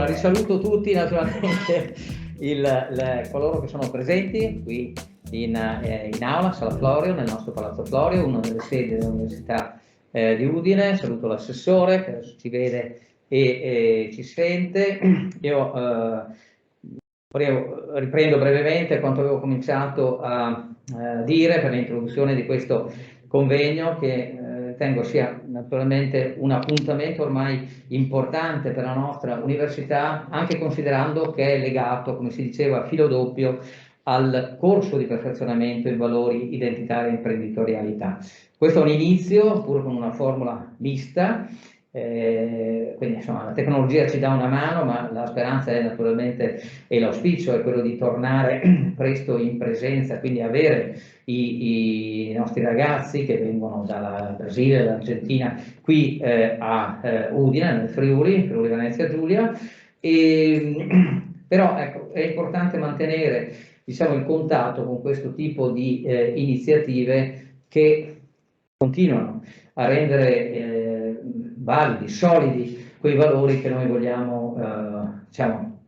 risaluto tutti naturalmente coloro che sono presenti qui in aula, Sala Florio, nel nostro Palazzo Florio, una delle sedi dell'Università di Udine. Saluto l'assessore che adesso ci vede e ci sente. Io riprendo brevemente quanto avevo cominciato a dire per l'introduzione di questo convegno, che ritengo sia naturalmente un appuntamento ormai importante per la nostra università, anche considerando che è legato, come si diceva, a filo doppio al corso di perfezionamento in valori identitari e imprenditorialità. Questo è un inizio, pur con una formula mista, quindi insomma la tecnologia ci dà una mano, ma la speranza è naturalmente, e l'auspicio è quello di tornare presto in presenza, quindi avere i nostri ragazzi che vengono dal Brasile, dall'Argentina, qui a Udine, nel Friuli Venezia Giulia. Però ecco, è importante mantenere, diciamo, il contatto con questo tipo di iniziative che continuano a rendere validi, solidi quei valori che noi vogliamo diciamo,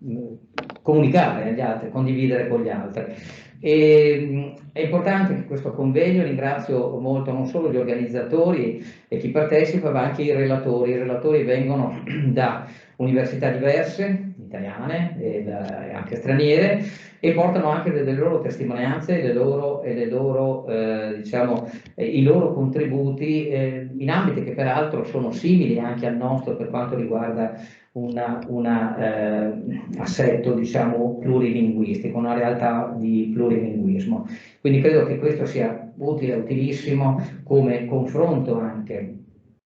comunicare agli altri, condividere con gli altri. È importante che questo convegno, ringrazio molto non solo gli organizzatori e chi partecipa, ma anche i relatori. I relatori vengono da università diverse, italiane e anche straniere, e portano anche delle loro testimonianze diciamo, i loro contributi in ambiti che peraltro sono simili anche al nostro per quanto riguarda un assetto, diciamo, plurilinguistico, una realtà di plurilinguismo. Quindi credo che questo sia utile, utilissimo come confronto anche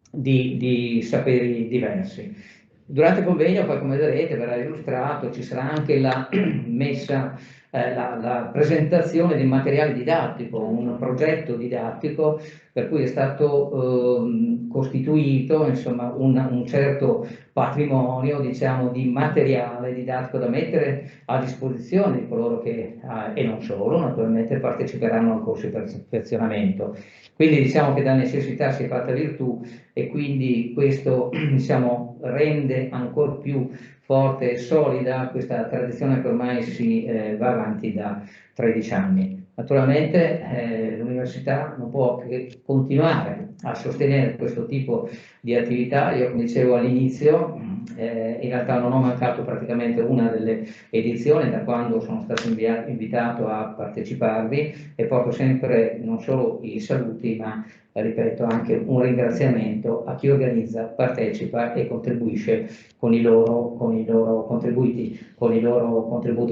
di saperi diversi. Durante il convegno, poi come vedrete, verrà illustrato, ci sarà anche la messa, la presentazione di materiale didattico, un progetto didattico per cui è stato costituito insomma, un certo patrimonio, diciamo, di materiale didattico da mettere a disposizione di coloro che, e non solo, naturalmente parteciperanno al corso di perfezionamento. Quindi diciamo che da necessità si è fatta virtù, e quindi questo, diciamo, rende ancora più forte e solida questa tradizione che ormai si va avanti da 13 anni. Naturalmente l'università non può che continuare a sostenere questo tipo di attività. Io, come dicevo all'inizio, in realtà non ho mancato praticamente una delle edizioni da quando sono stato invitato a parteciparvi, e porto sempre non solo i saluti, ma ripeto anche un ringraziamento a chi organizza, partecipa e contribuisce con i loro contributi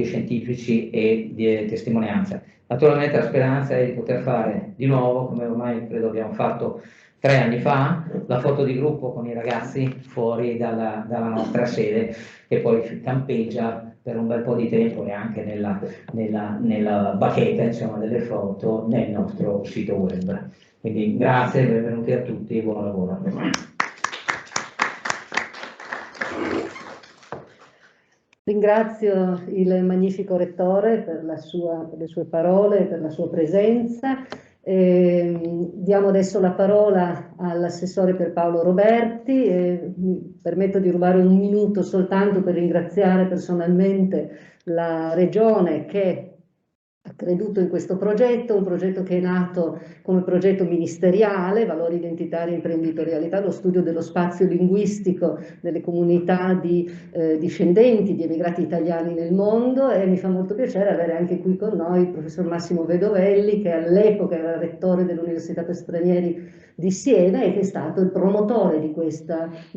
scientifici e di testimonianza. Naturalmente la speranza è di poter fare di nuovo, come ormai credo abbiamo fatto 3 anni fa, la foto di gruppo con i ragazzi fuori dalla nostra sede, che poi campeggia per un bel po' di tempo e anche nella bacheca, insomma, delle foto nel nostro sito web. Quindi grazie, benvenuti a tutti e buon lavoro. Ringrazio il magnifico Rettore per le sue parole, per la sua presenza. Diamo adesso la parola all'assessore Pierpaolo Roberti. Mi permetto di rubare un minuto soltanto per ringraziare personalmente la Regione che ha creduto in questo progetto, un progetto che è nato come progetto ministeriale, valori identitari e imprenditorialità, lo studio dello spazio linguistico delle comunità di discendenti di emigrati italiani nel mondo, e mi fa molto piacere avere anche qui con noi il professor Massimo Vedovelli, che all'epoca era rettore dell'Università per Stranieri di Siena e che è stato il promotore di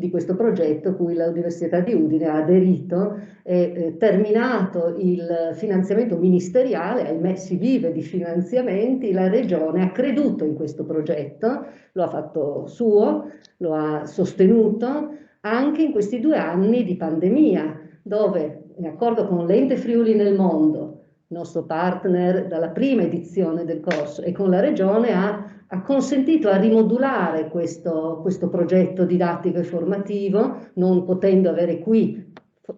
questo progetto, cui l'Università di Udine ha aderito. Terminato il finanziamento ministeriale, ahimè si vive di finanziamenti, la Regione ha creduto in questo progetto, lo ha fatto suo, lo ha sostenuto anche in questi 2 anni di pandemia, dove, in accordo con l'Ente Friuli nel Mondo, il nostro partner dalla prima edizione del corso, e con la Regione ha consentito a rimodulare questo progetto didattico e formativo, non potendo avere qui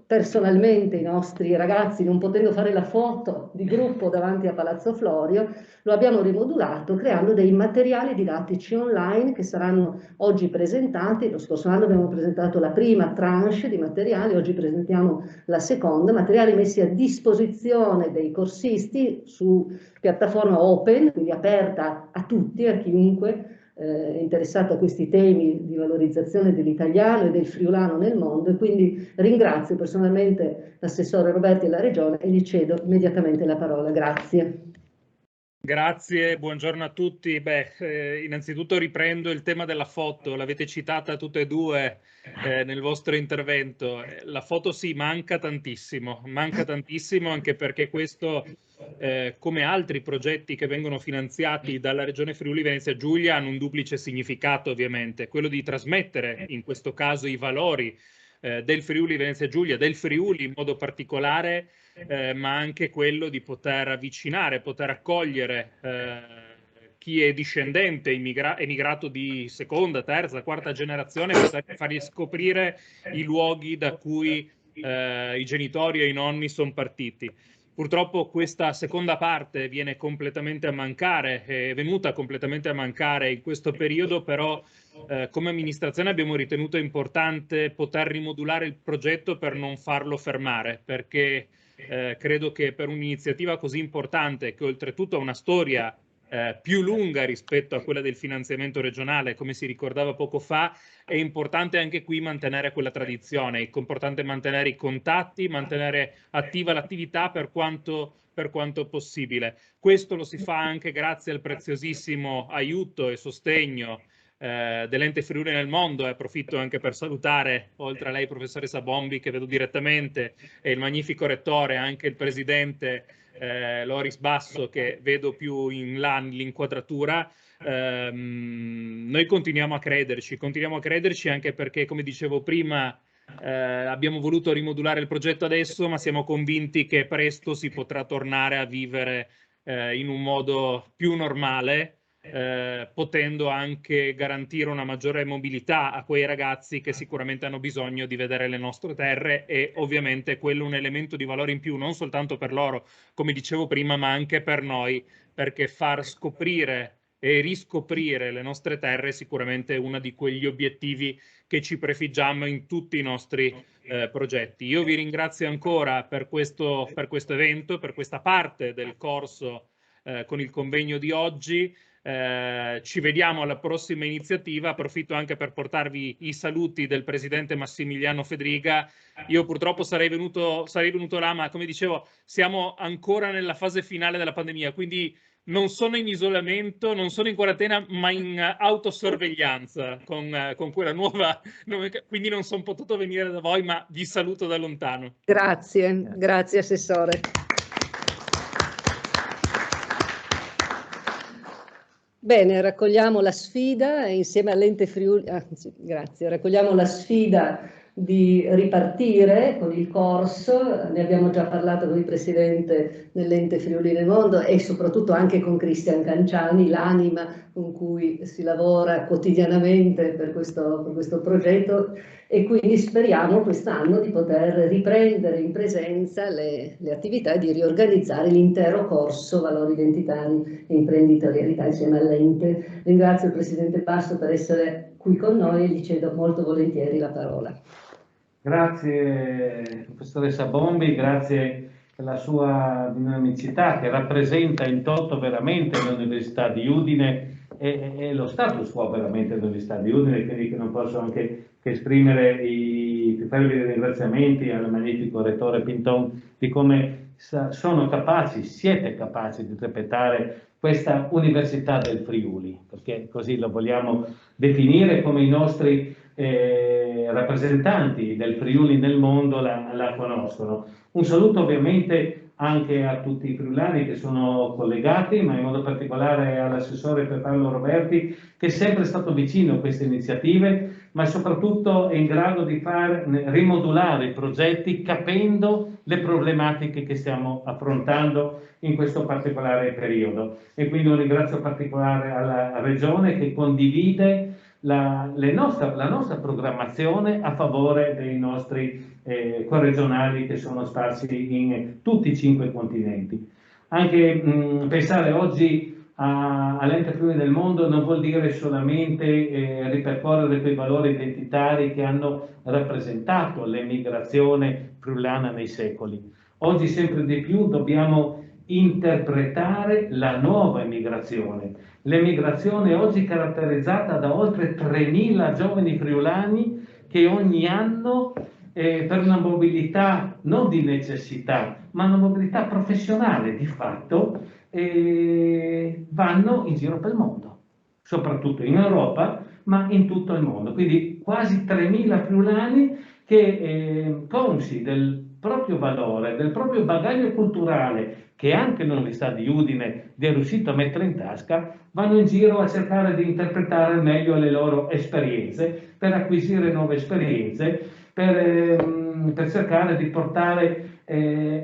personalmente i nostri ragazzi, non potendo fare la foto di gruppo davanti a Palazzo Florio, lo abbiamo rimodulato creando dei materiali didattici online che saranno oggi presentati. Lo scorso anno abbiamo presentato la prima tranche di materiali, oggi presentiamo la seconda, materiali messi a disposizione dei corsisti su piattaforma open, quindi aperta a tutti, a chiunque interessato a questi temi di valorizzazione dell'italiano e del friulano nel mondo, e quindi ringrazio personalmente l'assessore Roberti e la Regione e gli cedo immediatamente la parola. Grazie. Grazie, buongiorno a tutti. Innanzitutto riprendo il tema della foto, l'avete citata tutte e due nel vostro intervento. La foto sì, manca tantissimo anche perché questo, come altri progetti che vengono finanziati dalla Regione Friuli Venezia Giulia, hanno un duplice significato ovviamente, quello di trasmettere in questo caso i valori del Friuli Venezia Giulia, del Friuli in modo particolare, ma anche quello di poter avvicinare, poter accogliere chi è discendente, emigrato di seconda, terza, quarta generazione, poter fargli scoprire i luoghi da cui i genitori e i nonni sono partiti. Purtroppo questa seconda parte viene completamente a mancare, è venuta completamente a mancare in questo periodo, però come amministrazione abbiamo ritenuto importante poter rimodulare il progetto per non farlo fermare, perché credo che per un'iniziativa così importante, che oltretutto ha una storia più lunga rispetto a quella del finanziamento regionale, come si ricordava poco fa, è importante anche qui mantenere quella tradizione, è importante mantenere i contatti, mantenere attiva l'attività per quanto possibile. Questo lo si fa anche grazie al preziosissimo aiuto e sostegno dell'Ente Friuli nel Mondo, e approfitto anche per salutare, oltre a lei professoressa Bombi che vedo direttamente, e il magnifico rettore, anche il presidente Loris Basso che vedo più in là nell'inquadratura. Noi continuiamo a crederci anche perché, come dicevo prima, abbiamo voluto rimodulare il progetto adesso, ma siamo convinti che presto si potrà tornare a vivere in un modo più normale, potendo anche garantire una maggiore mobilità a quei ragazzi che sicuramente hanno bisogno di vedere le nostre terre, e ovviamente quello è un elemento di valore in più non soltanto per loro, come dicevo prima, ma anche per noi, perché far scoprire e riscoprire le nostre terre è sicuramente uno di quegli obiettivi che ci prefiggiamo in tutti i nostri progetti. Io vi ringrazio ancora per questo evento, per questa parte del corso con il convegno di oggi. Ci vediamo alla prossima iniziativa. Approfitto anche per portarvi i saluti del presidente Massimiliano Fedriga. Io purtroppo sarei venuto là, ma come dicevo siamo ancora nella fase finale della pandemia, quindi non sono in isolamento, non sono in quarantena, ma in autosorveglianza con quella nuova, quindi non sono potuto venire da voi, ma vi saluto da lontano. Grazie, grazie Assessore. Bene, raccogliamo la sfida insieme all'Ente Friuli, grazie, raccogliamo la sfida di ripartire con il corso. Ne abbiamo già parlato con il presidente dell'Ente Friuli nel Mondo e soprattutto anche con Cristian Canciani, l'anima con cui si lavora quotidianamente per questo progetto, e quindi speriamo quest'anno di poter riprendere in presenza le attività e di riorganizzare l'intero corso Valori Identitari e Imprenditorialità insieme all'Ente. Ringrazio il presidente Basso per essere qui con noi e gli cedo molto volentieri la parola. Grazie professoressa Bombi, grazie per la sua dinamicità che rappresenta in toto veramente l'Università di Udine e lo status quo veramente dell'Università di Udine, quindi che non posso anche che esprimere i più fervidi ringraziamenti al magnifico rettore Pinton di come sono capaci, siete capaci di interpretare questa Università del Friuli, perché così lo vogliamo definire, come i nostri rappresentanti del Friuli nel mondo la conoscono. Un saluto ovviamente anche a tutti i friulani che sono collegati, ma in modo particolare all'assessore Paolo Roberti, che è sempre stato vicino a queste iniziative, ma soprattutto è in grado di far rimodulare i progetti capendo le problematiche che stiamo affrontando in questo particolare periodo. E quindi un ringrazio particolare alla Regione che condivide la nostra programmazione a favore dei nostri corregionali che sono sparsi in tutti i 5 continenti. Anche pensare oggi all'ente Friuli del Mondo non vuol dire solamente ripercorrere quei valori identitari che hanno rappresentato l'emigrazione friulana nei secoli. Oggi sempre di più dobbiamo interpretare la nuova emigrazione. L'emigrazione oggi caratterizzata da oltre 3.000 giovani friulani che ogni anno per una mobilità non di necessità, ma una mobilità professionale di fatto, vanno in giro per il mondo, soprattutto in Europa, ma in tutto il mondo. Quindi quasi 3.000 friulani che, consci del proprio valore, del proprio bagaglio culturale, che anche l'Università di Udine è riuscito a mettere in tasca, vanno in giro a cercare di interpretare al meglio le loro esperienze, per acquisire nuove esperienze, per cercare di portare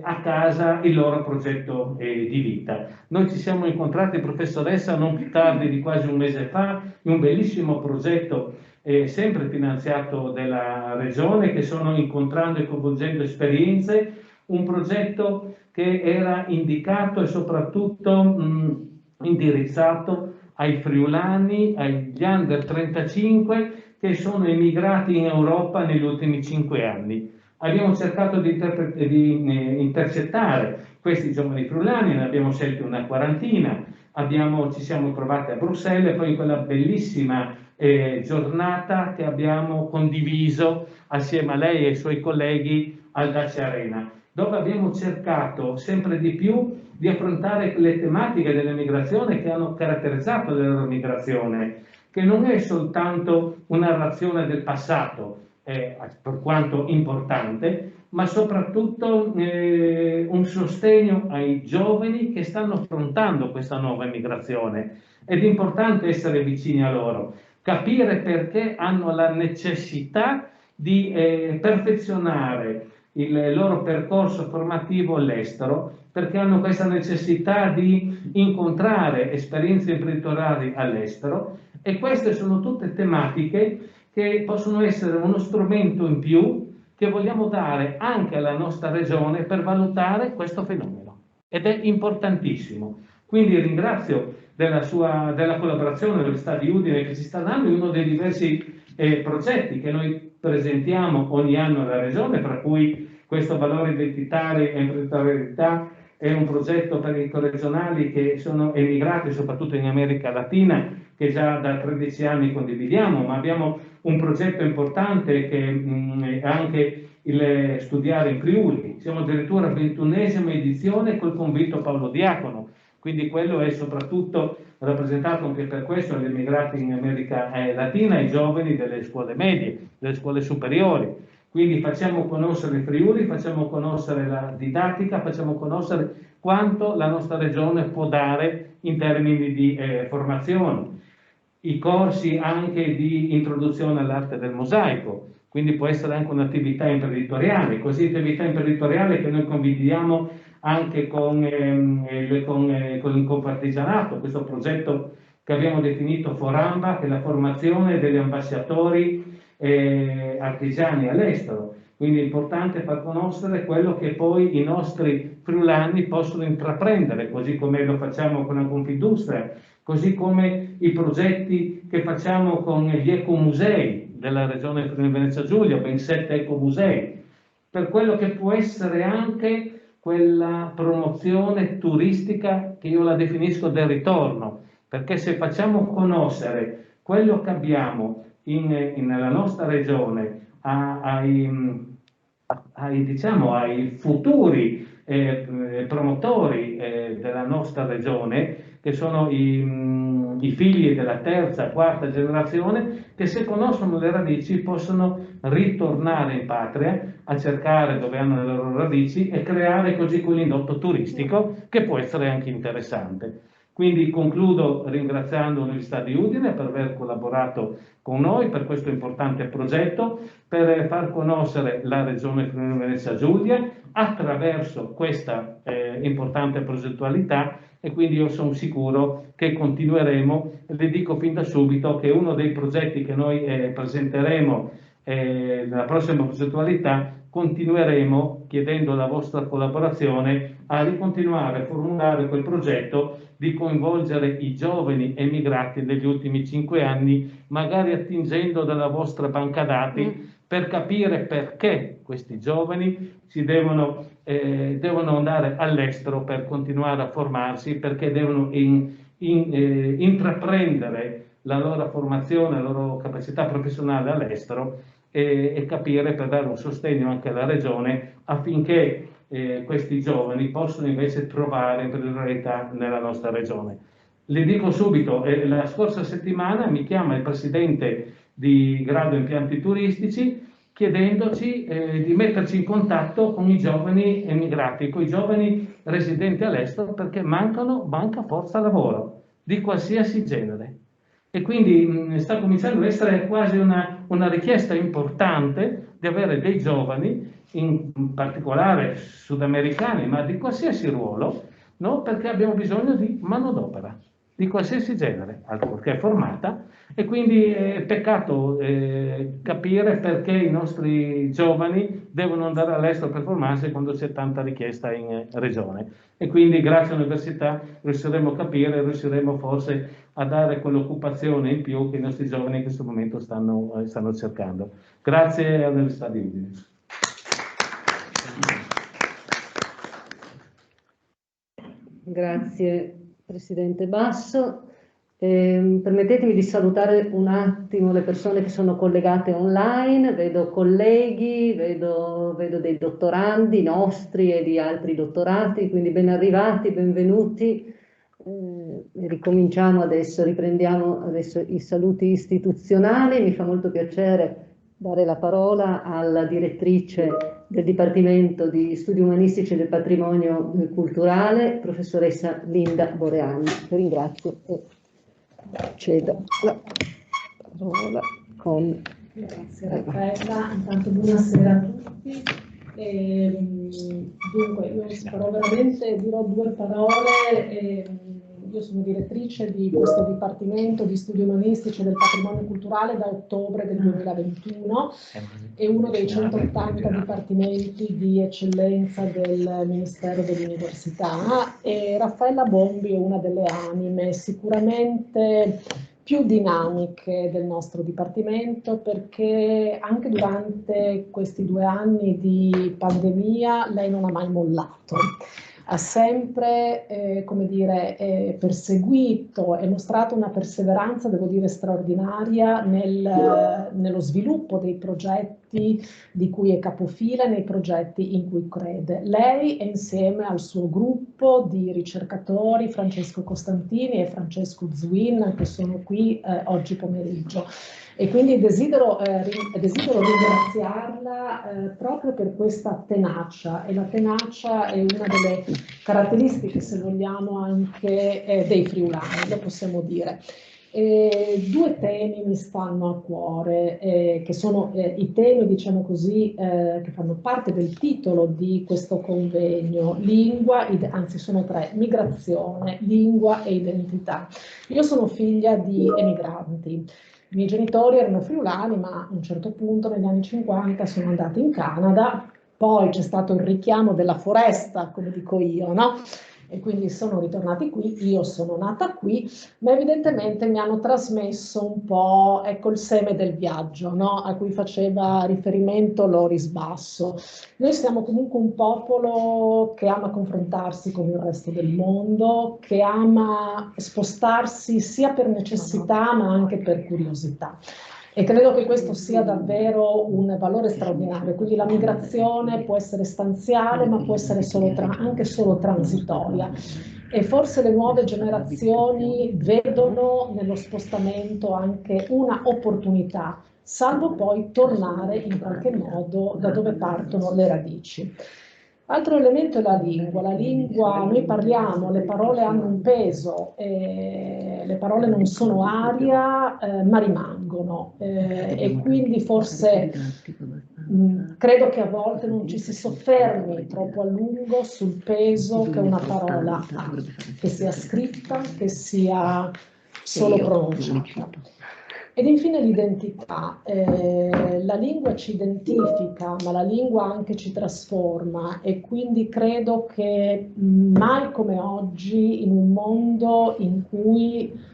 a casa il loro progetto di vita. Noi ci siamo incontrati, professoressa, non più tardi di quasi un mese fa, in un bellissimo progetto sempre finanziato dalla Regione, che sono incontrando e coinvolgendo esperienze, un progetto che era indicato e soprattutto indirizzato ai friulani, agli under 35 che sono emigrati in Europa negli ultimi 5 anni. Abbiamo cercato di intercettare questi giovani friulani, ne abbiamo scelti una quarantina, ci siamo trovati a Bruxelles, poi in quella bellissima giornata che abbiamo condiviso assieme a lei e ai suoi colleghi al Dacia Arena, dove abbiamo cercato sempre di più di affrontare le tematiche dell'emigrazione che hanno caratterizzato la loro migrazione, che non è soltanto una narrazione del passato, per quanto importante, ma soprattutto un sostegno ai giovani che stanno affrontando questa nuova emigrazione. Ed è importante essere vicini a loro, capire perché hanno la necessità di perfezionare il loro percorso formativo all'estero, perché hanno questa necessità di incontrare esperienze imprenditoriali all'estero, e queste sono tutte tematiche che possono essere uno strumento in più che vogliamo dare anche alla nostra regione per valutare questo fenomeno, ed è importantissimo. Quindi ringrazio della collaborazione dell'Università di Udine che ci sta dando in uno dei diversi progetti che noi presentiamo ogni anno alla regione, tra cui questo valore identitario e imprenditorialità è un progetto per i corregionali che sono emigrati soprattutto in America Latina, che già da 13 anni condividiamo, ma abbiamo un progetto importante che è anche il studiare in Friuli. Siamo addirittura alla 21esima edizione col convito Paolo Diacono, quindi quello è soprattutto rappresentato anche per questo agli immigrati in America Latina, ai giovani delle scuole medie, delle scuole superiori. Quindi facciamo conoscere il Friuli, facciamo conoscere la didattica, facciamo conoscere quanto la nostra regione può dare in termini di formazione. I corsi anche di introduzione all'arte del mosaico, quindi può essere anche un'attività imprenditoriale, così attività imprenditoriale che noi condividiamo anche con il Confartigianato, questo progetto che abbiamo definito Foramba, che è la formazione degli ambasciatori artigiani all'estero. Quindi è importante far conoscere quello che poi i nostri friulani possono intraprendere, così come lo facciamo con la Confindustria, così come i progetti che facciamo con gli ecomusei della regione Friuli Venezia Giulia, ben 7 ecomusei, per quello che può essere anche quella promozione turistica che io la definisco del ritorno, perché se facciamo conoscere quello che abbiamo nella nostra regione ai futuri promotori della nostra regione, che sono i figli della terza, quarta generazione, che se conoscono le radici possono ritornare in patria a cercare dove hanno le loro radici e creare così quell'indotto turistico che può essere anche interessante. Quindi concludo ringraziando l'Università di Udine per aver collaborato con noi per questo importante progetto, per far conoscere la regione Friuli Venezia Giulia attraverso questa importante progettualità e quindi io sono sicuro che continueremo. Le dico fin da subito che uno dei progetti che noi presenteremo nella prossima progettualità, continueremo chiedendo la vostra collaborazione a ricontinuare a formulare quel progetto di coinvolgere i giovani emigrati negli ultimi 5 anni, magari attingendo dalla vostra banca dati per capire perché questi giovani devono andare all'estero per continuare a formarsi, perché devono intraprendere la loro formazione, la loro capacità professionale all'estero e capire, per dare un sostegno anche alla Regione affinché questi giovani possano invece trovare priorità nella nostra Regione. Le dico subito, la scorsa settimana mi chiama il presidente di Grado Impianti Turistici chiedendoci di metterci in contatto con i giovani emigrati, con i giovani residenti all'estero, perché manca forza lavoro di qualsiasi genere. E quindi sta cominciando ad essere quasi una richiesta importante di avere dei giovani, in particolare sudamericani, ma di qualsiasi ruolo, no? Perché abbiamo bisogno di manodopera di qualsiasi genere, ancorché formata, e quindi è peccato capire perché i nostri giovani devono andare all'estero per formarsi quando c'è tanta richiesta in regione. E quindi grazie all'università riusciremo a capire, riusciremo forse a dare quell'occupazione in più che i nostri giovani in questo momento stanno cercando. Grazie all'Università di Udine. Grazie Presidente Basso. Permettetemi di salutare un attimo le persone che sono collegate online, vedo colleghi, vedo dei dottorandi nostri e di altri dottorati, quindi ben arrivati, benvenuti. Ricominciamo adesso, riprendiamo adesso i saluti istituzionali. Mi fa molto piacere dare la parola alla direttrice del Dipartimento di Studi Umanistici e del Patrimonio Culturale, professoressa Linda Boreani, che ringrazio e cedo la parola con... Grazie Raffaella, intanto buonasera a tutti. Dunque io dirò 2 parole. Io sono direttrice di questo Dipartimento di Studi Umanistici e del Patrimonio Culturale da ottobre del 2021, è uno dei 180 dipartimenti di eccellenza del Ministero dell'Università, e Raffaella Bombi è una delle anime sicuramente più dinamiche del nostro Dipartimento, perché anche durante questi 2 anni di pandemia lei non ha mai mollato. Ha sempre, perseguito e mostrato una perseveranza, devo dire, straordinaria nello sviluppo dei progetti di cui è capofila, nei progetti in cui crede. Lei è insieme al suo gruppo di ricercatori, Francesco Costantini e Francesco Zuin, che sono qui oggi pomeriggio. E quindi desidero ringraziarla proprio per questa tenacia, e la tenacia è una delle caratteristiche, se vogliamo, anche dei friulani, lo possiamo dire. 2 temi mi stanno a cuore, che sono i temi, diciamo così, che fanno parte del titolo di questo convegno: lingua, anzi sono 3, migrazione, lingua e identità. Io sono figlia di emigranti. I miei genitori erano friulani, ma a un certo punto, negli anni 50, sono andati in Canada, poi c'è stato il richiamo della foresta, come dico io, no? E quindi sono ritornati qui, io sono nata qui, ma evidentemente mi hanno trasmesso un po', ecco, il seme del viaggio, no? A cui faceva riferimento Loris Basso. Noi siamo comunque un popolo che ama confrontarsi con il resto del mondo, che ama spostarsi sia per necessità ma anche per curiosità. E credo che questo sia davvero un valore straordinario. Quindi la migrazione può essere stanziale, ma può essere anche solo transitoria. E forse le nuove generazioni vedono nello spostamento anche una opportunità, salvo poi tornare in qualche modo da dove partono le radici. Altro elemento è la lingua. La lingua, noi parliamo, le parole hanno un peso, le parole non sono aria, ma rimangono. E quindi forse credo che a volte non ci si soffermi troppo a lungo sul peso che una parola ha, che sia scritta, che sia solo pronunciata. Ed infine l'identità. La lingua ci identifica, ma la lingua anche ci trasforma, e quindi credo che mai come oggi, in un mondo in cui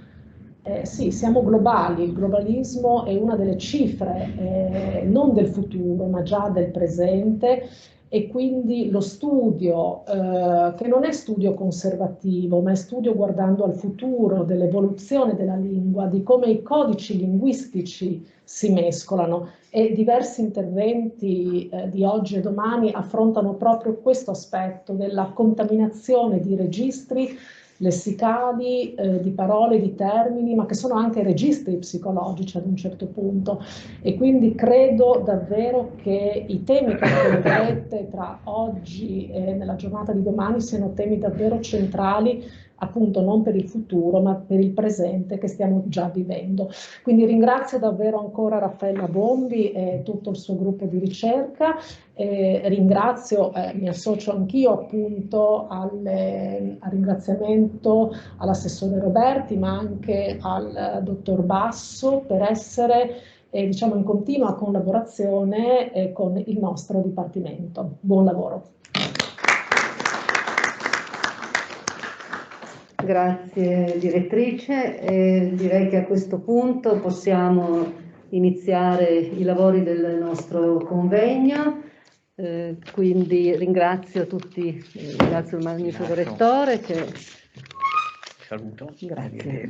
sì, siamo globali, il globalismo è una delle cifre non del futuro, ma già del presente, e quindi lo studio, che non è studio conservativo, ma è studio guardando al futuro, dell'evoluzione della lingua, di come i codici linguistici si mescolano, e diversi interventi di oggi e domani affrontano proprio questo aspetto della contaminazione di registri lessicali, di parole, di termini, ma che sono anche registri psicologici ad un certo punto. E quindi credo davvero che i temi che affronterete tra oggi e nella giornata di domani siano temi davvero centrali, appunto non per il futuro, ma per il presente che stiamo già vivendo. Quindi ringrazio davvero ancora Raffaella Bombi e tutto il suo gruppo di ricerca. Ringrazio, mi associo anch'io appunto al ringraziamento all'assessore Roberti, ma anche al dottor Basso, per essere diciamo in continua collaborazione con il nostro Dipartimento. Buon lavoro. Grazie direttrice. Direi che a questo punto possiamo iniziare i lavori del nostro convegno. Quindi ringrazio tutti, ringrazio il magnifico rettore che... Saluto. Grazie.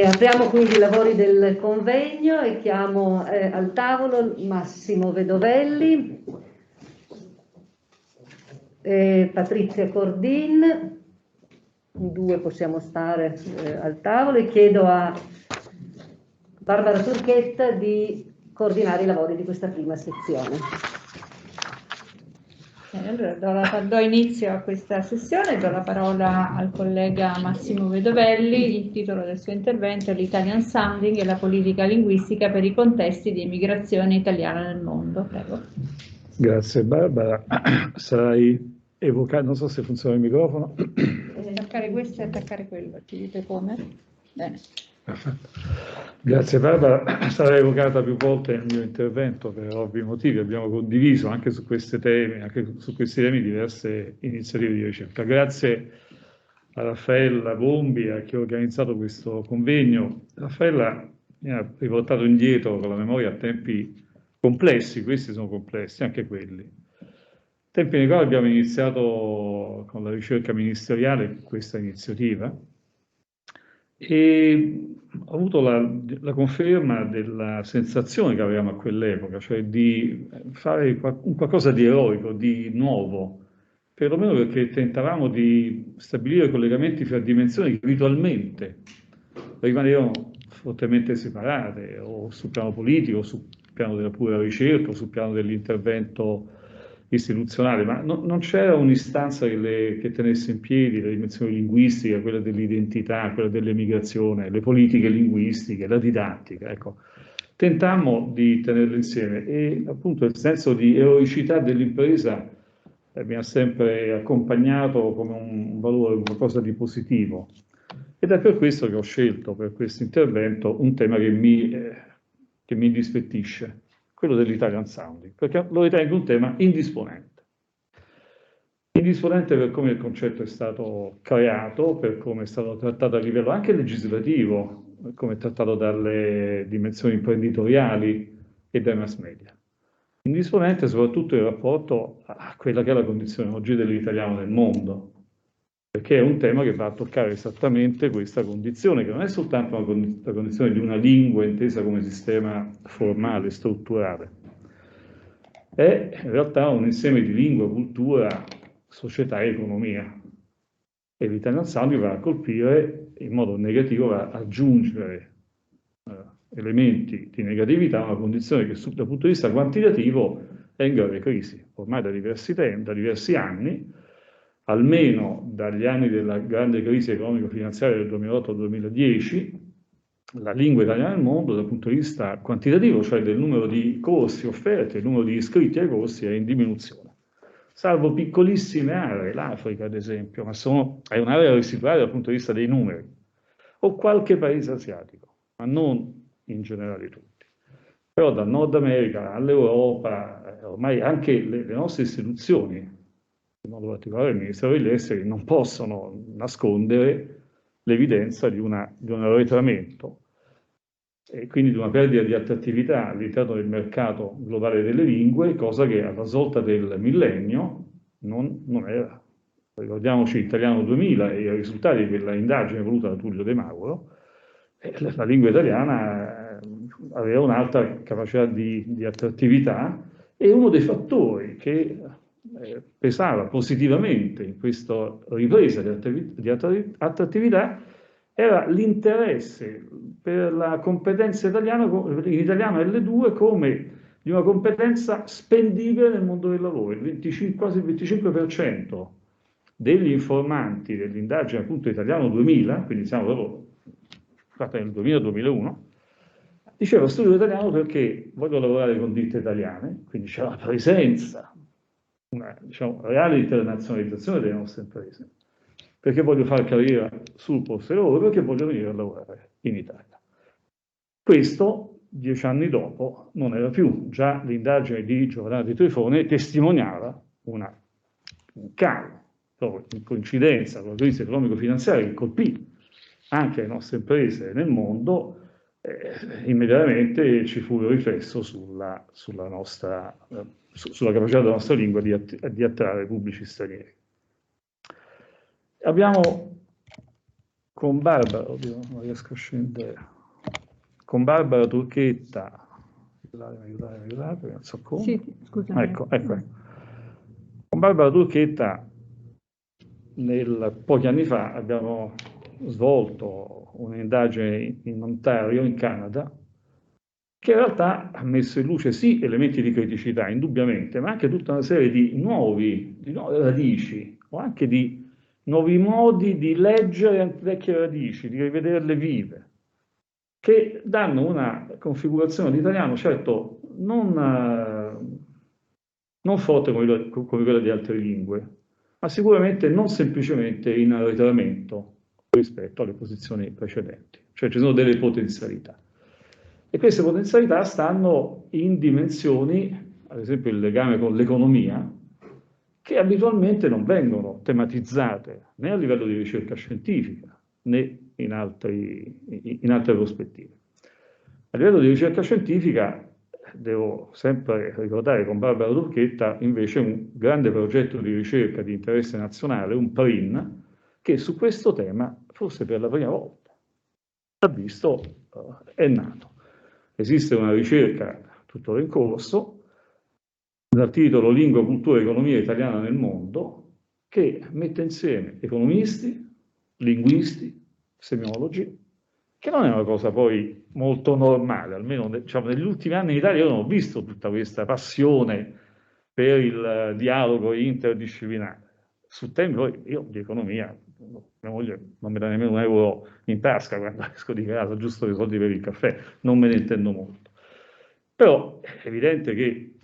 Apriamo quindi i lavori del convegno e chiamo al tavolo Massimo Vedovelli, Patrizia Cordin, in due possiamo stare al tavolo, e chiedo a Barbara Turchetta di coordinare i lavori di questa prima sezione. Allora do inizio a questa sessione, do la parola al collega Massimo Vedovelli. Il titolo del suo intervento è l'Italian Sounding e la politica linguistica per i contesti di emigrazione italiana nel mondo. Prego. Grazie Barbara. Sarai evocare, non so se funziona il microfono. Attaccare questo e attaccare quello, ci dite come? Bene. Perfetto. Grazie Barbara. Sarà evocata più volte nel mio intervento per ovvi motivi. Abbiamo condiviso anche su questi temi diverse iniziative di ricerca. Grazie a Raffaella Bombi, a chi ha organizzato questo convegno. Raffaella mi ha riportato indietro con la memoria a tempi complessi, questi sono complessi, anche quelli. Tempi nei quali abbiamo iniziato con la ricerca ministeriale questa iniziativa, e ho avuto la conferma della sensazione che avevamo a quell'epoca, cioè di fare qualcosa di eroico, di nuovo, perlomeno perché tentavamo di stabilire collegamenti fra dimensioni che abitualmente rimanevano fortemente separate, o sul piano politico, o sul piano della pura ricerca, o sul piano dell'intervento istituzionale, ma non c'era un'istanza che tenesse in piedi le dimensioni linguistiche, quella dell'identità, quella dell'emigrazione, le politiche linguistiche, la didattica. Ecco, tentammo di tenerle insieme, e appunto il senso di eroicità dell'impresa mi ha sempre accompagnato come un valore, qualcosa di positivo, ed è per questo che ho scelto per questo intervento un tema che mi indispettisce, quello dell'Italian Sounding, perché lo ritengo un tema indisponente. Indisponente per come il concetto è stato creato, per come è stato trattato a livello anche legislativo, come è trattato dalle dimensioni imprenditoriali e dai mass media. Indisponente soprattutto in rapporto a quella che è la condizione oggi dell'italiano nel mondo, perché è un tema che va a toccare esattamente questa condizione, che non è soltanto la condizione di una lingua intesa come sistema formale, strutturale, è in realtà un insieme di lingua, cultura, società e economia. E l'Italian Sounding va a colpire in modo negativo, va ad aggiungere elementi di negatività a una condizione che dal punto di vista quantitativo è in grave crisi, ormai da diversi anni, almeno dagli anni della grande crisi economico-finanziaria del 2008-2010, la lingua italiana nel mondo dal punto di vista quantitativo, cioè del numero di corsi offerti, il numero di iscritti ai corsi è in diminuzione, salvo piccolissime aree, l'Africa ad esempio, ma è un'area residuale dal punto di vista dei numeri, o qualche paese asiatico, ma non in generale tutti. Però dal Nord America all'Europa, ormai anche le nostre istituzioni, in modo particolare il Ministero degli Esteri, non possono nascondere l'evidenza di un arretramento e quindi di una perdita di attrattività all'interno del mercato globale delle lingue, cosa che alla svolta del millennio non era. Ricordiamoci Italiano 2000 e i risultati di quella indagine voluta da Tullio De Mauro. La lingua italiana aveva un'alta capacità di attrattività, e uno dei fattori che pesava positivamente in questa ripresa di attrattività era l'interesse per la competenza italiana, in italiano L2, come di una competenza spendibile nel mondo del lavoro. Quasi il 25% degli informanti dell'indagine appunto Italiano 2000, quindi siamo proprio nel 2000-2001, diceva studio italiano perché voglio lavorare con ditte italiane, quindi c'è la presenza, una reale internazionalizzazione delle nostre imprese, perché voglio fare carriera sul posto di lavoro, perché voglio venire a lavorare in Italia. Questo, 10 anni dopo, non era più. Già l'indagine di Giovanna Di Trifone testimoniava un calo, proprio in coincidenza con la crisi economico-finanziaria che colpì anche le nostre imprese nel mondo. Immediatamente ci fu il riflesso sulla capacità della nostra lingua di attrarre pubblici stranieri. Abbiamo con Barbara, non riesco a scendere, con Barbara Turchetta, aiutatemi, non so come. Sì, scusami. Ecco. Con Barbara Turchetta pochi anni fa abbiamo svolto un'indagine in Ontario, in Canada, che in realtà ha messo in luce sì elementi di criticità, indubbiamente, ma anche tutta una serie di nuove radici, o anche di nuovi modi di leggere vecchie radici, di rivederle vive, che danno una configurazione di italiano, certo, non forte come quella di altre lingue, ma sicuramente non semplicemente in arretramento rispetto alle posizioni precedenti. Cioè ci sono delle potenzialità. E queste potenzialità stanno in dimensioni, ad esempio il legame con l'economia, che abitualmente non vengono tematizzate né a livello di ricerca scientifica né in altre prospettive. A livello di ricerca scientifica devo sempre ricordare con Barbara Turchetta invece un grande progetto di ricerca di interesse nazionale, un PRIN, che su questo tema, forse per la prima volta, è nato. Esiste una ricerca tuttora in corso, dal titolo Lingua, Cultura e Economia italiana nel mondo, che mette insieme economisti, linguisti, semiologi, che non è una cosa poi molto normale, almeno negli ultimi anni in Italia io non ho visto tutta questa passione per il dialogo interdisciplinare. Su temi poi io di economia, mia moglie non mi dà nemmeno un euro in tasca quando esco di casa, giusto i soldi per il caffè, non me ne intendo molto. Però è evidente che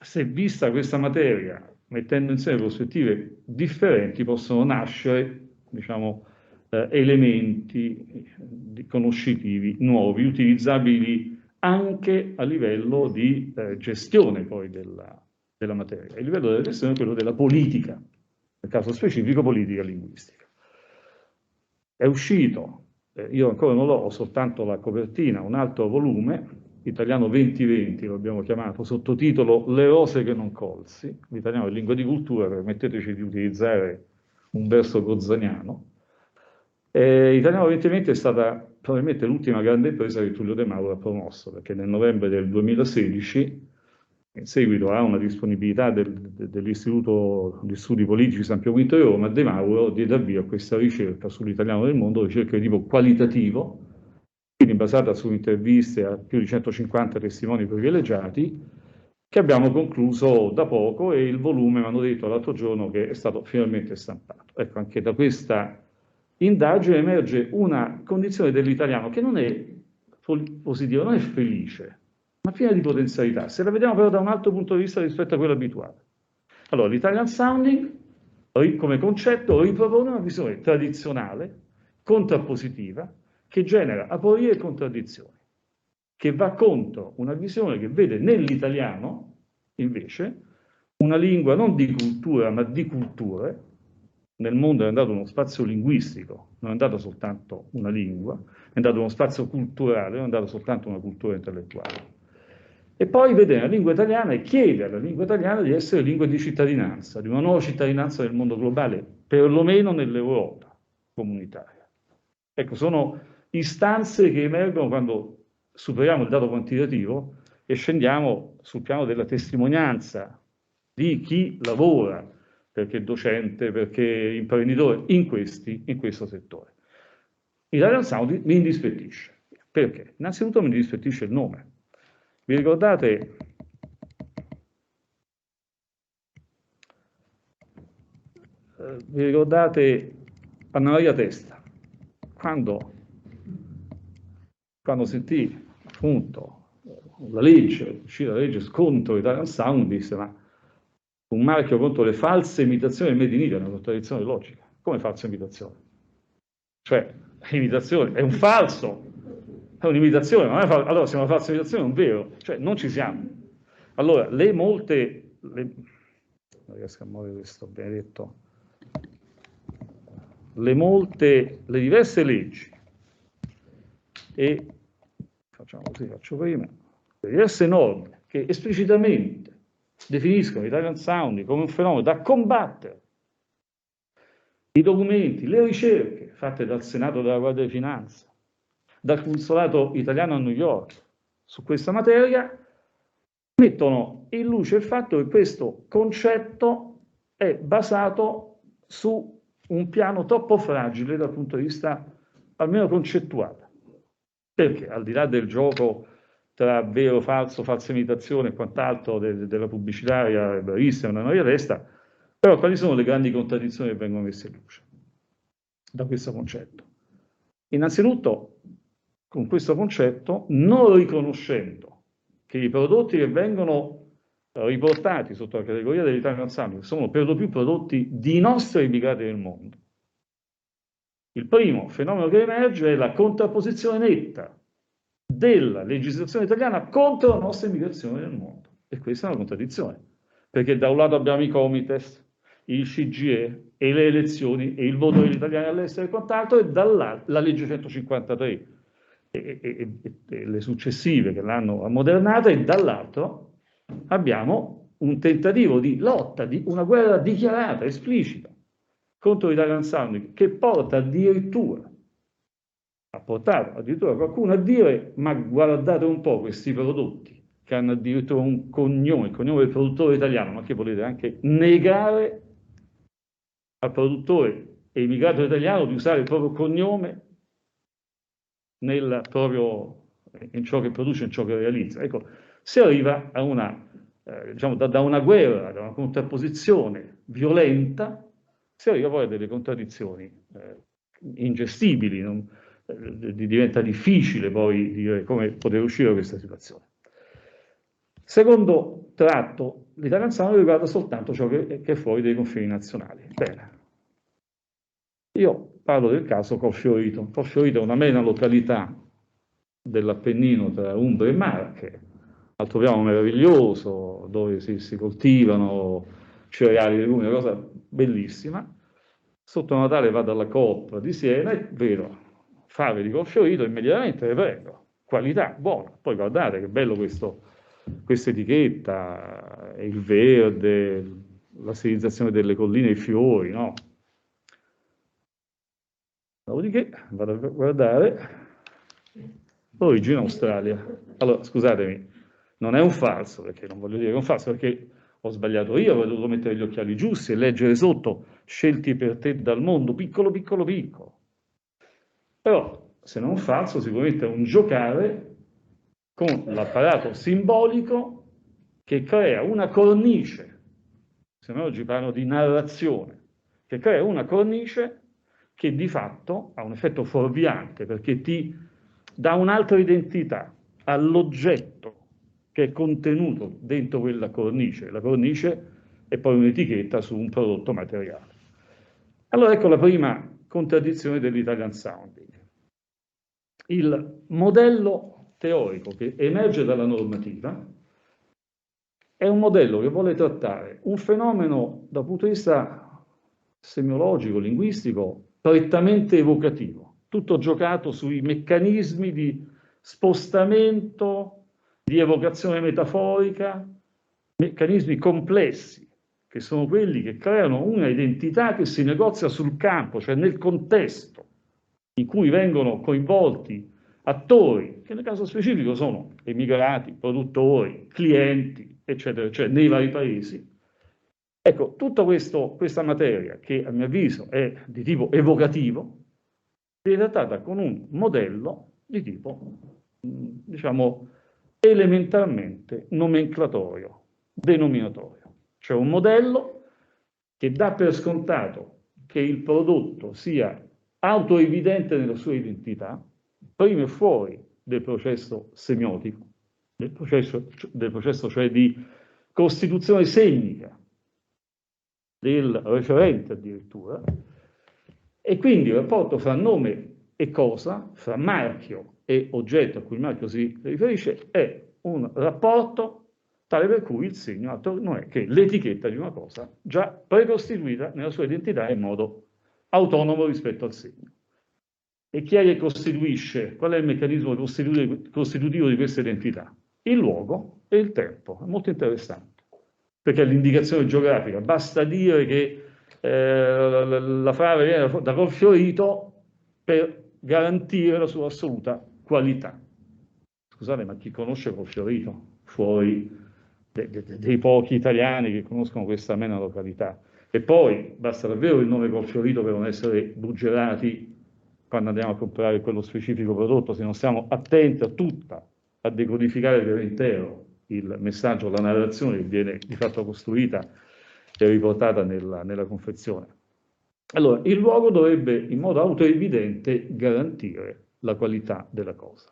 se vista questa materia, mettendo insieme prospettive differenti, possono nascere, elementi conoscitivi nuovi, utilizzabili anche a livello di gestione poi della materia. Il livello della gestione è quello della politica, nel caso specifico politica linguistica. È uscito, io ancora non l'ho, ho soltanto la copertina, un altro volume, Italiano 2020 lo abbiamo chiamato, sottotitolo Le rose che non colsi, l'italiano è lingua di cultura, permetteteci di utilizzare un verso gozzaniano. Italiano 2020 è stata probabilmente l'ultima grande impresa che Tullio De Mauro ha promosso, perché nel novembre del 2016, in seguito a una disponibilità dell'Istituto di Studi Politici San Pio V di Roma, De Mauro diede avvio a questa ricerca sull'italiano del mondo, ricerca di tipo qualitativo, quindi basata su interviste a più di 150 testimoni privilegiati, che abbiamo concluso da poco, e il volume mi hanno detto l'altro giorno che è stato finalmente stampato. Ecco, anche da questa indagine emerge una condizione dell'italiano che non è positiva, non è felice, ma piena di potenzialità, se la vediamo però da un altro punto di vista rispetto a quello abituale. Allora, l'Italian Sounding, come concetto, ripropone una visione tradizionale, contrappositiva, che genera aporie e contraddizioni, che va contro una visione che vede nell'italiano, invece, una lingua non di cultura, ma di culture. Nel mondo è andato uno spazio linguistico, non è andato soltanto una lingua, è andato uno spazio culturale, non è andato soltanto una cultura intellettuale. E poi vede la lingua italiana e chiede alla lingua italiana di essere lingua di cittadinanza, di una nuova cittadinanza nel mondo globale, perlomeno nell'Europa comunitaria. Ecco, sono istanze che emergono quando superiamo il dato quantitativo e scendiamo sul piano della testimonianza di chi lavora, perché è docente, perché è imprenditore, in questo settore. Italian Sound mi indispettisce. Perché? Innanzitutto mi indispettisce il nome. Vi ricordate Anna Maria Testa? Quando sentì appunto la legge, uscì la legge contro l'Italian Sound, disse: ma un marchio contro le false imitazioni del Made in Italy è una contraddizione logica. Come falsa imitazione? Cioè, l'imitazione è un falso, è un'imitazione, non è allora se è una falsa imitazione è un vero, cioè non ci siamo. Allora, non riesco a muovere questo benedetto, le diverse leggi e facciamo così, faccio prima, le diverse norme che esplicitamente definiscono l'Italian Sounding come un fenomeno da combattere, i documenti, le ricerche fatte dal Senato della Guardia di Finanza, dal Consolato italiano a New York su questa materia, mettono in luce il fatto che questo concetto è basato su un piano troppo fragile dal punto di vista almeno concettuale. Perché al di là del gioco tra vero, falso, falsa imitazione e quant'altro della pubblicitaria bravissima, una noia testa, però quali sono le grandi contraddizioni che vengono messe in luce da questo concetto? Innanzitutto, con questo concetto, non riconoscendo che i prodotti che vengono riportati sotto la categoria dell'Italian Sounding sono per lo più prodotti di nostri immigrati nel mondo. Il primo fenomeno che emerge è la contrapposizione netta della legislazione italiana contro la nostra immigrazione nel mondo. E questa è una contraddizione, perché da un lato abbiamo i Comites, il CGIE e le elezioni e il voto degli italiani all'estero e quant'altro, e dall'altro la legge 153 e le successive che l'hanno ammodernata, e dall'altro abbiamo un tentativo di lotta, di una guerra dichiarata, esplicita, contro l'Italian Sounding, che porta addirittura, ha portato addirittura qualcuno a dire: ma guardate un po' questi prodotti che hanno addirittura un cognome, il cognome del produttore italiano, ma che volete anche negare al produttore e immigrato italiano di usare il proprio cognome in ciò che produce, in ciò che realizza. Ecco, si arriva a una, diciamo, da una guerra, da una contrapposizione violenta, si arriva poi a delle contraddizioni ingestibili, diventa difficile poi dire come poter uscire da questa situazione. Secondo tratto, l'Italian Sounding riguarda soltanto ciò che è fuori dai confini nazionali. Bene. Io parlo del caso Coffiorito. Coffiorito è una mena località dell'Appennino tra Umbria e Marche, al troviamo meraviglioso, dove si coltivano cereali, legumi, una cosa bellissima. Sotto Natale vado alla Coop di Siena e vedo fave di Coffiorito, immediatamente le prendo, qualità, buona. Poi guardate che bello questa etichetta, il verde, la stilizzazione delle colline e i fiori, no? Dopodiché vado a guardare origine Australia. Allora, scusatemi, non è un falso, perché non voglio dire che è un falso, perché ho sbagliato io, avrei dovuto mettere gli occhiali giusti e leggere sotto: scelti per te dal mondo, piccolo, piccolo, piccolo. Però, se non falso, sicuramente è un giocare con l'apparato simbolico che crea una cornice, se noi oggi parlo di narrazione, che crea una cornice che di fatto ha un effetto fuorviante, perché ti dà un'altra identità all'oggetto che è contenuto dentro quella cornice. La cornice è poi un'etichetta su un prodotto materiale. Allora ecco la prima contraddizione dell'Italian Sounding. Il modello teorico che emerge dalla normativa è un modello che vuole trattare un fenomeno dal punto di vista semiologico, linguistico, prettamente evocativo, tutto giocato sui meccanismi di spostamento, di evocazione metaforica, meccanismi complessi, che sono quelli che creano una identità che si negozia sul campo, cioè nel contesto, in cui vengono coinvolti attori, che nel caso specifico sono emigrati, produttori, clienti, eccetera, eccetera, nei vari paesi. Ecco, tutta questa materia, che a mio avviso è di tipo evocativo, viene trattata con un modello di tipo, diciamo, elementarmente nomenclatorio, denominatorio. Cioè un modello che dà per scontato che il prodotto sia autoevidente nella sua identità, prima e fuori del processo semiotico, del processo cioè di costituzione segnica del referente addirittura, e quindi il rapporto fra nome e cosa, fra marchio e oggetto a cui il marchio si riferisce, è un rapporto tale per cui il segno altro non è che l'etichetta di una cosa già precostituita nella sua identità in modo autonomo rispetto al segno. E chi è che costituisce? Qual è il meccanismo costitutivo di questa identità? Il luogo e il tempo. È molto interessante, perché l'indicazione geografica, basta dire che la frave viene da Colfiorito per garantire la sua assoluta qualità. Scusate, ma chi conosce Colfiorito? Fuori dei pochi italiani che conoscono questa amena località. E poi basta davvero il nome Colfiorito per non essere buggerati quando andiamo a comprare quello specifico prodotto, se non stiamo attenti a decodificare per intero il messaggio, la narrazione che viene di fatto costruita e riportata nella confezione. Allora, il luogo dovrebbe in modo autoevidente garantire la qualità della cosa.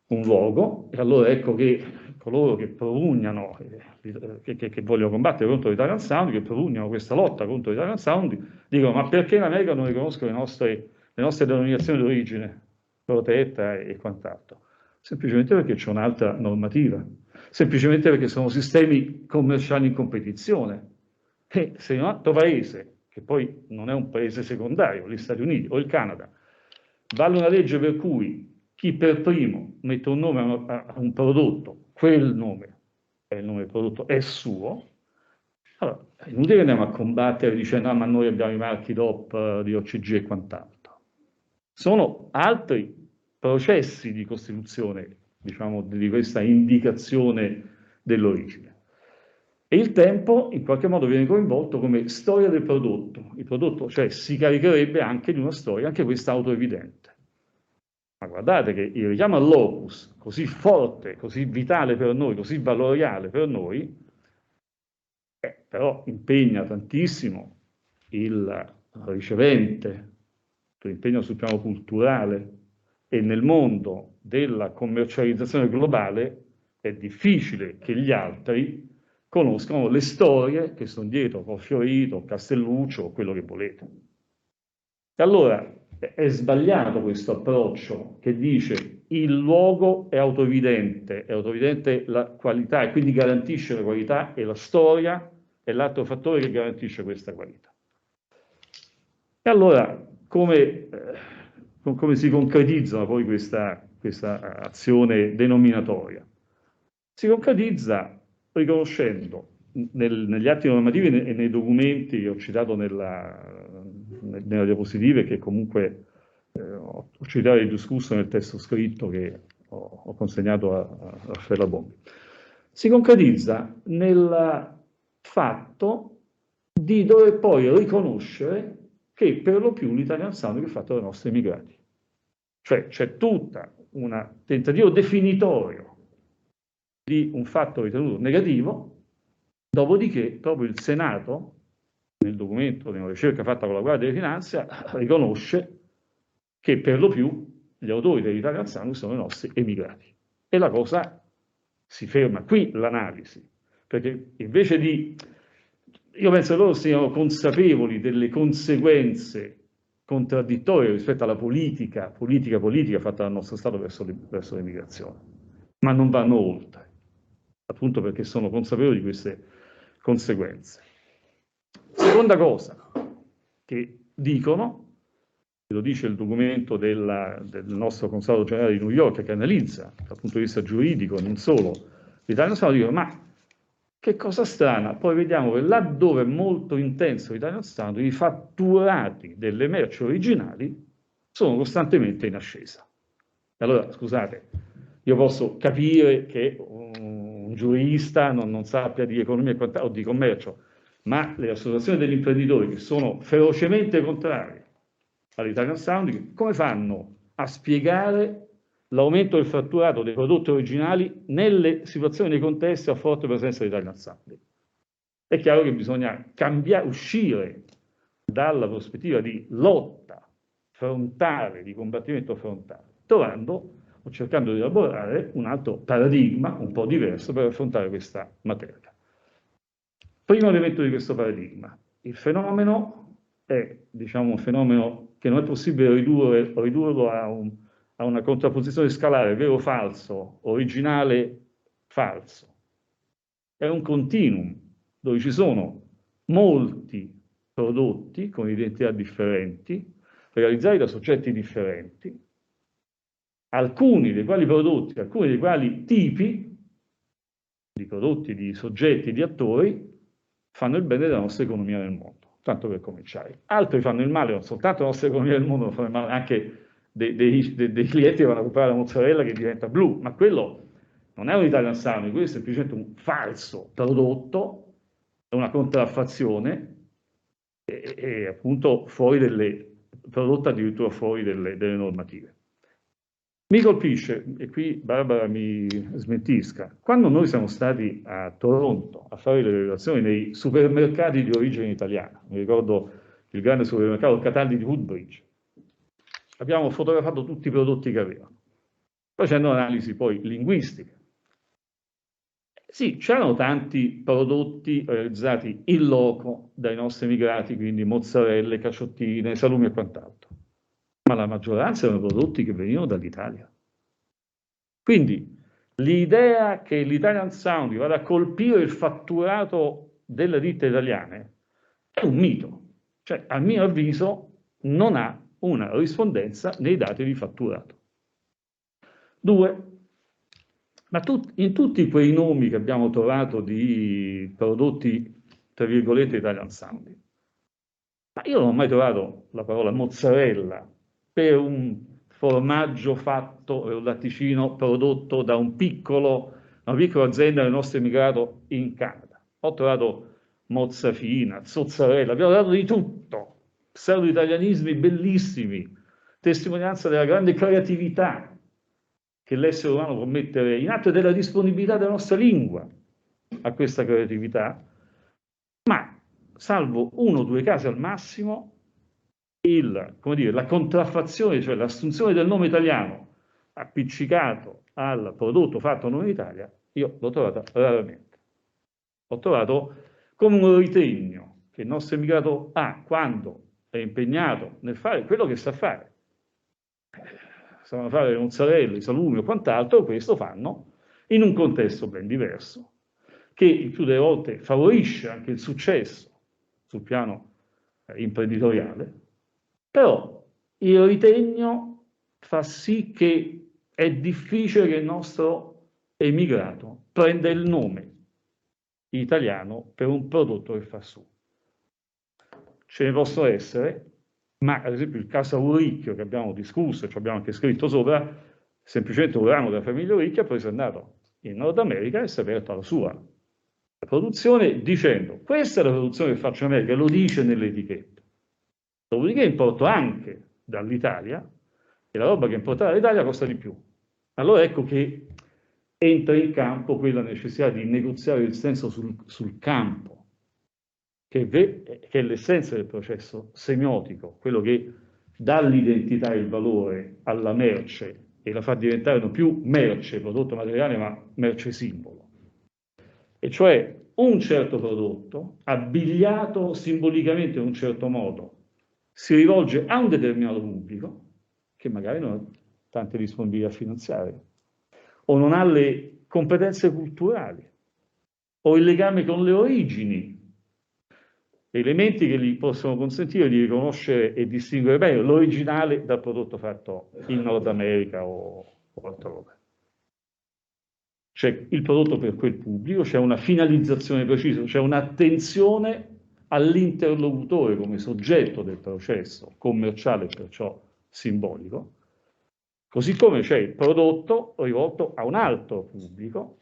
Un luogo, e allora ecco che coloro che propugnano, che vogliono combattere contro l'Italian Sound, che propugnano questa lotta contro l'Italian Sound, dicono: ma perché in America non riconoscono le nostre denominazioni d'origine protetta e quant'altro? Semplicemente perché c'è un'altra normativa, semplicemente perché sono sistemi commerciali in competizione. E se in un altro paese, che poi non è un paese secondario, gli Stati Uniti o il Canada, vale una legge per cui chi per primo mette un nome a un prodotto, quel nome è il nome del prodotto, è suo, allora è inutile che andiamo a combattere dicendo: ah, ma noi abbiamo i marchi DOP di OCG e quant'altro. Sono altri processi di costituzione, diciamo, di questa indicazione dell'origine. E il tempo in qualche modo viene coinvolto come storia del prodotto. Il prodotto, cioè, si caricherebbe anche di una storia, anche questa autoevidente. Ma guardate che il richiamo al locus, così forte, così vitale per noi, così valoriale per noi, però impegna tantissimo il ricevente, impegna sul piano culturale, e nel mondo della commercializzazione globale è difficile che gli altri conoscano le storie che sono dietro Colfiorito, Castelluccio, quello che volete. E allora è sbagliato questo approccio che dice: il luogo è autoevidente la qualità e quindi garantisce la qualità, e la storia è l'altro fattore che garantisce questa qualità. E allora come si concretizza poi questa azione denominatoria? Si concretizza riconoscendo negli atti normativi e nei documenti che ho citato nelle diapositive, che comunque ho citato e discusso nel testo scritto che ho consegnato a Raffaella Bombi. Si concretizza nel fatto di dover poi riconoscere che per lo più l'Italian Sound è fatto dai nostri immigrati. Cioè c'è tutta un tentativo definitorio di un fatto ritenuto negativo, dopodiché proprio il Senato, nel documento, nella ricerca fatta con la Guardia di Finanza, riconosce che per lo più gli autori dell'Italian Sounding sono i nostri emigrati. E la cosa si ferma qui, l'analisi, perché invece di... Io penso che loro siano consapevoli delle conseguenze contraddittorie rispetto alla politica fatta dal nostro Stato verso l'emigrazione, ma non vanno oltre, appunto perché sono consapevoli di queste conseguenze. Seconda cosa che dicono, lo dice il documento del nostro Consolato Generale di New York, che analizza dal punto di vista giuridico non solo l'Italian Sounding, dicono ma che cosa strana, poi vediamo che laddove è molto intenso l'Italian Sounding, i fatturati delle merci originali sono costantemente in ascesa. Allora, scusate, io posso capire che un giurista non sappia di economia o di commercio, ma le associazioni degli imprenditori che sono ferocemente contrarie all'Italian Sounding, come fanno a spiegare l'aumento del fatturato dei prodotti originali nelle situazioni, nei contesti a forte presenza di Italian Sounding? È chiaro che bisogna cambiare, uscire dalla prospettiva di lotta frontale, di combattimento frontale, trovando o cercando di elaborare un altro paradigma un po' diverso per affrontare questa materia. Primo elemento di questo paradigma, il fenomeno è, diciamo, un fenomeno che non è possibile ridurlo a una contrapposizione scalare, vero o falso, originale falso. È un continuum dove ci sono molti prodotti con identità differenti, realizzati da soggetti differenti, alcuni dei quali prodotti, alcuni dei quali tipi di prodotti, di soggetti, di attori, fanno il bene della nostra economia nel mondo, tanto per cominciare. Altri fanno il male, non soltanto la nostra economia nel mondo, ma fanno il male anche dei clienti che vanno a comprare la mozzarella che diventa blu, ma quello non è un Italian Sounding, quello è semplicemente un falso prodotto, è una contraffazione e appunto prodotto addirittura fuori delle normative. Mi colpisce, e qui Barbara mi smentisca, quando noi siamo stati a Toronto a fare le rilevazioni nei supermercati di origine italiana, mi ricordo il grande supermercato Cataldi di Woodbridge, abbiamo fotografato tutti i prodotti che avevano, facendo un'analisi poi linguistica. Sì, c'erano tanti prodotti realizzati in loco dai nostri emigrati, quindi mozzarelle, caciottine, salumi e quant'altro, ma la maggioranza erano prodotti che venivano dall'Italia. Quindi l'idea che l'Italian Sounding vada a colpire il fatturato delle ditte italiane è un mito, cioè a mio avviso non ha una rispondenza nei dati di fatturato. 2. Ma in tutti quei nomi che abbiamo trovato di prodotti, tra virgolette, Italian Sounding, ma io non ho mai trovato la parola mozzarella per un formaggio fatto, un latticino prodotto da una piccola azienda del nostro emigrato in Canada. Ho trovato mozzafina, zozzarella, abbiamo trovato di tutto, pseudo-italianismi bellissimi, testimonianza della grande creatività che l'essere umano può mettere in atto e della disponibilità della nostra lingua a questa creatività, ma salvo 1 o 2 casi al massimo, la contraffazione, cioè l'assunzione del nome italiano appiccicato al prodotto fatto non in Italia, io l'ho trovata raramente. Ho trovato come un ritegno che il nostro emigrato ha quando è impegnato nel fare quello che sa fare. Sanno fare le mozzarelle, i salumi o quant'altro, questo fanno in un contesto ben diverso, che il più delle volte favorisce anche il successo sul piano imprenditoriale, però il ritegno fa sì che è difficile che il nostro emigrato prenda il nome italiano per un prodotto che fa su. Ce ne possono essere, ma ad esempio il caso Auricchio che abbiamo discusso, ci abbiamo anche scritto sopra, semplicemente un ramo della famiglia Auricchio, poi è andato in Nord America e si è aperto alla sua produzione dicendo questa è la produzione che faccio in America, lo dice nell'etichetta. Dopodiché importo anche dall'Italia e la roba che importa dall'Italia costa di più. Allora ecco che entra in campo quella necessità di negoziare il senso sul campo, che è l'essenza del processo semiotico, quello che dall'identità e il valore alla merce e la fa diventare non più merce, prodotto materiale, ma merce simbolo. E cioè un certo prodotto, abbigliato simbolicamente in un certo modo, si rivolge a un determinato pubblico che magari non ha tante disponibilità finanziarie o non ha le competenze culturali o il legame con le origini, elementi che gli possono consentire di riconoscere e distinguere bene l'originale dal prodotto fatto in Nord America o altrove. C'è il prodotto per quel pubblico, c'è una finalizzazione precisa, c'è un'attenzione all'interlocutore come soggetto del processo commerciale e perciò simbolico, così come c'è il prodotto rivolto a un altro pubblico,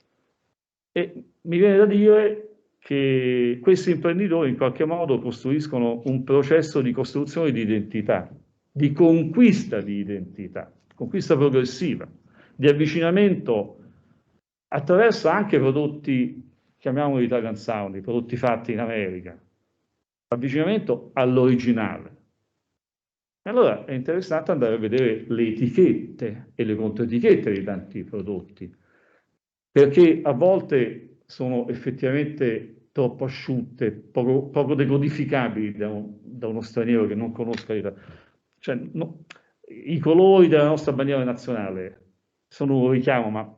e mi viene da dire che questi imprenditori in qualche modo costruiscono un processo di costruzione di identità, di conquista di identità, conquista progressiva, di avvicinamento attraverso anche prodotti, chiamiamoli Italian Sound, prodotti fatti in America, avvicinamento all'originale. E allora è interessante andare a vedere le etichette e le controetichette di tanti prodotti, perché a volte sono effettivamente troppo asciutte, poco decodificabili da uno straniero che non conosca l'Italia. Cioè, no, i colori della nostra bandiera nazionale sono un richiamo, ma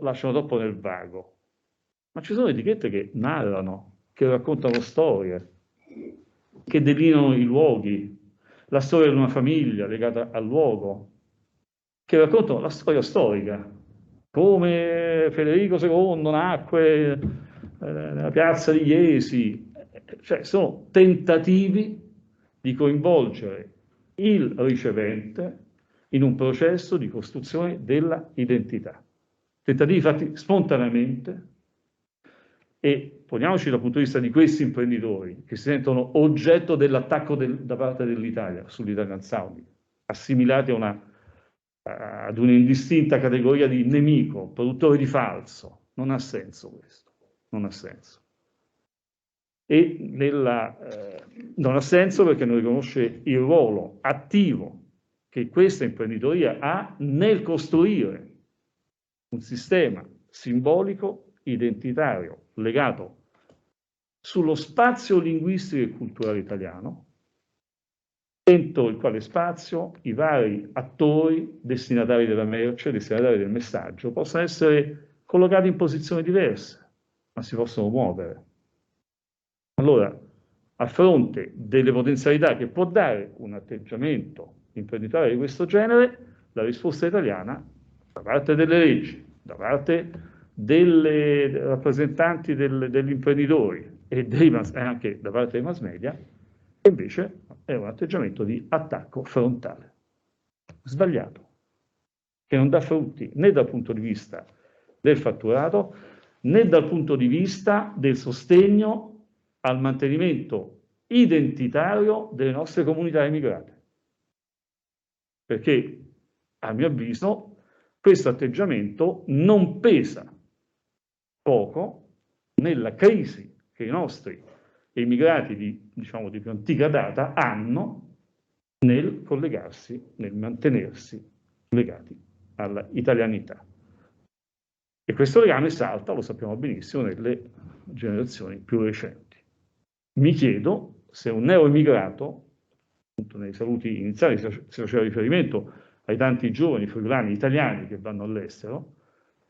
lasciano troppo nel vago. Ma ci sono etichette che narrano, che raccontano storie, che delineano i luoghi, la storia di una famiglia legata al luogo, che raccontano la storia storica, come Federico II nacque nella piazza di Iesi. Cioè sono tentativi di coinvolgere il ricevente in un processo di costruzione della identità. Tentativi fatti spontaneamente, e poniamoci dal punto di vista di questi imprenditori che si sentono oggetto dell'attacco da parte dell'Italia sull'Italian Sounding, assimilati ad un'indistinta categoria di nemico, produttore di falso. Non ha senso questo, non ha senso. E non ha senso perché non riconosce il ruolo attivo che questa imprenditoria ha nel costruire un sistema simbolico identitario legato sullo spazio linguistico e culturale italiano, dentro il quale spazio i vari attori destinatari della merce, destinatari del messaggio, possono essere collocati in posizioni diverse, ma si possono muovere. Allora, a fronte delle potenzialità che può dare un atteggiamento imprenditoriale di questo genere, la risposta italiana, da parte delle leggi, da parte delle rappresentanti degli imprenditori e anche da parte dei mass media, invece è un atteggiamento di attacco frontale, sbagliato, che non dà frutti né dal punto di vista del fatturato né dal punto di vista del sostegno al mantenimento identitario delle nostre comunità immigrate. Perché, a mio avviso, questo atteggiamento non pesa poco nella crisi che i nostri immigrati di più antica data hanno nel collegarsi, nel mantenersi legati alla italianità. E questo legame salta, lo sappiamo benissimo, nelle generazioni più recenti. Mi chiedo se un neoimmigrato, appunto nei saluti iniziali si faceva riferimento ai tanti giovani friulani italiani che vanno all'estero,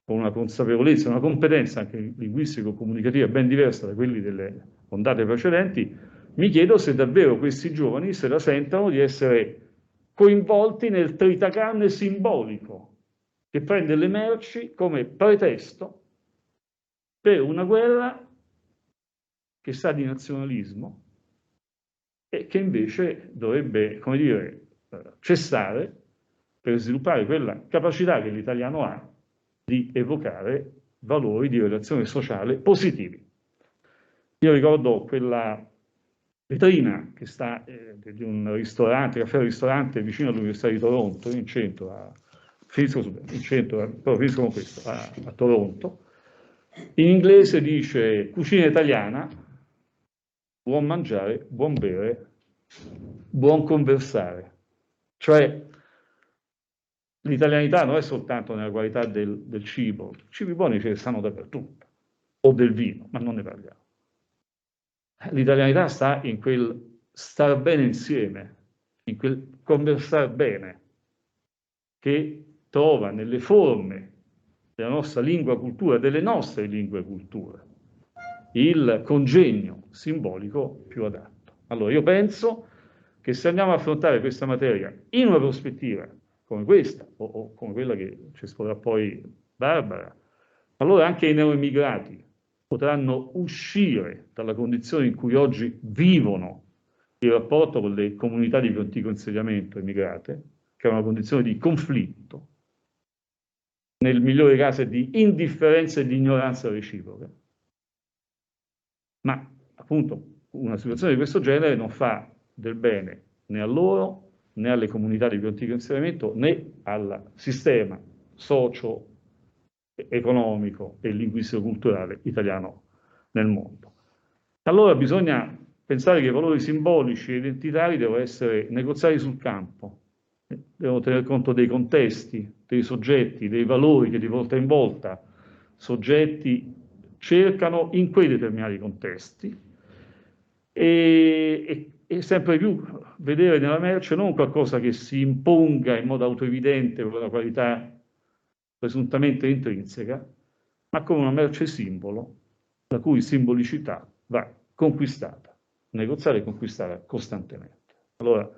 con una consapevolezza, una competenza anche linguistico-comunicativa ben diversa da quelli delle ondate precedenti, mi chiedo se davvero questi giovani se la sentano di essere coinvolti nel tritacarne simbolico che prende le merci come pretesto per una guerra che sa di nazionalismo e che invece dovrebbe, come dire, cessare per sviluppare quella capacità che l'italiano ha di evocare valori di relazione sociale positivi. Io ricordo quella vetrina che sta di un ristorante, caffè-ristorante vicino all'Università di Toronto, in centro, finisco con questo, a Toronto. In inglese dice cucina italiana, buon mangiare, buon bere, buon conversare. Cioè, l'italianità non è soltanto nella qualità del cibo, i cibi buoni ce ne stanno dappertutto, o del vino, ma non ne parliamo. L'italianità sta in quel star bene insieme, in quel conversare bene, che trova nelle forme della nostra lingua cultura, delle nostre lingue culture, il congegno simbolico più adatto. Allora io penso che se andiamo a affrontare questa materia in una prospettiva come questa, o come quella che ci esporrà poi Barbara, allora anche i neoemigrati potranno uscire dalla condizione in cui oggi vivono il rapporto con le comunità di più antico insediamento emigrate, che è una condizione di conflitto, nel migliore dei casi di indifferenza e di ignoranza reciproca. Ma appunto una situazione di questo genere non fa del bene né a loro, né alle comunità di più antico insediamento, né al sistema socio-economico e linguistico-culturale italiano nel mondo. Allora bisogna pensare che i valori simbolici e identitari devono essere negoziati sul campo, devono tener conto dei contesti, dei soggetti, dei valori che di volta in volta soggetti cercano in quei determinati contesti e sempre più vedere nella merce non qualcosa che si imponga in modo autoevidente con una qualità presuntamente intrinseca, ma come una merce simbolo, la cui simbolicità va conquistata, negoziata e conquistata costantemente. Allora,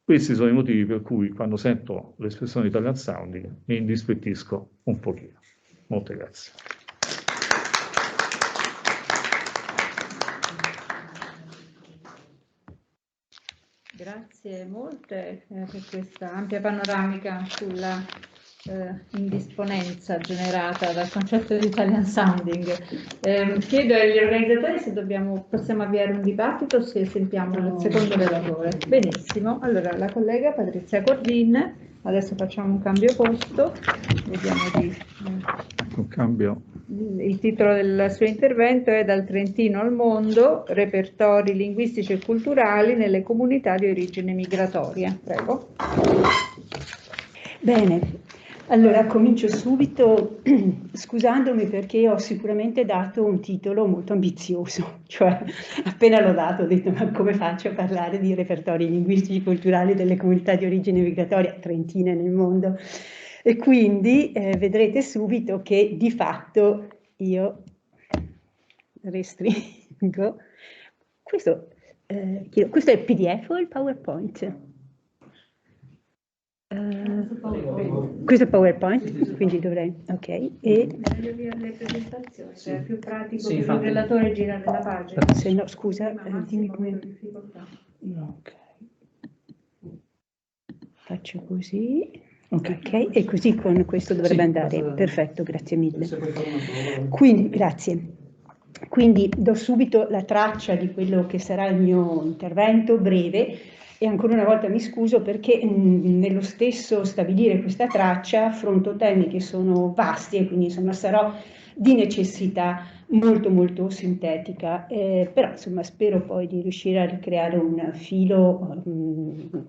questi sono i motivi per cui quando sento l'espressione Italian Sounding mi indispettisco un pochino. Molte grazie. Grazie molte per questa ampia panoramica sulla indisponenza generata dal concetto di Italian Sounding. Chiedo agli organizzatori se possiamo avviare un dibattito o se sentiamo il secondo relatore. Benissimo, allora la collega Patrizia Cordin, adesso facciamo un cambio posto, vediamo Un cambio. Il titolo del suo intervento è Dal Trentino al mondo, repertori linguistici e culturali nelle comunità di origine migratoria. Prego. Bene, allora comincio subito scusandomi perché ho sicuramente dato un titolo molto ambizioso, cioè appena l'ho dato ho detto ma come faccio a parlare di repertori linguistici e culturali delle comunità di origine migratoria trentine nel mondo? E quindi vedrete subito che di fatto io restringo. Questo è il PDF o il PowerPoint? Questo è PowerPoint, quindi dovrei, ok. E meglio via le presentazioni, è più pratico per il relatore girare la pagina. Se no, scusa, dimmi come. Difficoltà. Ok. Faccio così. Ok, e così con questo dovrebbe andare. Perfetto, grazie mille. Quindi, grazie. Quindi do subito la traccia di quello che sarà il mio intervento breve e ancora una volta mi scuso perché nello stesso stabilire questa traccia affronto temi che sono vasti e quindi insomma sarò di necessità molto molto sintetica, però insomma spero poi di riuscire a ricreare un filo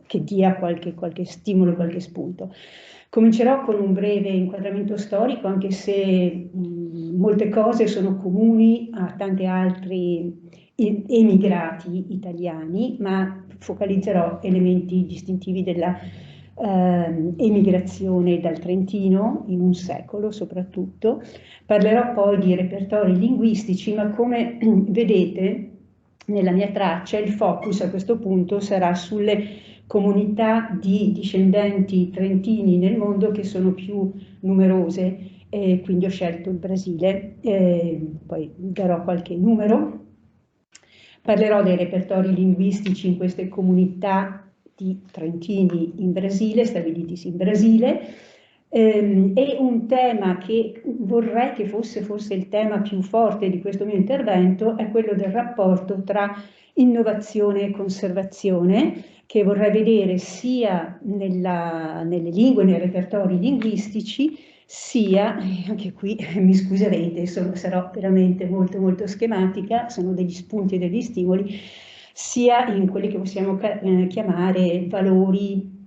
che dia qualche stimolo, qualche spunto. Comincerò con un breve inquadramento storico, anche se molte cose sono comuni a tanti altri emigrati italiani, ma focalizzerò elementi distintivi della emigrazione dal Trentino in un secolo soprattutto. Parlerò poi di repertori linguistici, ma come vedete nella mia traccia il focus a questo punto sarà sulle comunità di discendenti trentini nel mondo che sono più numerose, e quindi ho scelto il Brasile, poi darò qualche numero. Parlerò dei repertori linguistici in queste comunità di trentini in Brasile, stabilitisi in Brasile, e un tema che vorrei che fosse forse il tema più forte di questo mio intervento è quello del rapporto tra innovazione e conservazione, che vorrei vedere sia nelle lingue, nei repertori linguistici, sia, anche qui mi scuserete, sarò veramente molto molto schematica, sono degli spunti e degli stimoli, sia in quelli che possiamo chiamare valori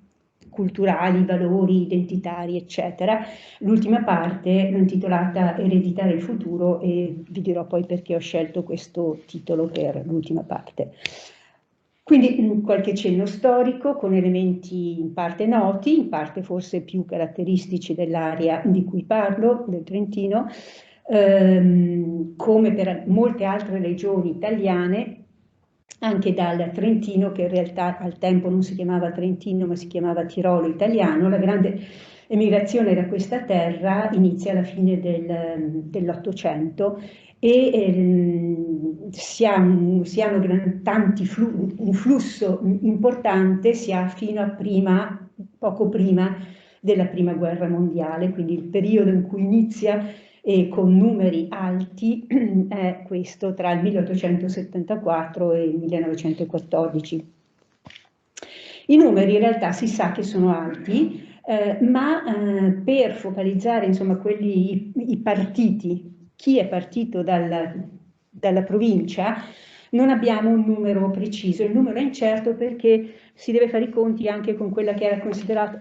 culturali, valori, identitari, eccetera. L'ultima parte l'ho intitolata Ereditare il futuro e vi dirò poi perché ho scelto questo titolo per l'ultima parte. Quindi qualche cenno storico con elementi in parte noti, in parte forse più caratteristici dell'area di cui parlo, del Trentino, come per molte altre regioni italiane, anche dal Trentino, che in realtà al tempo non si chiamava Trentino ma si chiamava Tirolo italiano. La grande emigrazione da questa terra inizia alla fine dell'Ottocento e si hanno un flusso importante, si ha fino a poco prima della Prima Guerra Mondiale, quindi il periodo in cui inizia e con numeri alti è questo tra il 1874 e il 1914. I numeri in realtà si sa che sono alti, ma per focalizzare insomma i partiti, chi è partito dalla provincia, non abbiamo un numero preciso. Il numero è incerto perché si deve fare i conti anche con quella che era considerata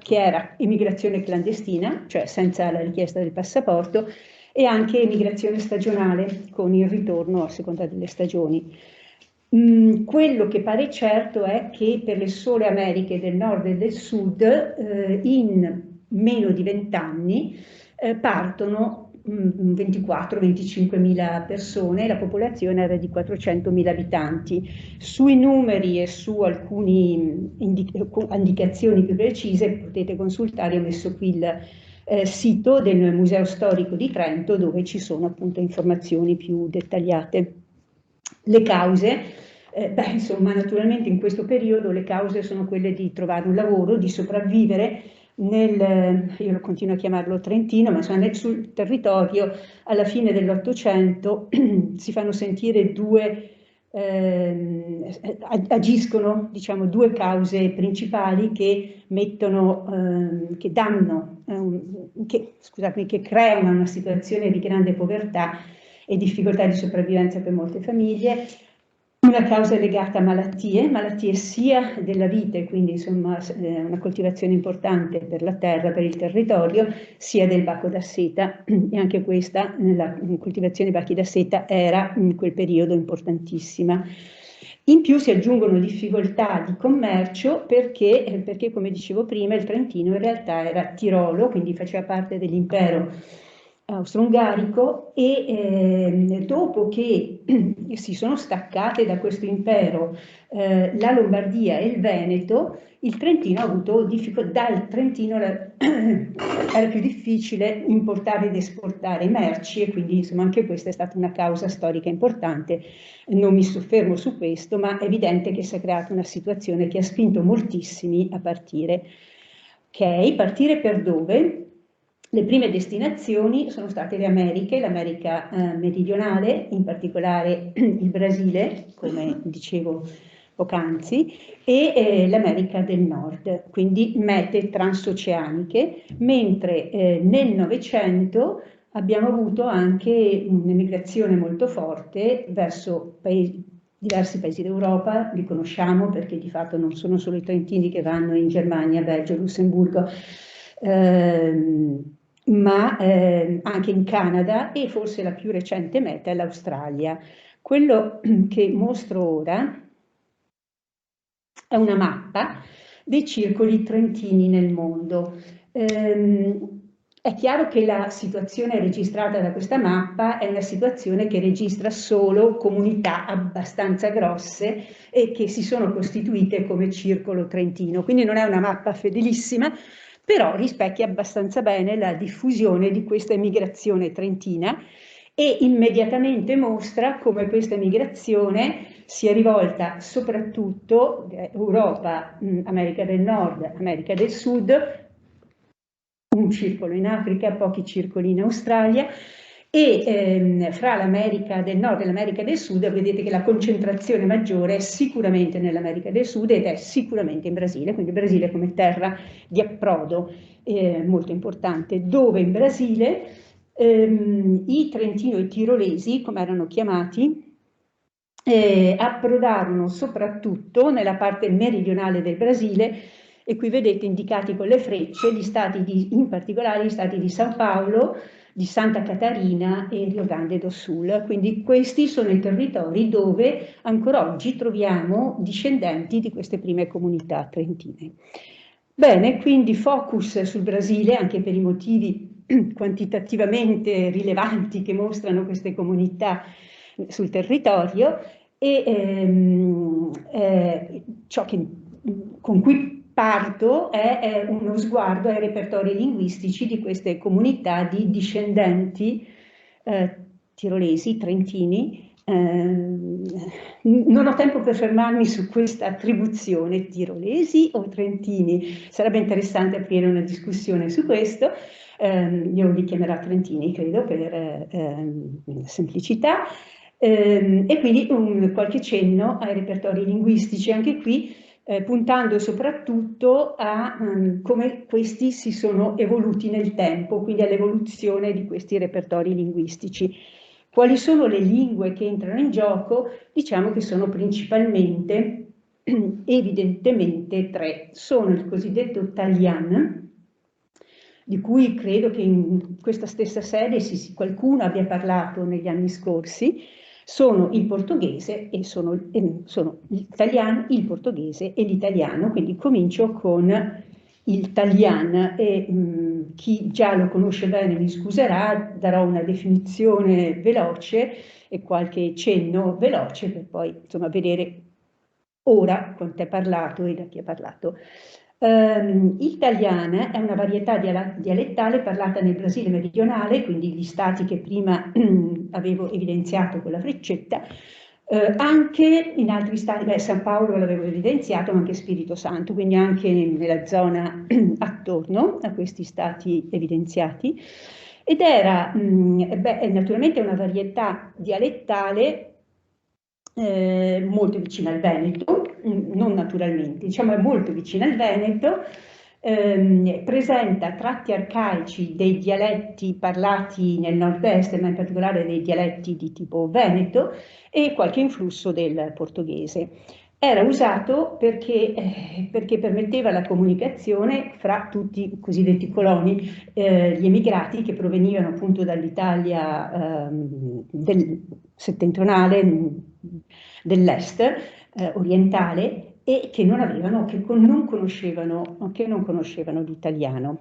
immigrazione clandestina, cioè senza la richiesta del passaporto, e anche immigrazione stagionale con il ritorno a seconda delle stagioni. Quello che pare certo è che per le sole Americhe del Nord e del Sud in meno di 20 anni partono 24-25 mila persone, la popolazione era di 400.000 abitanti. Sui numeri e su alcune indicazioni più precise potete consultare, ho messo qui il sito del Museo Storico di Trento dove ci sono appunto informazioni più dettagliate. Le cause, insomma naturalmente in questo periodo le cause sono quelle di trovare un lavoro, di sopravvivere io lo continuo a chiamarlo Trentino, ma insomma sul territorio alla fine dell'Ottocento si fanno sentire agiscono diciamo due cause principali che creano una situazione di grande povertà e difficoltà di sopravvivenza per molte famiglie. Una causa legata a malattie sia della vite, quindi insomma una coltivazione importante per la terra, per il territorio, sia del bacco da seta, e anche questa, la coltivazione dei bacchi da seta era in quel periodo importantissima. In più si aggiungono difficoltà di commercio perché come dicevo prima il Trentino in realtà era Tirolo, quindi faceva parte dell'impero austro-ungarico e dopo che si sono staccate da questo impero la Lombardia e il Veneto, il Trentino ha avuto difficoltà, dal Trentino era più difficile importare ed esportare merci e quindi insomma anche questa è stata una causa storica importante. Non mi soffermo su questo, ma è evidente che si è creata una situazione che ha spinto moltissimi a partire. Ok, partire per dove? Le prime destinazioni sono state le Americhe, l'America meridionale, in particolare il Brasile, come dicevo poc'anzi, e l'America del Nord, quindi mete transoceaniche, mentre nel Novecento abbiamo avuto anche un'emigrazione molto forte verso diversi paesi d'Europa, li conosciamo perché di fatto non sono solo i trentini che vanno in Germania, Belgio, Lussemburgo, ma anche in Canada e forse la più recente meta è l'Australia. Quello che mostro ora è una mappa dei circoli trentini nel mondo. È chiaro che la situazione registrata da questa mappa è una situazione che registra solo comunità abbastanza grosse e che si sono costituite come circolo trentino, quindi non è una mappa fedelissima, però rispecchia abbastanza bene la diffusione di questa emigrazione trentina e immediatamente mostra come questa emigrazione sia rivolta soprattutto Europa, America del Nord, America del Sud, un circolo in Africa, pochi circoli in Australia e fra l'America del Nord e l'America del Sud vedete che la concentrazione maggiore è sicuramente nell'America del Sud ed è sicuramente in Brasile, quindi il Brasile come terra di approdo molto importante, dove in Brasile i trentino e tirolesi, come erano chiamati, approdarono soprattutto nella parte meridionale del Brasile e qui vedete indicati con le frecce gli stati in particolare gli stati di San Paolo, di Santa Catarina e Rio Grande do Sul. Quindi questi sono i territori dove ancora oggi troviamo discendenti di queste prime comunità trentine. Bene, quindi focus sul Brasile, anche per i motivi quantitativamente rilevanti che mostrano queste comunità sul territorio, e ciò con cui parto è uno sguardo ai repertori linguistici di queste comunità di discendenti tirolesi, trentini. Non ho tempo per fermarmi su questa attribuzione, tirolesi o trentini, sarebbe interessante aprire una discussione su questo. Io li chiamerò trentini, credo, per semplicità, e quindi qualche cenno ai repertori linguistici, anche qui puntando soprattutto a come questi si sono evoluti nel tempo, quindi all'evoluzione di questi repertori linguistici. Quali sono le lingue che entrano in gioco? Diciamo che sono principalmente, evidentemente, tre. Sono il cosiddetto Talian, di cui credo che in questa stessa sede qualcuno abbia parlato negli anni scorsi. Sono il portoghese e sono l'italiano, il portoghese e l'italiano, quindi comincio con il Talian e chi già lo conosce bene mi scuserà, darò una definizione veloce e qualche cenno veloce per poi insomma vedere ora quanto è parlato e da chi è parlato. Il Talian è una varietà dialettale parlata nel Brasile meridionale, quindi gli stati che prima avevo evidenziato con la freccetta, anche in altri stati, San Paolo l'avevo evidenziato, ma anche Spirito Santo, quindi anche nella zona attorno a questi stati evidenziati, ed era naturalmente una varietà dialettale molto vicina al Veneto, non naturalmente, diciamo è molto vicina al Veneto, presenta tratti arcaici dei dialetti parlati nel nord-est, ma in particolare dei dialetti di tipo veneto, e qualche influsso del portoghese. Era usato perché permetteva la comunicazione fra tutti i cosiddetti coloni, gli emigrati che provenivano appunto dall'Italia settentrionale, dell'est, orientale, e che non conoscevano l'italiano.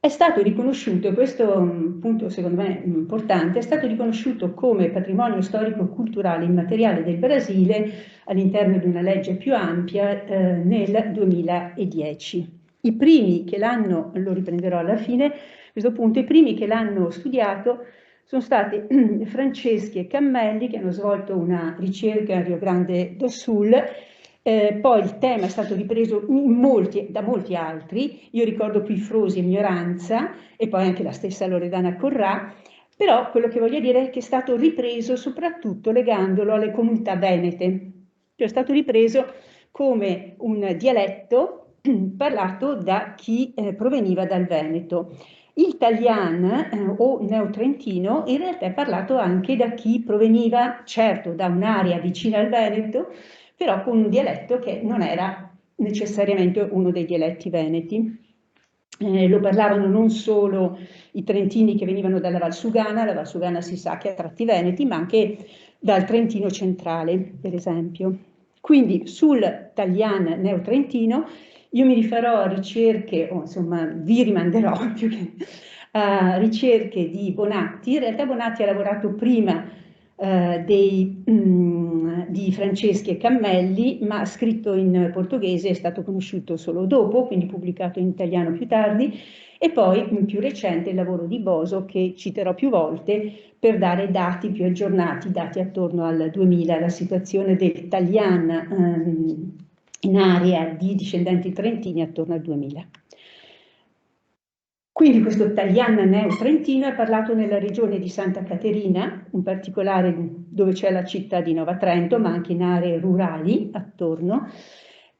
È stato riconosciuto, questo è un punto secondo me importante, è stato riconosciuto come patrimonio storico-culturale immateriale del Brasile all'interno di una legge più ampia nel 2010. I primi che l'hanno, lo riprenderò alla fine, a questo punto, i primi che l'hanno studiato sono stati Franceschi e Cammelli, che hanno svolto una ricerca a Rio Grande do Sul. Poi il tema è stato ripreso da molti altri, io ricordo qui Frosi e Minoranza, e poi anche la stessa Loredana Corrà, però quello che voglio dire è che è stato ripreso soprattutto legandolo alle comunità venete, cioè è stato ripreso come un dialetto parlato da chi proveniva dal Veneto. Il Talian o neotrentino in realtà è parlato anche da chi proveniva, certo, da un'area vicina al Veneto, però con un dialetto che non era necessariamente uno dei dialetti veneti. Lo parlavano non solo i trentini che venivano dalla Valsugana, la Valsugana si sa che ha tratti veneti, ma anche dal Trentino centrale, per esempio. Quindi sul Talian neotrentino io mi rifarò a ricerche, o insomma vi rimanderò più che a ricerche di Bonatti. In realtà Bonatti ha lavorato prima di Franceschi e Cammelli, ma scritto in portoghese, è stato conosciuto solo dopo, quindi pubblicato in italiano più tardi, e poi in più recente il lavoro di Boso, che citerò più volte per dare dati più aggiornati, dati attorno al 2000, la situazione del Talian in area di discendenti trentini attorno al 2000. Quindi questo Talian neotrentino è parlato nella regione di Santa Caterina, in particolare dove c'è la città di Nova Trento, ma anche in aree rurali attorno,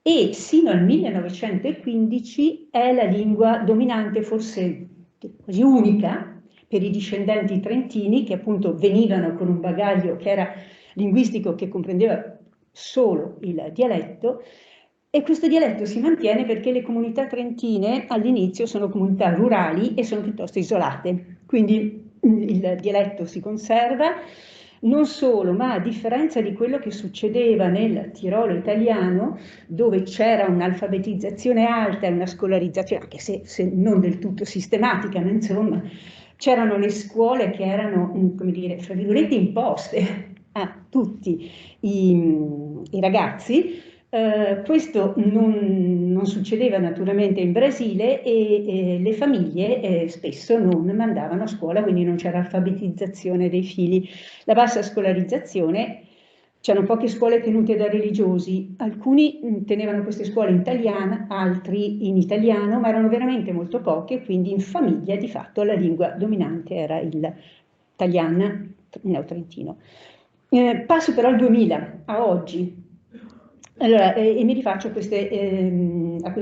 e sino al 1915 è la lingua dominante, forse quasi unica, per i discendenti trentini, che appunto venivano con un bagaglio che era linguistico, che comprendeva solo il dialetto, E questo dialetto si mantiene perché le comunità trentine all'inizio sono comunità rurali e sono piuttosto isolate, quindi il dialetto si conserva. Non solo, ma a differenza di quello che succedeva nel Tirolo italiano, dove c'era un'alfabetizzazione alta e una scolarizzazione, anche se non del tutto sistematica, ma insomma, c'erano le scuole che erano, come dire, fra virgolette, imposte a tutti i ragazzi. Questo non succedeva naturalmente in Brasile e le famiglie spesso non mandavano a scuola, quindi non c'era alfabetizzazione dei figli. La bassa scolarizzazione, c'erano poche scuole tenute da religiosi, alcuni tenevano queste scuole in italiano, altri in italiano, ma erano veramente molto poche, quindi in famiglia di fatto la lingua dominante era l'italiana neotrentino. Passo però al 2000, a oggi. Allora, e mi rifaccio a questa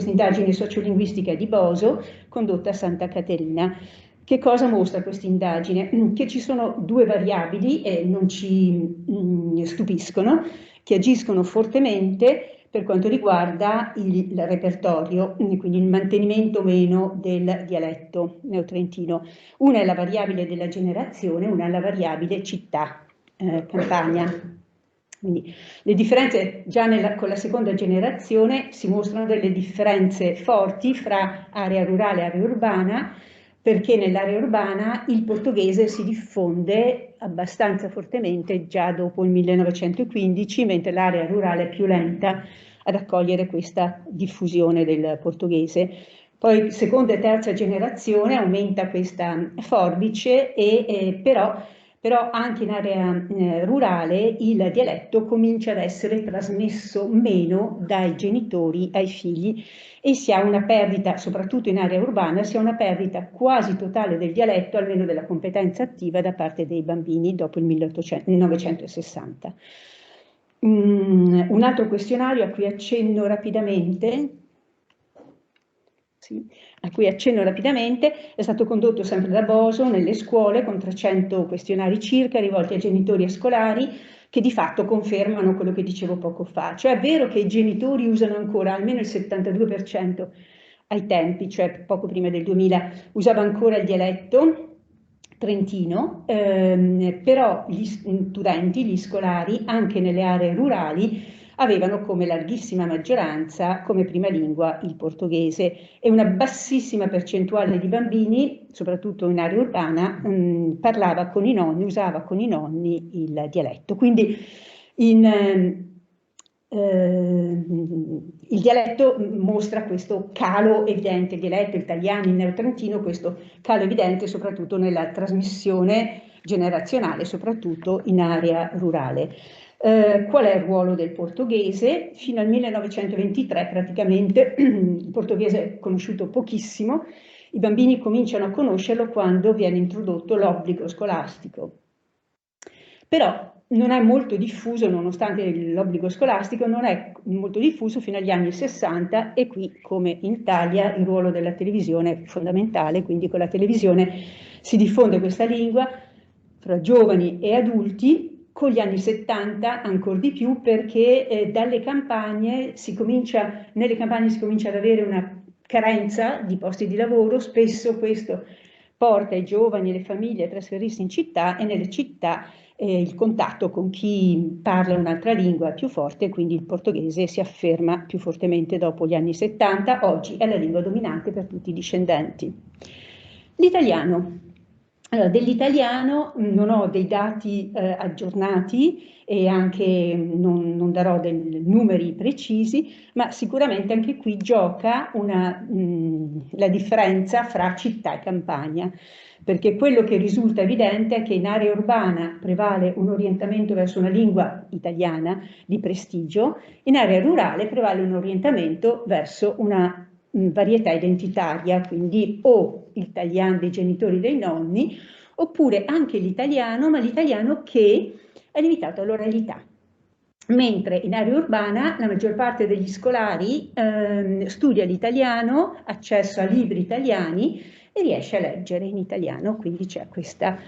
indagine sociolinguistica di Boso condotta a Santa Caterina. Che cosa mostra questa indagine? Che ci sono due variabili, e non ci stupiscono, che agiscono fortemente per quanto riguarda il repertorio, quindi il mantenimento o meno del dialetto neotrentino. Una è la variabile della generazione, una è la variabile città, campagna. Quindi le differenze già con la seconda generazione si mostrano delle differenze forti fra area rurale e area urbana, perché nell'area urbana il portoghese si diffonde abbastanza fortemente già dopo il 1915, mentre l'area rurale è più lenta ad accogliere questa diffusione del portoghese. Poi seconda e terza generazione aumenta questa forbice però anche in area rurale il dialetto comincia ad essere trasmesso meno dai genitori ai figli e si ha una perdita, soprattutto in area urbana, si ha una perdita quasi totale del dialetto, almeno della competenza attiva da parte dei bambini dopo il 1960. Un altro questionario a cui accenno rapidamente, è stato condotto sempre da Boso nelle scuole con 300 questionari circa rivolti a genitori e scolari che di fatto confermano quello che dicevo poco fa. Cioè è vero che i genitori usano ancora, almeno il 72% ai tempi, cioè poco prima del 2000, usava ancora il dialetto trentino, però gli studenti, gli scolari, anche nelle aree rurali, avevano come larghissima maggioranza come prima lingua il portoghese e una bassissima percentuale di bambini, soprattutto in area urbana, parlava con i nonni, usava con i nonni il dialetto. Quindi il dialetto mostra questo calo evidente, il dialetto italiano, il neotrentino, questo calo evidente soprattutto nella trasmissione generazionale, soprattutto in area rurale. Qual è il ruolo del portoghese? Fino al 1923 praticamente il portoghese è conosciuto pochissimo, i bambini cominciano a conoscerlo quando viene introdotto l'obbligo scolastico. Però non è molto diffuso, nonostante l'obbligo scolastico, non è molto diffuso fino agli anni 60 e qui, come in Italia, il ruolo della televisione è fondamentale, quindi con la televisione si diffonde questa lingua fra giovani e adulti. Con gli anni 70 ancora di più perché nelle campagne si comincia ad avere una carenza di posti di lavoro, spesso questo porta i giovani e le famiglie a trasferirsi in città e nelle città il contatto con chi parla un'altra lingua è più forte, quindi il portoghese si afferma più fortemente dopo gli anni 70, oggi è la lingua dominante per tutti i discendenti. L'italiano. Allora, dell'italiano non ho dei dati aggiornati e anche non darò dei numeri precisi, ma sicuramente anche qui gioca la differenza fra città e campagna, perché quello che risulta evidente è che in area urbana prevale un orientamento verso una lingua italiana di prestigio, in area rurale prevale un orientamento verso una varietà identitaria, quindi o l'italiano dei genitori e dei nonni, oppure anche l'italiano, ma l'italiano che è limitato all'oralità. Mentre in area urbana la maggior parte degli scolari studia l'italiano, accesso a libri italiani e riesce a leggere in italiano, quindi c'è questa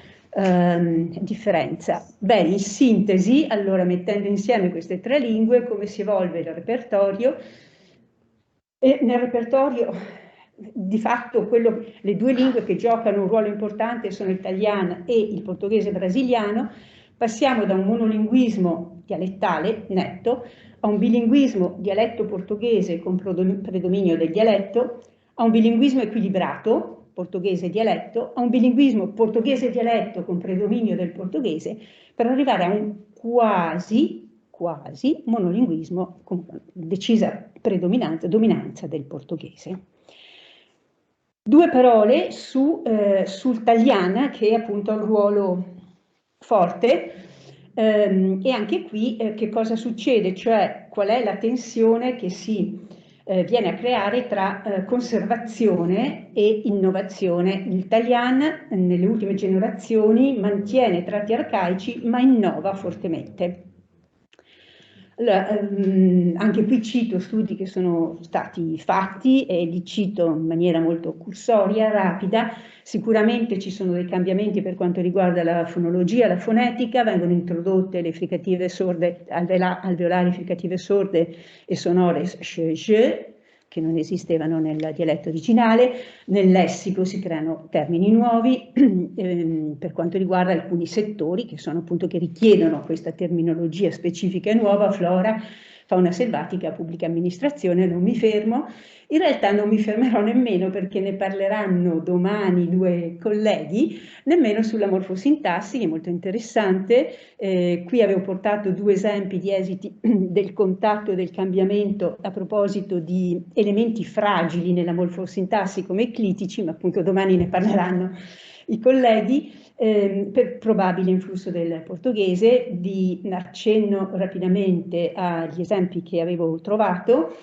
differenza. Bene, in sintesi, allora mettendo insieme queste tre lingue, come si evolve il repertorio? E nel repertorio, di fatto, le due lingue che giocano un ruolo importante sono l'italiano e il portoghese brasiliano. Passiamo da un monolinguismo dialettale netto a un bilinguismo dialetto portoghese con predominio del dialetto, a un bilinguismo equilibrato, portoghese dialetto, a un bilinguismo portoghese dialetto con predominio del portoghese, per arrivare a un quasi monolinguismo con decisa dominanza del portoghese. Due parole sul Tagliana, che appunto ha un ruolo forte, e anche qui che cosa succede, cioè qual è la tensione che si viene a creare tra conservazione e innovazione. Il Tagliana nelle ultime generazioni mantiene tratti arcaici ma innova fortemente. Allora, anche qui cito studi che sono stati fatti e li cito in maniera molto cursoria, rapida. Sicuramente ci sono dei cambiamenti per quanto riguarda la fonologia, la fonetica, vengono introdotte le fricative sorde, alveolari fricative sorde e sonore sh, che non esistevano nel dialetto originale. Nel lessico si creano termini nuovi per quanto riguarda alcuni settori che richiedono questa terminologia specifica e nuova: flora, fauna selvatica, pubblica amministrazione. Non mi fermo. In realtà non mi fermerò nemmeno, perché ne parleranno domani due colleghi, nemmeno sulla morfosintassi, che è molto interessante. Qui avevo portato due esempi di esiti del contatto e del cambiamento a proposito di elementi fragili nella morfosintassi come i clitici, ma appunto domani ne parleranno i colleghi. Per probabile influsso del portoghese, vi accenno rapidamente agli esempi che avevo trovato,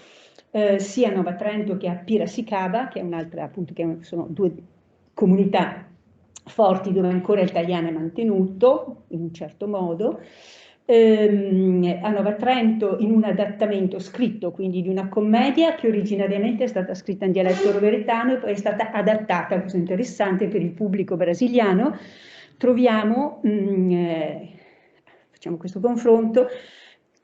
sia a Nova Trento che a Piracicaba, che è un'altra, appunto, sono due comunità forti dove ancora il Tagliana è mantenuto in un certo modo. A Nova Trento in un adattamento scritto, quindi di una commedia che originariamente è stata scritta in dialetto roveretano e poi è stata adattata, questo è interessante, per il pubblico brasiliano. Troviamo, facciamo questo confronto,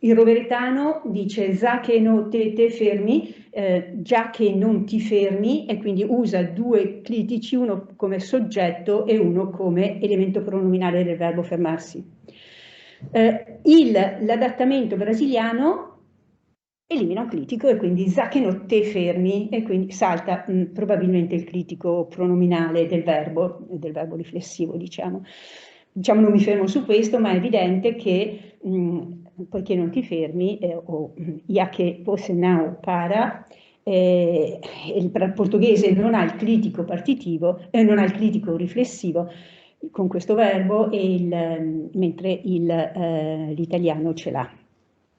il roveretano dice "za che no te fermi", già che non ti fermi, e quindi usa due clitici, uno come soggetto e uno come elemento pronominale del verbo fermarsi. L'adattamento brasiliano elimina un clitico e quindi "za che no te fermi", e quindi salta probabilmente il clitico pronominale del verbo riflessivo, diciamo. Non mi fermo su questo, ma è evidente che poiché non ti fermi, o ya che você não para, il portoghese non ha il clitico partitivo, non ha il clitico riflessivo con questo verbo, mentre l'italiano ce l'ha.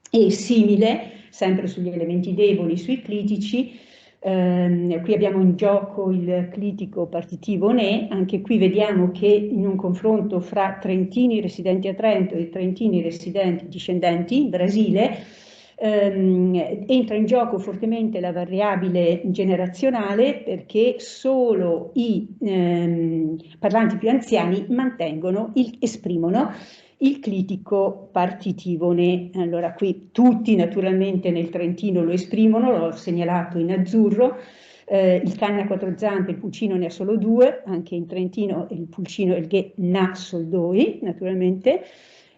E simile, sempre sugli elementi deboli, sui clitici, qui abbiamo in gioco il clitico partitivo ne. Anche qui vediamo che in un confronto fra trentini residenti a Trento e trentini discendenti in Brasile, entra in gioco fortemente la variabile generazionale, perché solo i parlanti più anziani esprimono il clitico partitivo ne. Allora qui tutti naturalmente nel trentino lo esprimono, l'ho segnalato in azzurro. Il cane ha quattro zampe, il pulcino ne ha solo due, anche in trentino il pulcino il ghe n'ha solo due, naturalmente.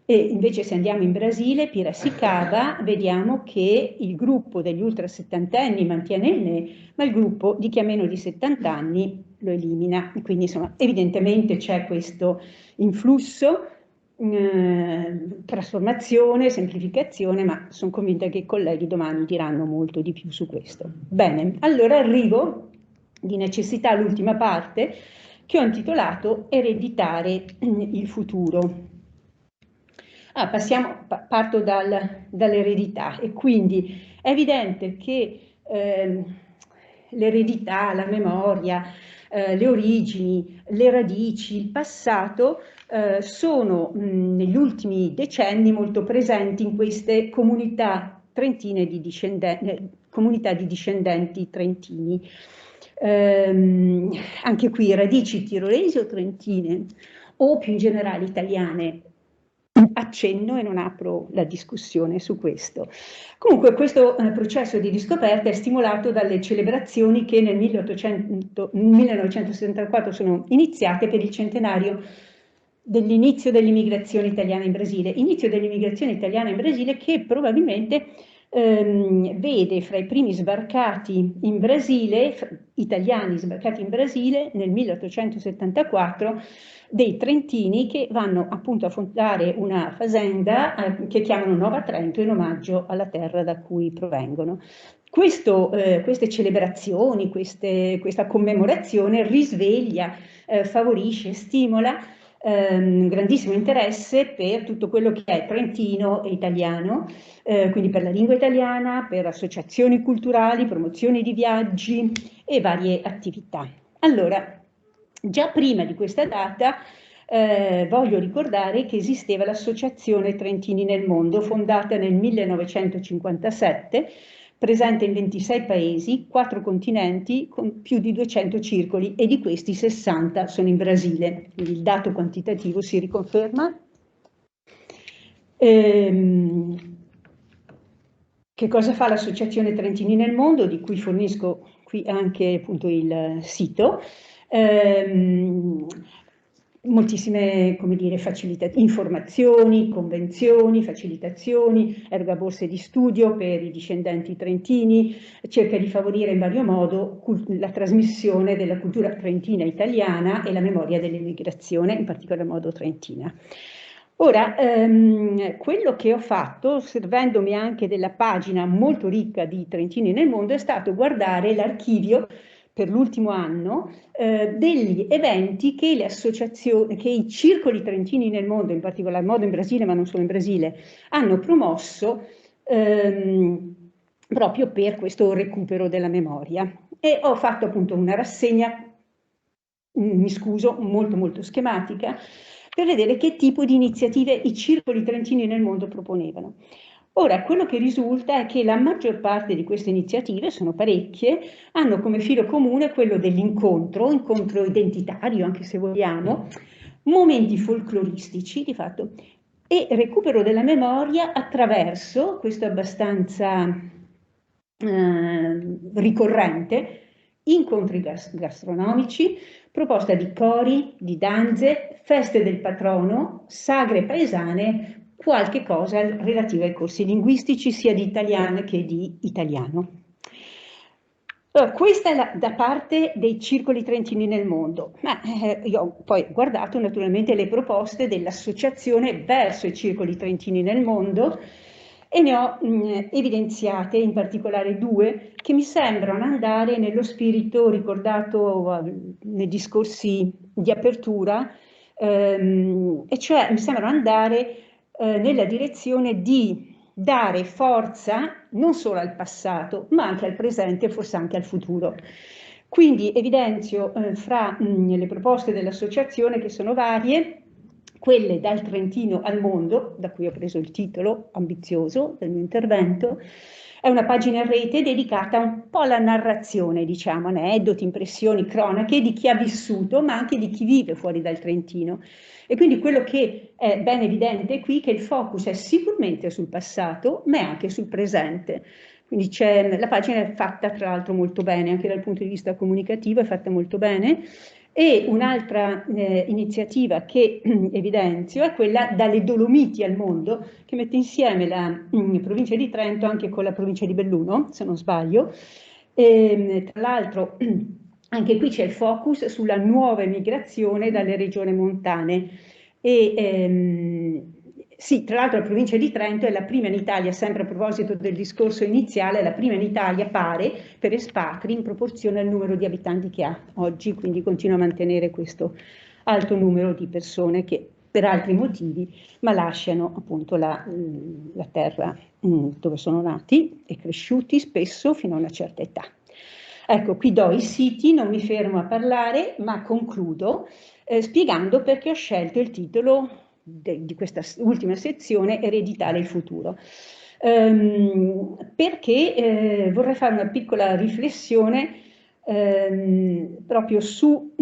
E invece se andiamo in Brasile, Piracicaba, vediamo che il gruppo degli ultra settantenni mantiene il ne, ma il gruppo di chi ha meno di 70 anni lo elimina. Quindi insomma evidentemente c'è questo influsso, trasformazione, semplificazione, ma sono convinta che i colleghi domani diranno molto di più su questo. Bene, allora arrivo di necessità all'ultima parte, che ho intitolato Ereditare il futuro. Parto dall'eredità, e quindi è evidente che l'eredità, la memoria, le origini, le radici, il passato sono negli ultimi decenni molto presenti in queste comunità trentine comunità di discendenti trentini. Anche qui radici tirolesi o trentine, o più in generale italiane, accenno e non apro la discussione su questo. Comunque questo processo di riscoperta è stimolato dalle celebrazioni che nel 1974 sono iniziate per il centenario dell'inizio dell'immigrazione italiana in Brasile. Inizio dell'immigrazione italiana in Brasile che probabilmente vede fra i primi sbarcati in Brasile, italiani sbarcati in Brasile nel 1874, dei trentini che vanno appunto a fondare una fazenda che chiamano Nova Trento in omaggio alla terra da cui provengono. Queste celebrazioni, questa commemorazione risveglia, favorisce, stimola un grandissimo interesse per tutto quello che è trentino e italiano, quindi per la lingua italiana, per associazioni culturali, promozioni di viaggi e varie attività. Allora, già prima di questa data voglio ricordare che esisteva l'Associazione Trentini nel Mondo, fondata nel 1957, presente in 26 paesi, 4 continenti, con più di 200 circoli, e di questi 60 sono in Brasile. Quindi il dato quantitativo si riconferma. Che cosa fa l'Associazione Trentini nel Mondo, di cui fornisco qui anche appunto il sito? Moltissime, come dire, informazioni, convenzioni, facilitazioni, eroga borse di studio per i discendenti trentini, cerca di favorire in vario modo la trasmissione della cultura trentina italiana e la memoria dell'immigrazione, in particolar modo trentina. Ora, quello che ho fatto, servendomi anche della pagina molto ricca di Trentini nel Mondo, è stato guardare l'archivio per l'ultimo anno degli eventi che le associazioni, che i circoli trentini nel mondo, in particolar modo in Brasile, ma non solo in Brasile, hanno promosso proprio per questo recupero della memoria. E ho fatto appunto una rassegna, mi scuso, molto schematica, per vedere che tipo di iniziative i circoli trentini nel mondo proponevano. Ora, quello che risulta è che la maggior parte di queste iniziative, sono parecchie, hanno come filo comune quello dell'incontro, incontro identitario anche se vogliamo, momenti folcloristici di fatto, e recupero della memoria attraverso, questo è abbastanza ricorrente, incontri gastronomici, proposta di cori, di danze, feste del patrono, sagre paesane, qualche cosa relativa ai corsi linguistici sia di italiano che di italiano. Allora, questa è da parte dei circoli trentini nel mondo, ma io ho poi guardato naturalmente le proposte dell'associazione verso i circoli trentini nel mondo e ne ho evidenziate in particolare 2 che mi sembrano andare nello spirito ricordato nei discorsi di apertura, e cioè mi sembrano andare nella direzione di dare forza non solo al passato, ma anche al presente e forse anche al futuro. Quindi evidenzio fra le proposte dell'associazione, che sono varie, quelle dal Trentino al mondo, da cui ho preso il titolo ambizioso del mio intervento. È una pagina in rete dedicata un po' alla narrazione, diciamo, aneddoti, impressioni, cronache di chi ha vissuto, ma anche di chi vive fuori dal Trentino. E quindi quello che è ben evidente qui è che il focus è sicuramente sul passato, ma anche sul presente. Quindi la pagina è fatta tra l'altro molto bene, anche dal punto di vista comunicativo è fatta molto bene. E un'altra iniziativa che evidenzio è quella dalle Dolomiti al mondo, che mette insieme la provincia di Trento anche con la provincia di Belluno, se non sbaglio. Tra l'altro anche qui c'è il focus sulla nuova emigrazione dalle regioni montane. Sì, tra l'altro la provincia di Trento è la prima in Italia, sempre a proposito del discorso iniziale, è la prima in Italia, pare, per espatri in proporzione al numero di abitanti che ha oggi, quindi continua a mantenere questo alto numero di persone che per altri motivi, ma lasciano appunto la terra dove sono nati e cresciuti spesso fino a una certa età. Ecco, qui do i siti, non mi fermo a parlare, ma concludo spiegando perché ho scelto il titolo di questa ultima sezione, Ereditare il futuro. Perché vorrei fare una piccola riflessione proprio su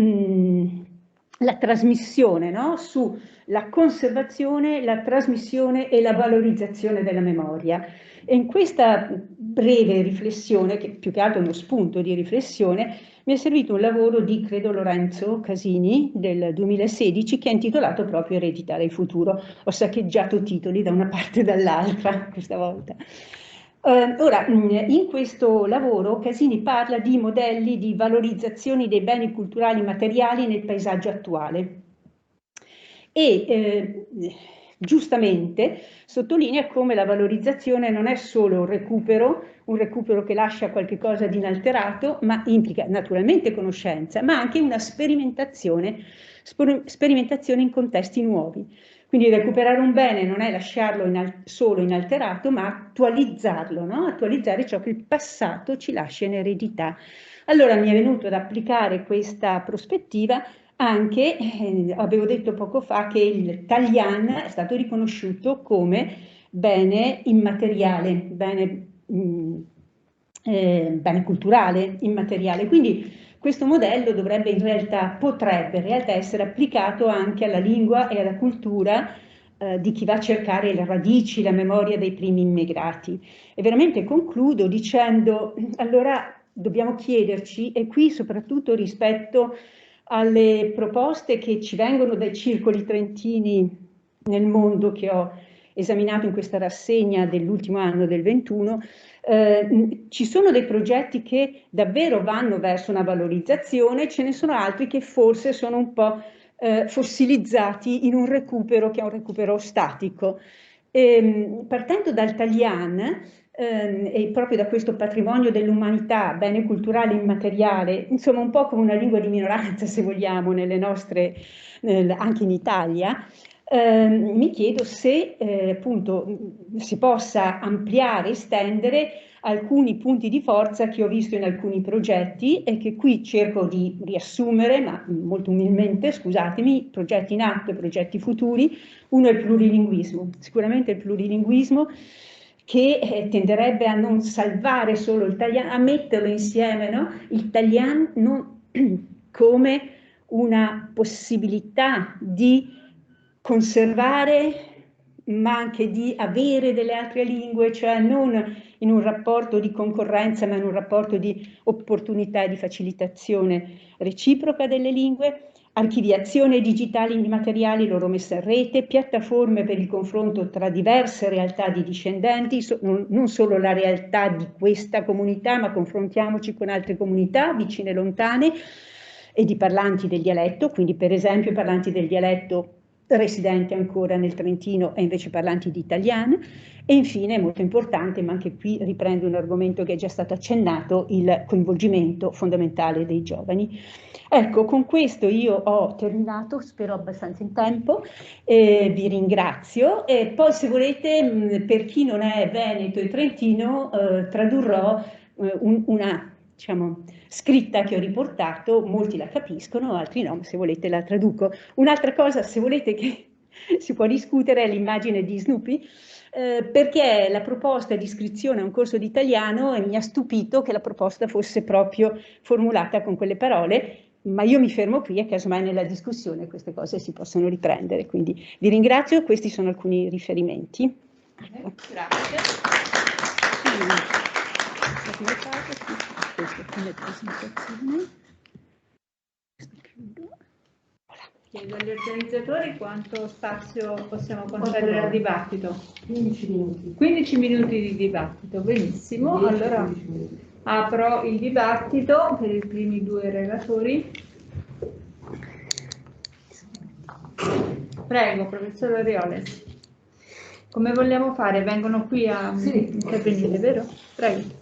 la trasmissione, no? Sulla conservazione, la trasmissione e la valorizzazione della memoria. E in questa breve riflessione, che più che altro è uno spunto di riflessione, mi è servito un lavoro di, credo, Lorenzo Casini del 2016 che è intitolato proprio Ereditare il futuro. Ho saccheggiato titoli da una parte e dall'altra questa volta. Ora, in questo lavoro Casini parla di modelli di valorizzazione dei beni culturali materiali nel paesaggio attuale e giustamente sottolinea come la valorizzazione non è solo un recupero che lascia qualche cosa di inalterato, ma implica naturalmente conoscenza, ma anche una sperimentazione in contesti nuovi. Quindi recuperare un bene non è lasciarlo solo inalterato, ma attualizzarlo, no? Attualizzare ciò che il passato ci lascia in eredità. Allora mi è venuto ad applicare questa prospettiva anche, avevo detto poco fa che il Talian è stato riconosciuto come bene immateriale, bene culturale immateriale. Quindi questo modello potrebbe in realtà essere applicato anche alla lingua e alla cultura di chi va a cercare le radici, la memoria dei primi immigrati. E veramente concludo dicendo, allora dobbiamo chiederci, e qui soprattutto rispetto alle proposte che ci vengono dai circoli trentini nel mondo che ho esaminato in questa rassegna dell'ultimo anno del 21, ci sono dei progetti che davvero vanno verso una valorizzazione, ce ne sono altri che forse sono un po' fossilizzati in un recupero che è un recupero statico. Partendo dal Talian e proprio da questo patrimonio dell'umanità, bene culturale immateriale, insomma un po' come una lingua di minoranza se vogliamo nelle nostre, anche in Italia, mi chiedo se appunto si possa ampliare, estendere alcuni punti di forza che ho visto in alcuni progetti e che qui cerco di riassumere, ma molto umilmente, scusatemi, progetti in atto e progetti futuri. Uno è il plurilinguismo, sicuramente il plurilinguismo che tenderebbe a non salvare solo il Talian, a metterlo insieme, no? Il Talian non come una possibilità di conservare ma anche di avere delle altre lingue, cioè non in un rapporto di concorrenza ma in un rapporto di opportunità e di facilitazione reciproca delle lingue, archiviazione digitali immateriali, loro messa in rete, piattaforme per il confronto tra diverse realtà di discendenti, non solo la realtà di questa comunità, ma confrontiamoci con altre comunità vicine e lontane e di parlanti del dialetto, quindi per esempio parlanti del dialetto residenti ancora nel Trentino e invece parlanti di italiano. E infine, molto importante, ma anche qui riprendo un argomento che è già stato accennato, il coinvolgimento fondamentale dei giovani. Ecco, con questo io ho terminato, spero abbastanza in tempo, vi ringrazio e poi se volete, per chi non è veneto e trentino, tradurrò una diciamo, scritta che ho riportato, molti la capiscono, altri no, ma se volete la traduco. Un'altra cosa, se volete, che si può discutere è l'immagine di Snoopy, perché la proposta di iscrizione a un corso di italiano e mi ha stupito che la proposta fosse proprio formulata con quelle parole, ma io mi fermo qui e casomai nella discussione queste cose si possono riprendere. Quindi vi ringrazio, questi sono alcuni riferimenti. Grazie. Chiedo agli organizzatori quanto spazio possiamo concedere al dibattito. 15 minuti. 15 minuti di dibattito, benissimo. Allora apro il dibattito per i primi due relatori. Prego, professor Orioles. Come vogliamo fare? Vengono qui a intervenire, vero? Prego.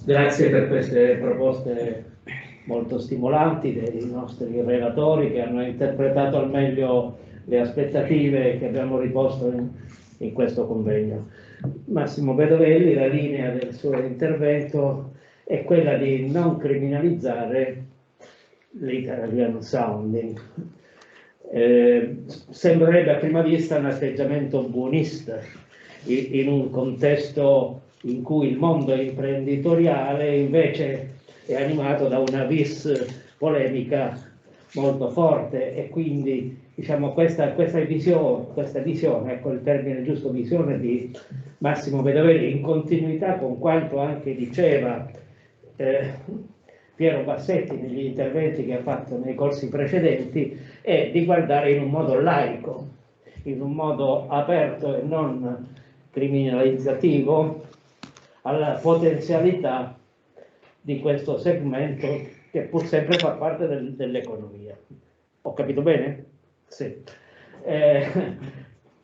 Grazie per queste proposte molto stimolanti dei nostri relatori che hanno interpretato al meglio le aspettative che abbiamo riposto in questo convegno. Massimo Vedovelli, la linea del suo intervento è quella di non criminalizzare l'italian sounding. Sembrerebbe a prima vista un atteggiamento buonista, in un contesto in cui il mondo imprenditoriale invece è animato da una vis polemica molto forte, e quindi diciamo questa visione, ecco il termine giusto, visione di Massimo Vedovelli, in continuità con quanto anche diceva Piero Bassetti negli interventi che ha fatto nei corsi precedenti, è di guardare in un modo laico, in un modo aperto e non criminalizzativo alla potenzialità di questo segmento che pur sempre fa parte dell'economia. Ho capito bene? Sì.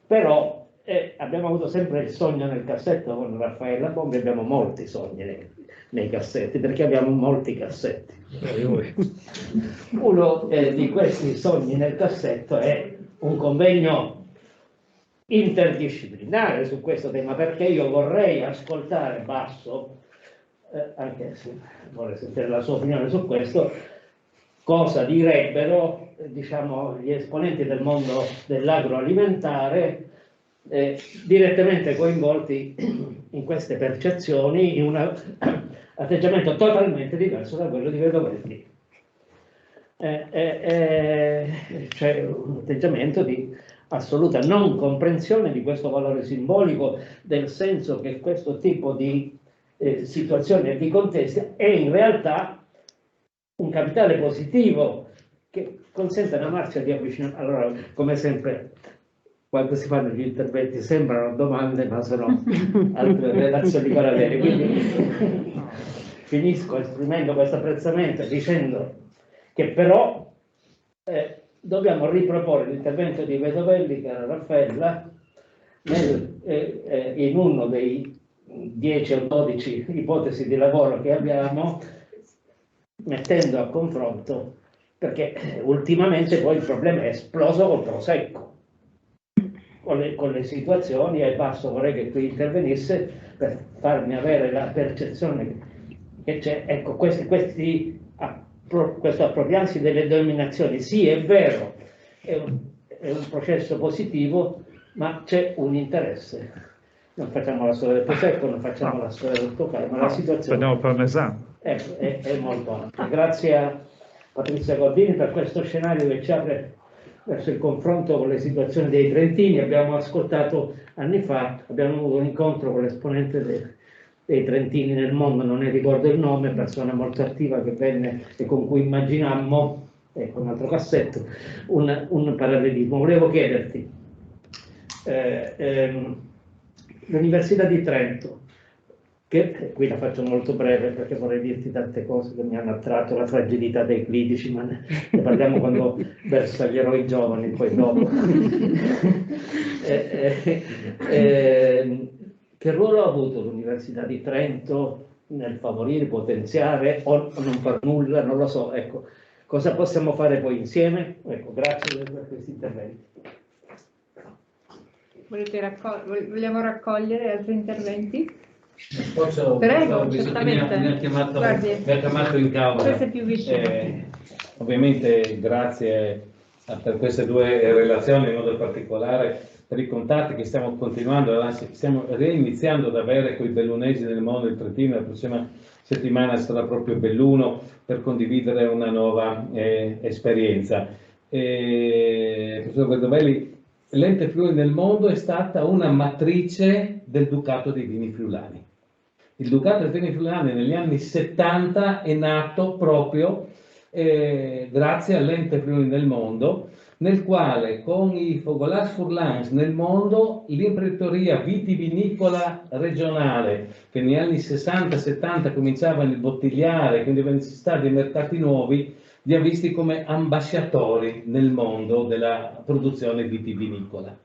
Però abbiamo avuto sempre il sogno nel cassetto con Raffaella Bombi, abbiamo molti sogni nei cassetti, perché abbiamo molti cassetti. Uno di questi sogni nel cassetto è un convegno interdisciplinare su questo tema, perché io vorrei ascoltare Basso, anche se vorrei sentire la sua opinione su questo, cosa direbbero diciamo, gli esponenti del mondo dell'agroalimentare direttamente coinvolti in queste percezioni, in un atteggiamento totalmente diverso da quello di Vedovelli. C'è un atteggiamento di assoluta non comprensione di questo valore simbolico, del senso che questo tipo di situazioni e di contesti è in realtà un capitale positivo che consente una marcia di avvicinamento. Allora, come sempre, quando si fanno gli interventi sembrano domande, ma sono altre relazioni parallele. Quindi finisco esprimendo questo apprezzamento dicendo che però dobbiamo riproporre l'intervento di Vedovelli, che era Raffaella, in uno dei 10 o 12 ipotesi di lavoro che abbiamo, mettendo a confronto, perché ultimamente poi il problema è esploso col prosecco, con le situazioni, e Basso vorrei che qui intervenisse per farmi avere la percezione che c'è, ecco, questo appropriarsi delle denominazioni, sì è vero, è un processo positivo, ma c'è un interesse. Non facciamo la storia del prosecco, non facciamo la storia del toccare, ma la situazione prendiamo parmesano. È molto ampia. Grazie a Patrizia Gordini per questo scenario che ci apre verso il confronto con le situazioni dei trentini. Abbiamo ascoltato anni fa, abbiamo avuto un incontro con l'esponente dei trentini nel mondo, non ne ricordo il nome, persona molto attiva che venne e con cui immaginammo, ecco un altro cassetto, un parallelismo. Volevo chiederti, l'Università di Trento, che qui la faccio molto breve perché vorrei dirti tante cose che mi hanno attratto, la fragilità dei clinici, ma ne parliamo quando bersaglierò i giovani, poi dopo. Che ruolo ha avuto l'Università di Trento nel favorire, potenziare o non far nulla, non lo so, ecco, cosa possiamo fare poi insieme? Ecco, grazie per questi interventi. Vogliamo raccogliere altri interventi? Prego, certamente. Mi ha chiamato in causa. Questo è più vicino. Ovviamente grazie per queste due relazioni, in modo particolare per i contatti che stiamo continuando, anzi stiamo reiniziando ad avere con i bellunesi nel mondo del Trentino. La prossima settimana sarà proprio Belluno per condividere una nuova esperienza. Professor Vedovelli, l'Ente Friuli nel mondo è stata una matrice del Ducato dei Vini Friulani. Il Ducato dei Vini Friulani negli anni 70 è nato proprio grazie all'Ente Friuli nel mondo, nel quale con i Focolars Furlans nel mondo l'imprenditoria vitivinicola regionale, che negli anni 60-70 cominciava a imbottigliare, quindi aveva necessità di mercati nuovi, li ha visti come ambasciatori nel mondo della produzione vitivinicola.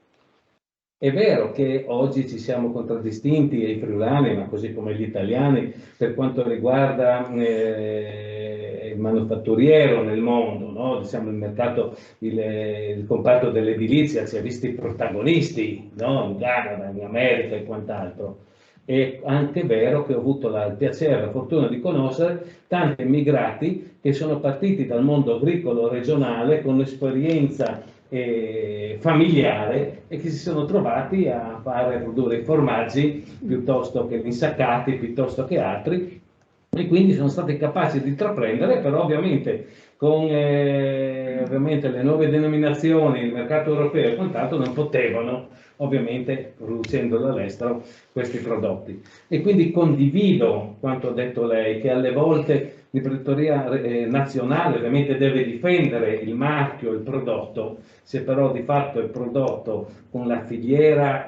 È vero che oggi ci siamo contraddistinti, i friulani, ma così come gli italiani, per quanto riguarda il manufatturiero nel mondo, no? Diciamo il mercato, il comparto dell'edilizia ci ha visti protagonisti, no? In Canada, in America e quant'altro. È anche vero che ho avuto il piacere e la fortuna di conoscere tanti immigrati che sono partiti dal mondo agricolo regionale con l'esperienza familiare e che si sono trovati a produrre i formaggi piuttosto che gli insaccati, piuttosto che altri, e quindi sono stati capaci di intraprendere, però ovviamente con ovviamente le nuove denominazioni, il mercato europeo e quant'altro non potevano, ovviamente producendolo all'estero, questi prodotti. E quindi condivido quanto ha detto lei, che alle volte l'imprenditoria nazionale ovviamente deve difendere il marchio, il prodotto, se però di fatto è prodotto con la filiera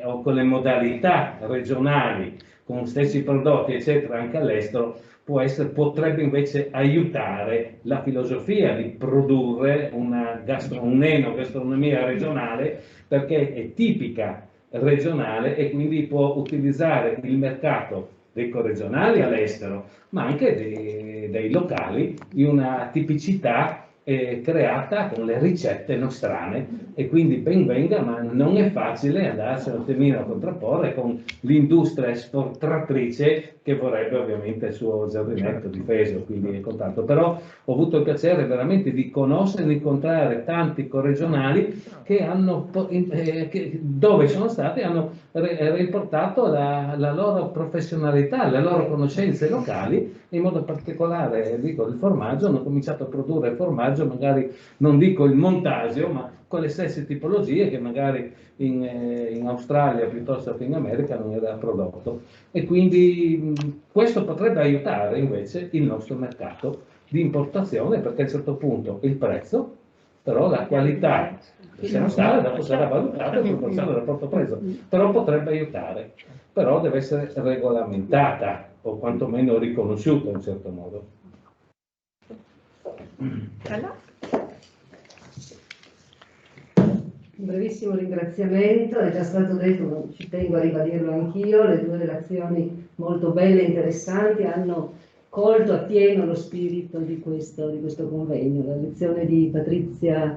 o con le modalità regionali, con stessi prodotti eccetera anche all'estero, potrebbe invece aiutare la filosofia di produrre un'enogastronomia regionale, perché è tipica regionale e quindi può utilizzare il mercato dei corregionali all'estero, ma anche dei locali, in una tipicità creata con le ricette nostrane, e quindi ben venga, ma non è facile andarsi un attimino a contrapporre con l'industria esportatrice che vorrebbe ovviamente il suo giardinetto difeso, quindi è contatto. Però ho avuto il piacere veramente di conoscere e di incontrare tanti corregionali che hanno, dove sono stati, hanno riportato la loro professionalità, le loro conoscenze locali, in modo particolare, dico, il formaggio. Hanno cominciato a produrre formaggio, magari non dico il montasio, ma con le stesse tipologie che magari in Australia piuttosto che in America non era prodotto. E quindi questo potrebbe aiutare invece il nostro mercato di importazione, perché a un certo punto il prezzo, però la qualità dopo sarà valutata in proporzione al rapporto prezzo, però potrebbe aiutare, però deve essere regolamentata o quantomeno riconosciuta in un certo modo. Un brevissimo ringraziamento, è già stato detto, ma ci tengo a ribadirlo anch'io, le due relazioni molto belle e interessanti hanno colto appieno lo spirito di questo convegno. La lezione di Patrizia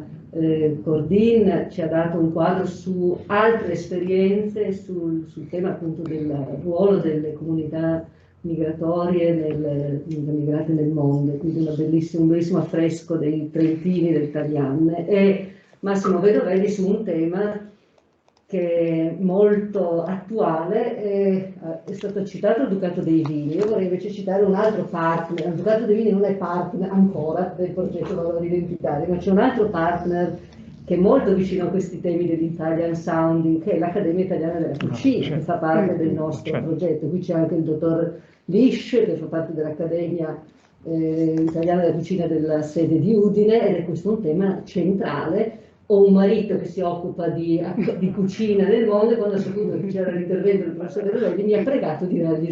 Cordin ci ha dato un quadro su altre esperienze, sul tema appunto del ruolo delle comunità migratorie migrate nel mondo, quindi un bellissimo affresco dei trentini del Talian, e Massimo Vedovelli su un tema che è molto attuale. È stato citato il Ducato dei Vini. Io vorrei invece citare un altro partner. Il Ducato dei Vini non è partner ancora del progetto Valori Identitari, ma c'è un altro partner che è molto vicino a questi temi dell'Italian Sounding, che è l'Accademia Italiana della Cucina, che fa parte del nostro progetto. Qui c'è anche il dottor Lisch, che fa parte dell'Accademia Italiana della Cucina della sede di Udine, ed è questo un tema centrale. Ho un marito che si occupa di cucina nel mondo, e quando ho saputo che c'era l'intervento del professor Vedovelli mi ha pregato di dargli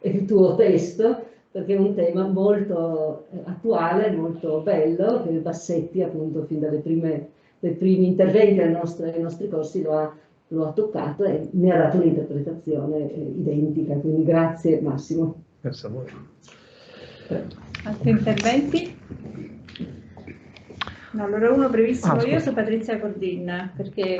il tuo testo, perché è un tema molto attuale, molto bello, che Bassetti appunto fin dai primi interventi ai nostri corsi lo ha toccato e ne ha dato un'interpretazione identica, quindi grazie Massimo. Grazie a voi. Altri interventi? No, allora uno brevissimo io su Patrizia Cordin, perché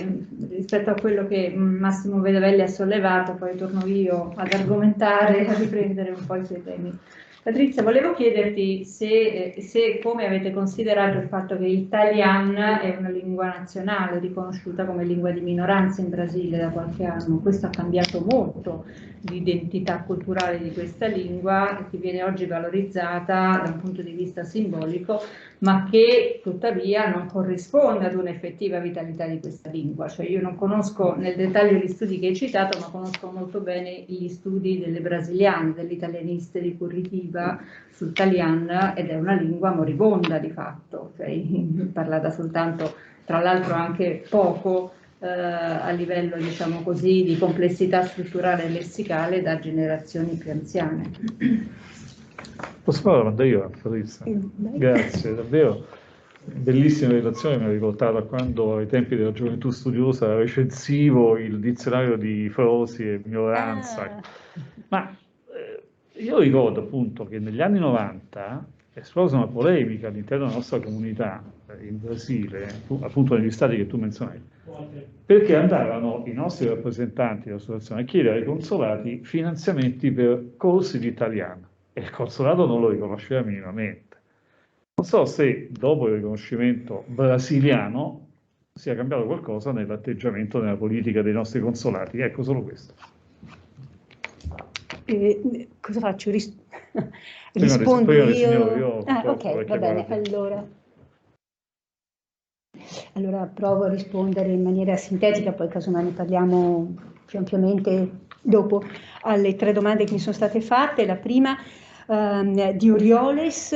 rispetto a quello che Massimo Vedovelli ha sollevato, poi torno io ad argomentare e a riprendere un po' i suoi temi. Patrizia, volevo chiederti se come avete considerato il fatto che l'italian è una lingua nazionale riconosciuta come lingua di minoranza in Brasile da qualche anno. Questo ha cambiato molto l'identità culturale di questa lingua, che viene oggi valorizzata da un punto di vista simbolico, ma che tuttavia non corrisponde ad un'effettiva vitalità di questa lingua. Cioè io non conosco nel dettaglio gli studi che hai citato, ma conosco molto bene gli studi delle brasiliane, delle italianiste di Curitiba sul Talian, ed è una lingua moribonda di fatto, cioè parlata soltanto, tra l'altro anche poco a livello, diciamo così, di complessità strutturale e lessicale da generazioni più anziane. Posso fare una domanda io, Patrizia? Grazie, davvero. Bellissima relazione, mi ha riportato a quando ai tempi della gioventù studiosa recensivo il dizionario di Frosi e minoranza. Ma io ricordo appunto che negli anni 90 è esplosa una polemica all'interno della nostra comunità in Brasile, appunto negli stati che tu menzionavi, perché andavano i nostri rappresentanti dell'associazione a chiedere ai consolati finanziamenti per corsi di italiano, e il consolato non lo riconosceva minimamente. Non so se dopo il riconoscimento brasiliano sia cambiato qualcosa nell'atteggiamento, nella politica dei nostri consolati. Ecco, solo questo. Cosa faccio? Prima Rispondo del io? signore, io Ok, va bene. Allora provo a rispondere in maniera sintetica, poi casomai ne parliamo più ampiamente dopo, alle 3 domande che mi sono state fatte. La prima di Orioles,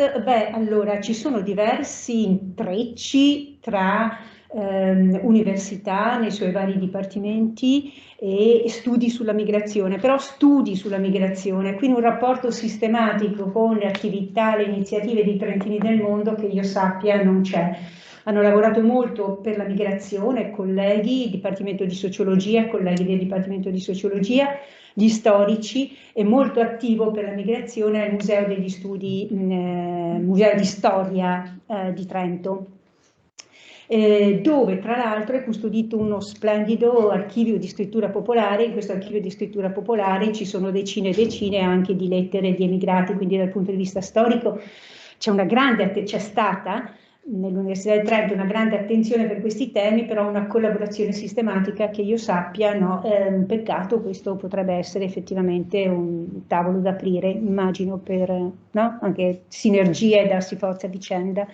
allora ci sono diversi intrecci tra università nei suoi vari dipartimenti e studi sulla migrazione, però studi sulla migrazione, quindi un rapporto sistematico con le attività, le iniziative di Trentini del Mondo che io sappia non c'è. Hanno lavorato molto per la migrazione, colleghi, Dipartimento di Sociologia, colleghi del Dipartimento di Sociologia, gli storici, e molto attivo per la migrazione al Museo degli Studi, Museo di Storia di Trento, dove tra l'altro è custodito uno splendido archivio di scrittura popolare. In questo archivio di scrittura popolare ci sono decine e decine anche di lettere di emigrati, quindi dal punto di vista storico c'è stata nell'Università di Trento una grande attenzione per questi temi, però una collaborazione sistematica che io sappia no, un peccato. Questo potrebbe essere effettivamente un tavolo da aprire, immagino, per no? Anche sinergie e darsi forza a vicenda.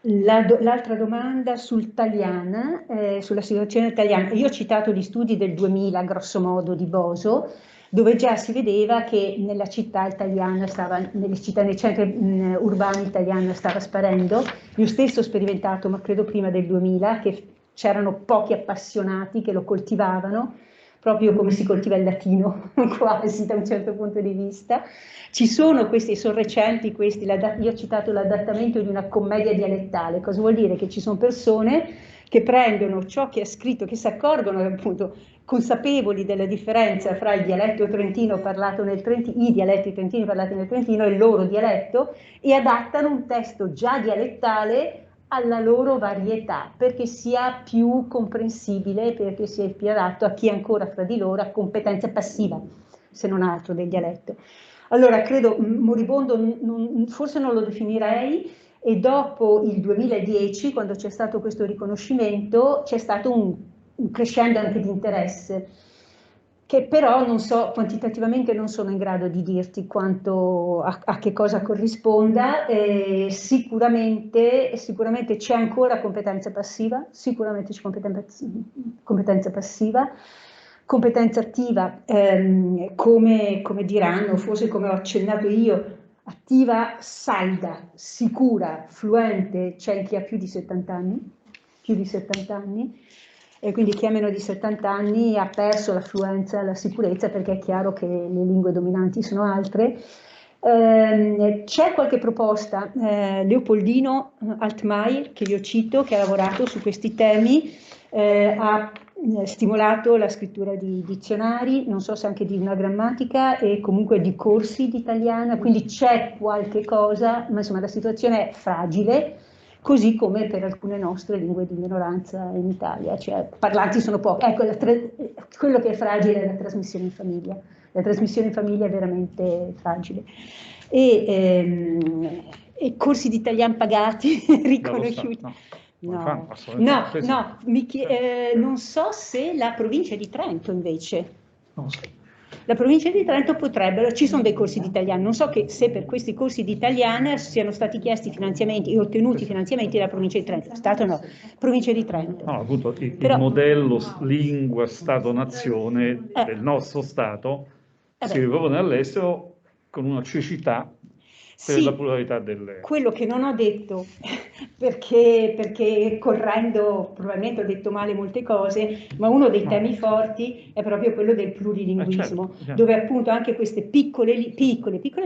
L'altra domanda sul Taliana, sulla situazione italiana. Io ho citato gli studi del 2000, grosso modo, di Boso, dove già si vedeva che nella città italiana nei centri urbani italiana stava sparendo. Io stesso ho sperimentato, ma credo prima del 2000, che c'erano pochi appassionati che lo coltivavano, proprio come si coltiva il latino, quasi da un certo punto di vista. Ci sono questi, sono recenti questi, io ho citato l'adattamento di una commedia dialettale. Cosa vuol dire? Che ci sono persone che prendono ciò che è scritto, che si accorgono appunto consapevoli della differenza fra il dialetto trentino parlato nel Trentino, i dialetti trentini parlati nel Trentino e il loro dialetto, e adattano un testo già dialettale alla loro varietà, perché sia più comprensibile, perché sia più adatto a chi ancora fra di loro ha competenza passiva, se non altro, del dialetto. Allora, credo, moribondo forse non lo definirei, e dopo il 2010, quando c'è stato questo riconoscimento, c'è stato un crescendo anche di interesse, che però non so, quantitativamente non sono in grado di dirti quanto, a che cosa corrisponda. Sicuramente c'è ancora competenza passiva, sicuramente c'è competenza passiva. Competenza attiva, come diranno, forse come ho accennato io, attiva, salda, sicura, fluente, c'è chi ha più di 70 anni, e quindi chi ha meno di 70 anni ha perso la fluenza e la sicurezza, perché è chiaro che le lingue dominanti sono altre. C'è qualche proposta, Leopoldino Altmaier, che io cito, che ha lavorato su questi temi, ha stimolato la scrittura di dizionari, non so se anche di una grammatica, e comunque di corsi di italiano, quindi c'è qualche cosa, ma insomma la situazione è fragile, così come per alcune nostre lingue di minoranza in Italia, cioè parlanti sono pochi. Ecco, quello che è fragile è la trasmissione in famiglia. La trasmissione in famiglia è veramente fragile. E corsi di italiano pagati, riconosciuti. No, non so se la provincia di Trento invece. Non so. La provincia di Trento potrebbero, ci sono dei corsi di italiano, non so se per questi corsi di italiano siano stati chiesti finanziamenti e ottenuti finanziamenti dalla provincia di Trento. Stato no, provincia di Trento. No, appunto il modello lingua Stato-nazione del nostro Stato si ripropone all'estero con una cecità per la pluralità delle... Quello che non ho detto, perché correndo probabilmente ho detto male molte cose, ma uno dei temi forti è proprio quello del plurilinguismo, certo. Dove appunto anche queste piccole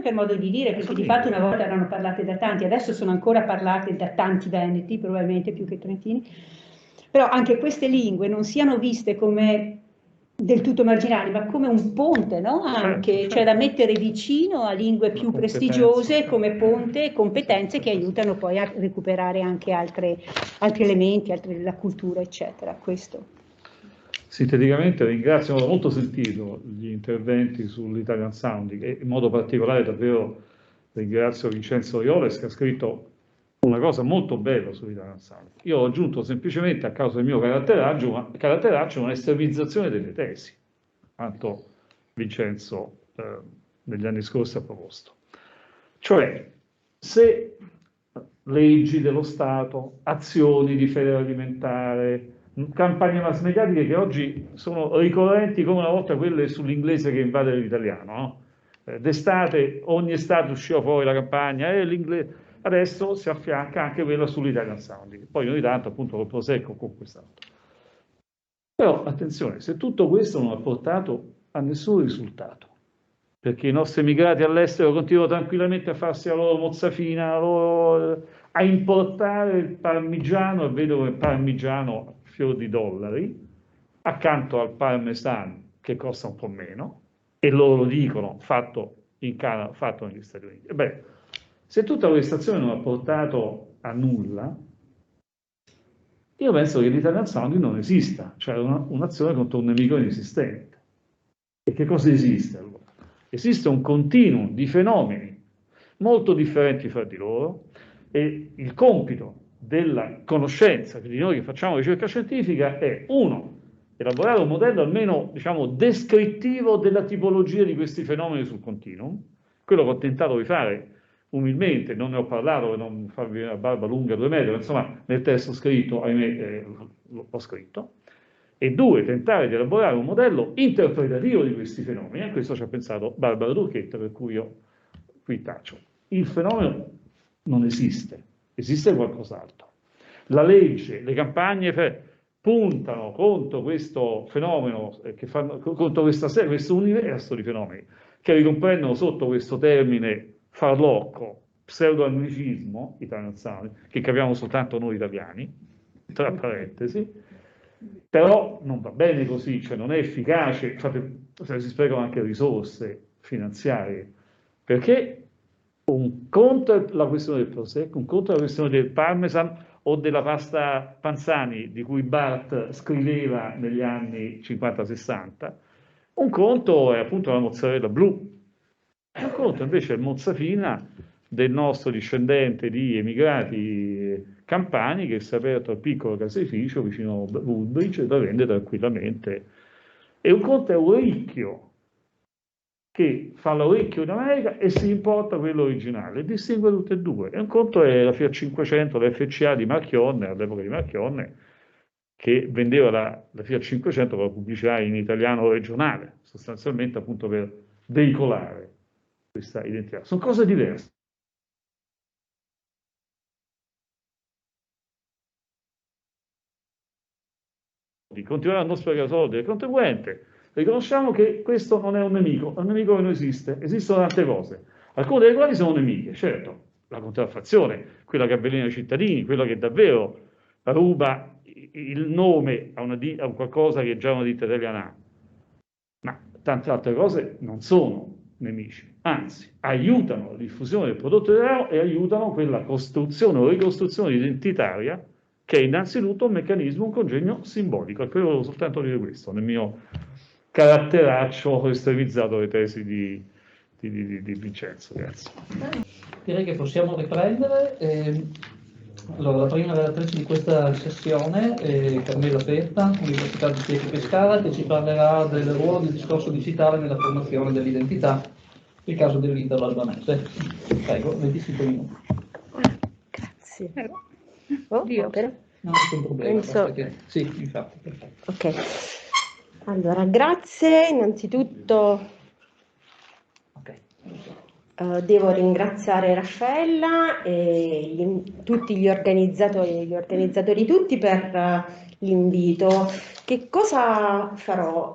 per modo di dire, perché di fatto una volta erano parlate da tanti, adesso sono ancora parlate da tanti veneti, probabilmente più che trentini, però anche queste lingue non siano viste come del tutto marginali, ma come un ponte, no? Anche, certo. Cioè da mettere vicino a lingue più prestigiose come ponte e competenze che aiutano poi a recuperare anche altri elementi, la cultura, eccetera. Questo. Sinteticamente ringrazio, ho molto sentito gli interventi sull'Italian Sounding, e in modo particolare davvero ringrazio Vincenzo Orioles, che ha scritto una cosa molto bella sull'Italian Sounding. Io ho aggiunto semplicemente, a causa del mio caratteraccio, un'estremizzazione delle tesi, quanto Vincenzo negli anni scorsi ha proposto. Cioè, se leggi dello Stato, azioni di fede alimentare, campagne mass mediatiche che oggi sono ricorrenti come una volta quelle sull'inglese che invade l'italiano, no? D'estate, ogni estate usciva fuori la campagna e l'inglese. Adesso si affianca anche quella sull'Italian Sounding, poi ogni tanto appunto col Prosecco con quest'altro. Però attenzione, se tutto questo non ha portato a nessun risultato, perché i nostri emigrati all'estero continuano tranquillamente a farsi la loro mozzafina, a importare il parmigiano, e vedono il parmigiano a fior di dollari, accanto al parmesan che costa un po' meno, e loro lo dicono, fatto in Canada, fatto negli Stati Uniti. Beh, se tutta questa azione non ha portato a nulla, io penso che l'Italian Sounding non esista, cioè un'azione contro un nemico inesistente. E che cosa esiste allora? Esiste un continuum di fenomeni molto differenti fra di loro e il compito della conoscenza di noi che facciamo ricerca scientifica è, uno, elaborare un modello almeno, diciamo, descrittivo della tipologia di questi fenomeni sul continuum, quello che ho tentato di fare umilmente, non ne ho parlato per non farvi una barba lunga 2 metri, insomma nel testo scritto, ahimè, l'ho scritto. E due, tentare di elaborare un modello interpretativo di questi fenomeni, e questo ci ha pensato Barbara Turchetta, per cui io qui taccio. Il fenomeno non esiste, esiste qualcos'altro. La legge, le campagne puntano contro questo fenomeno, contro questo universo di fenomeni, che ricomprendono sotto questo termine farlocco, pseudo-anglicismo, Italian Sounding, che capiamo soltanto noi italiani, tra parentesi. Però non va bene così, cioè non è efficace, si sprecano anche risorse finanziarie, perché un conto è la questione del Prosecco, un conto è la questione del Parmesan o della pasta Panzani di cui Barth scriveva negli anni 50-60, un conto è appunto la mozzarella blu, e un conto invece è il mozzafina del nostro discendente di emigrati campani che si è aperto al piccolo caseificio vicino a Woodbridge e la vende tranquillamente. E un conto è un ricchio che fa l'orecchio in America e si importa quello originale, distingue tutte e due. E un conto è la Fiat 500, la FCA di Marchionne, all'epoca di Marchionne, che vendeva la Fiat 500 con la pubblicità in italiano regionale, sostanzialmente appunto per veicolare questa identità. Sono cose diverse. Di continuare a non sprecare soldi del contribuente, riconosciamo che questo non è un nemico che non esiste, esistono tante cose, alcune delle quali sono nemiche, certo, la contraffazione, quella che avvelena i cittadini, quella che davvero ruba il nome a un qualcosa che già una ditta italiana ha, ma tante altre cose non sono nemici, anzi aiutano la diffusione del prodotto italiano e aiutano quella costruzione o ricostruzione identitaria che è innanzitutto un meccanismo, un congegno simbolico. E poi volevo soltanto dire questo, nel mio caratteraccio estremizzato le tesi di Vincenzo. Grazie. Direi che possiamo riprendere. Allora, la prima relatrice di questa sessione è Carmela Petta, Università di Chieti Pescara, che ci parlerà del ruolo del discorso digitale nella formazione dell'identità, il caso dell'italo albanese. Prego, 25 minuti. Grazie. Io però? No, nessun problema. Sì, infatti, perfetto. Ok. Allora, grazie innanzitutto. Devo ringraziare Raffaella e tutti gli organizzatori tutti per l'invito. Che cosa farò?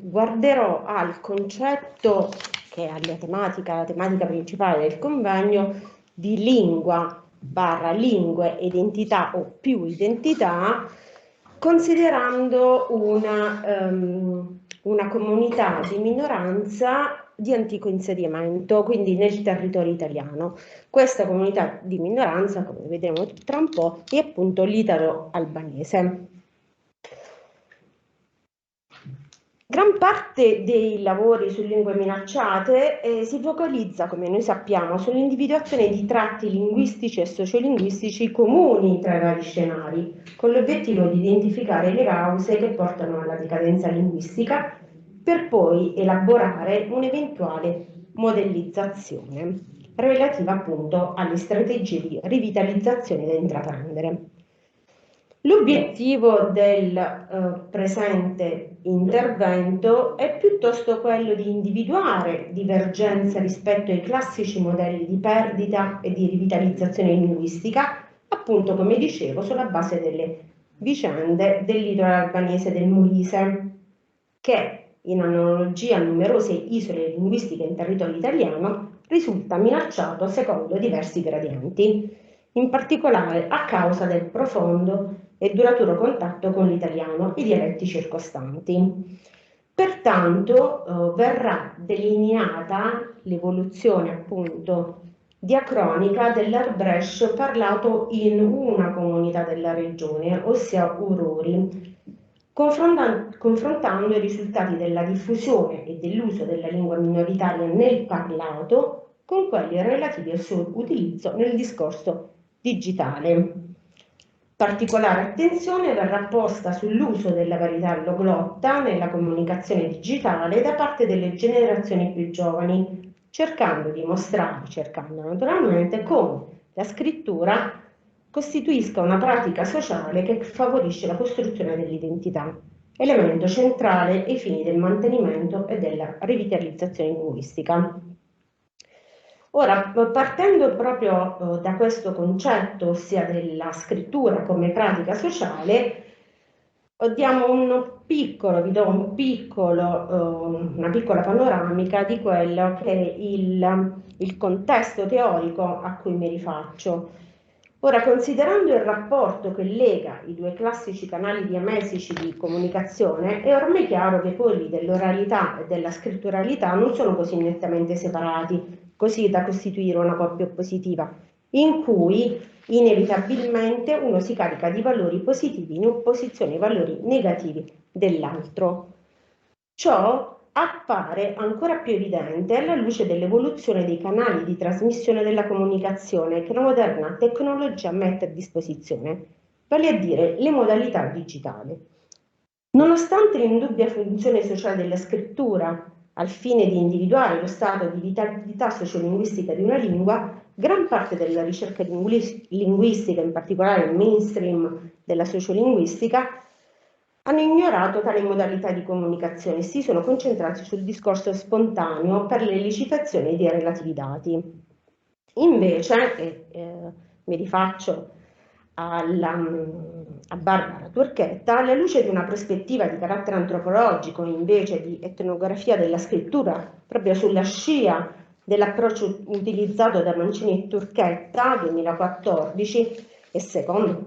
Guarderò al concetto che è la tematica principale del convegno di lingue, identità o più identità, considerando una comunità di minoranza di antico insediamento, quindi nel territorio italiano. Questa comunità di minoranza, come vedremo tra un po', è appunto l'italo-albanese. Gran parte dei lavori su lingue minacciate si focalizza, come noi sappiamo, sull'individuazione di tratti linguistici e sociolinguistici comuni tra i vari scenari, con l'obiettivo di identificare le cause che portano alla decadenza linguistica, per poi elaborare un'eventuale modellizzazione relativa appunto alle strategie di rivitalizzazione da intraprendere. L'obiettivo del presente intervento è piuttosto quello di individuare divergenze rispetto ai classici modelli di perdita e di rivitalizzazione linguistica, appunto come dicevo, sulla base delle vicende del litorale albanese del Molise, che in analogia a numerose isole linguistiche in territorio italiano risulta minacciato secondo diversi gradienti, in particolare a causa del profondo e duraturo contatto con l'italiano e i dialetti circostanti. Pertanto verrà delineata l'evoluzione appunto diacronica dell'Arbrescio parlato in una comunità della regione, ossia Urori, confrontando i risultati della diffusione e dell'uso della lingua minoritaria nel parlato con quelli relativi al suo utilizzo nel discorso digitale. Particolare attenzione verrà posta sull'uso della varietà alloglotta nella comunicazione digitale da parte delle generazioni più giovani, cercando naturalmente come la scrittura costituisca una pratica sociale che favorisce la costruzione dell'identità, elemento centrale ai fini del mantenimento e della rivitalizzazione linguistica. Ora, partendo proprio da questo concetto, ossia della scrittura come pratica sociale, vi do una piccola panoramica di quello che è il contesto teorico a cui mi rifaccio. Ora, considerando il rapporto che lega i due classici canali diamesici di comunicazione, è ormai chiaro che i poli dell'oralità e della scritturalità non sono così nettamente separati, così da costituire una coppia oppositiva, in cui inevitabilmente uno si carica di valori positivi in opposizione ai valori negativi dell'altro. Ciò appare ancora più evidente alla luce dell'evoluzione dei canali di trasmissione della comunicazione che la moderna tecnologia mette a disposizione, vale a dire le modalità digitali. Nonostante l'indubbia funzione sociale della scrittura al fine di individuare lo stato di vitalità sociolinguistica di una lingua, gran parte della ricerca linguistica, in particolare il mainstream della sociolinguistica, hanno ignorato tale modalità di comunicazione e si sono concentrati sul discorso spontaneo per l'elicitazione dei relativi dati. Invece, mi rifaccio a Barbara Turchetta, alla luce di una prospettiva di carattere antropologico, invece di etnografia della scrittura, proprio sulla scia dell'approccio utilizzato da Mancini e Turchetta 2014, e secondo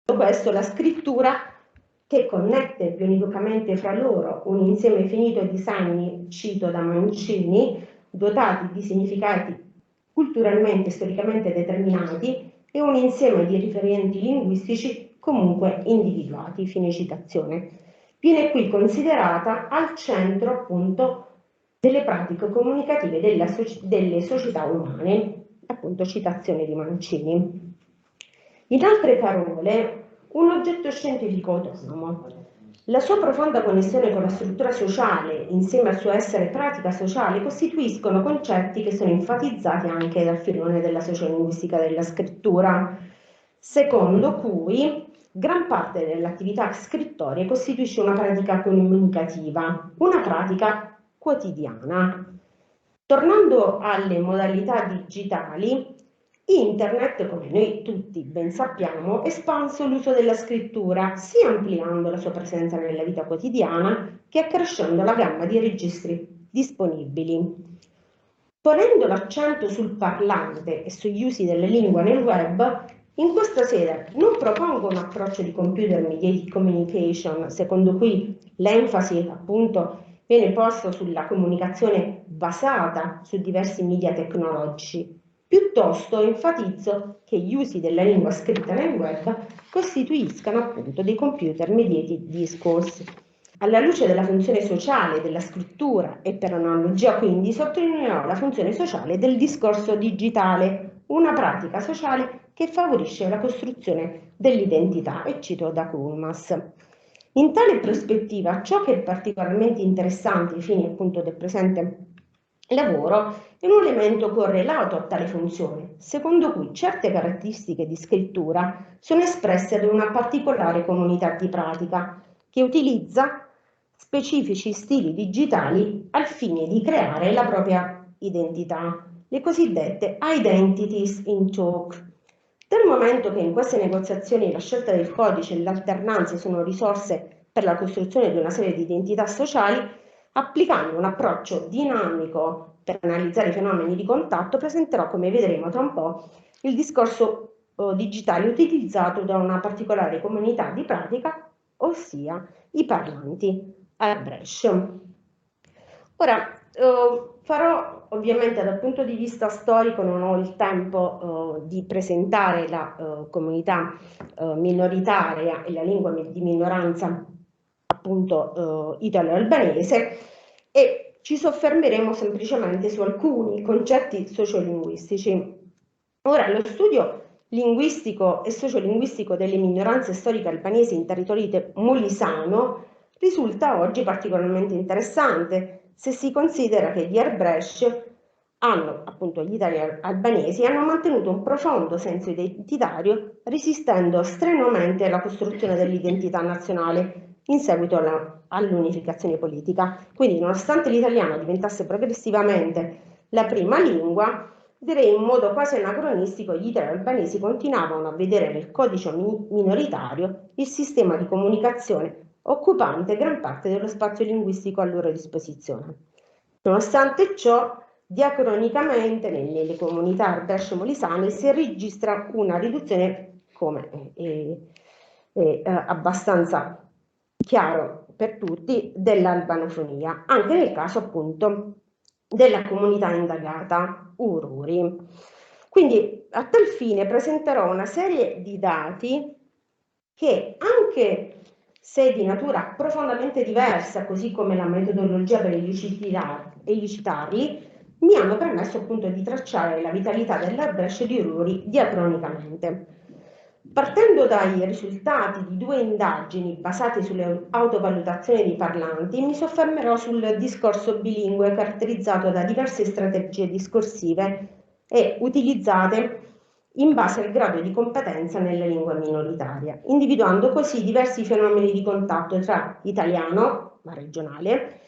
questo la scrittura che connette bionidocamente fra loro un insieme finito di segni, cito da Mancini, dotati di significati culturalmente e storicamente determinati, e un insieme di riferimenti linguistici comunque individuati, fine citazione. Viene qui considerata al centro appunto delle pratiche comunicative delle società umane, appunto citazione di Mancini. In altre parole, un oggetto scientifico autonomo. La sua profonda connessione con la struttura sociale, insieme al suo essere pratica sociale, costituiscono concetti che sono enfatizzati anche dal filone della sociolinguistica della scrittura, secondo cui gran parte dell'attività scrittoria costituisce una pratica comunicativa, una pratica quotidiana. Tornando alle modalità digitali, Internet, come noi tutti ben sappiamo, ha espanso l'uso della scrittura, sia ampliando la sua presenza nella vita quotidiana, che accrescendo la gamma di registri disponibili. Ponendo l'accento sul parlante e sugli usi della lingua nel web, in questa sede non propongo un approccio di computer mediated communication, secondo cui l'enfasi appunto viene posto sulla comunicazione basata su diversi media tecnologici. Piuttosto enfatizzo che gli usi della lingua scritta nel web costituiscano appunto dei computer mediated discourse. Alla luce della funzione sociale della scrittura e per analogia quindi sottolineerò la funzione sociale del discorso digitale, una pratica sociale che favorisce la costruzione dell'identità, e cito da Kulmas. In tale prospettiva, ciò che è particolarmente interessante ai fini appunto del presente lavoro è un elemento correlato a tale funzione, secondo cui certe caratteristiche di scrittura sono espresse da una particolare comunità di pratica che utilizza specifici stili digitali al fine di creare la propria identità, le cosiddette identities in talk. Dal momento che in queste negoziazioni la scelta del codice e l'alternanza sono risorse per la costruzione di una serie di identità sociali, applicando un approccio dinamico per analizzare i fenomeni di contatto, presenterò, come vedremo tra un po', il discorso digitale utilizzato da una particolare comunità di pratica, ossia i parlanti Arbresh. Ora, farò ovviamente dal punto di vista storico, non ho il tempo di presentare la comunità minoritaria e la lingua di minoranza appunto italo-albanese, e ci soffermeremo semplicemente su alcuni concetti sociolinguistici. Ora, lo studio linguistico e sociolinguistico delle minoranze storiche albanesi in territorio molisano risulta oggi particolarmente interessante se si considera che gli Arbresh appunto gli italiani albanesi hanno mantenuto un profondo senso identitario, resistendo strenuamente alla costruzione dell'identità nazionale in seguito all'unificazione politica. Quindi, nonostante l'italiano diventasse progressivamente la prima lingua, direi in modo quasi anacronistico, gli italiani albanesi continuavano a vedere nel codice minoritario il sistema di comunicazione occupante gran parte dello spazio linguistico a loro disposizione. Nonostante ciò, diacronicamente nelle comunità arbresh-molisane si registra una riduzione, come è abbastanza chiaro per tutti, dell'albanofonia, anche nel caso appunto della comunità indagata Ururi. Quindi a tal fine presenterò una serie di dati che, anche se di natura profondamente diversa, così come la metodologia per elicitarli, mi hanno permesso appunto di tracciare la vitalità dell'Arbresh di Ururi diacronicamente. Partendo dai risultati di due indagini basate sulle autovalutazioni dei parlanti, mi soffermerò sul discorso bilingue caratterizzato da diverse strategie discorsive e utilizzate in base al grado di competenza nella lingua minoritaria, individuando così diversi fenomeni di contatto tra italiano, ma regionale,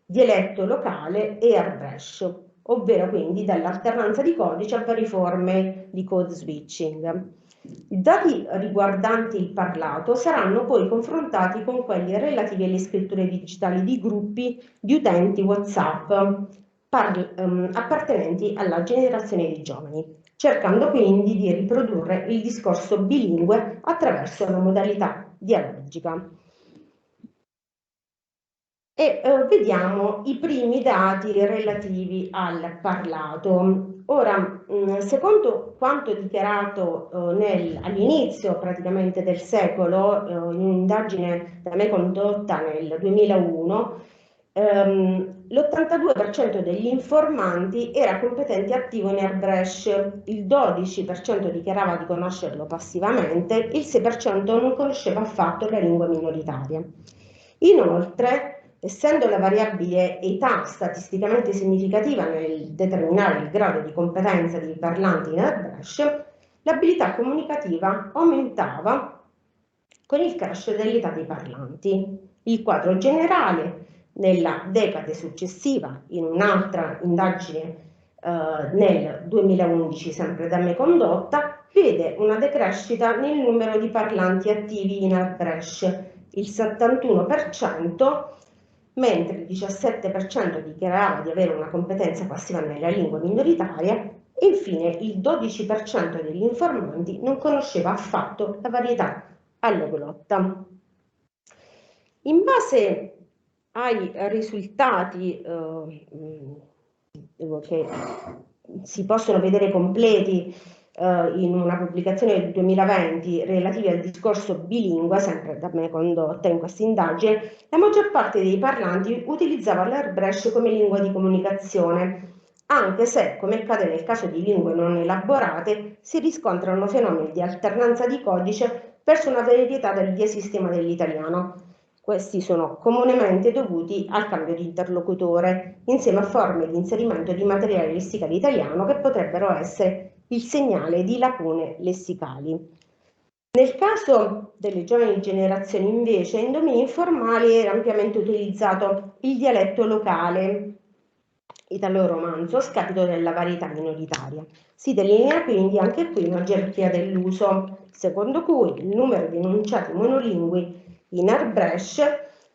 dialetto locale e Arbresh, ovvero quindi dall'alternanza di codici a varie forme di code switching. I dati riguardanti il parlato saranno poi confrontati con quelli relativi alle scritture digitali di gruppi di utenti WhatsApp appartenenti alla generazione dei giovani, cercando quindi di riprodurre il discorso bilingue attraverso una modalità dialogica. E vediamo i primi dati relativi al parlato. Ora, secondo quanto dichiarato all'inizio praticamente del secolo, in un'indagine da me condotta nel 2001, l'82% degli informanti era competente attivo in Arbresh, il 12% dichiarava di conoscerlo passivamente, il 6% non conosceva affatto la lingua minoritaria. Inoltre, essendo la variabile età statisticamente significativa nel determinare il grado di competenza dei parlanti in Arbresh, l'abilità comunicativa aumentava con il crescere dell'età dei parlanti. Il quadro generale nella decade successiva, in un'altra indagine nel 2011, sempre da me condotta, vede una decrescita nel numero di parlanti attivi in Arbresh, il 71%, mentre il 17% dichiarava di avere una competenza passiva nella lingua minoritaria e infine il 12% degli informanti non conosceva affatto la varietà alloglotta. In base ai risultati che si possono vedere completi in una pubblicazione del 2020 relativa al discorso bilingue, sempre da me condotta in questa indagine, la maggior parte dei parlanti utilizzava l'Airbrush come lingua di comunicazione, anche se, come accade nel caso di lingue non elaborate, si riscontrano fenomeni di alternanza di codice verso una varietà del sistema dell'italiano. Questi sono comunemente dovuti al cambio di interlocutore, insieme a forme di inserimento di materiale lessicale italiano che potrebbero essere il segnale di lacune lessicali. Nel caso delle giovani generazioni, invece, in domeni informali era ampiamente utilizzato il dialetto locale italo-romanzo a scapito della varietà minoritaria. Si delinea quindi anche qui una gerarchia dell'uso, secondo cui il numero di enunciati monolingui in Airbrush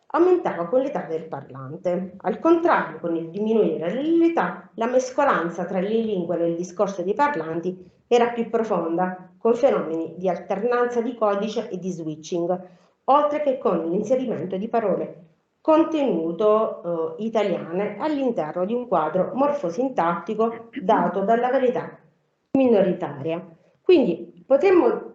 aumentava con l'età del parlante. Al contrario, con il diminuire dell'età, la mescolanza tra le lingue nel discorso dei parlanti era più profonda, con fenomeni di alternanza di codice e di switching, oltre che con l'inserimento di parole contenuto italiane all'interno di un quadro morfosintattico dato dalla varietà minoritaria. Quindi potremmo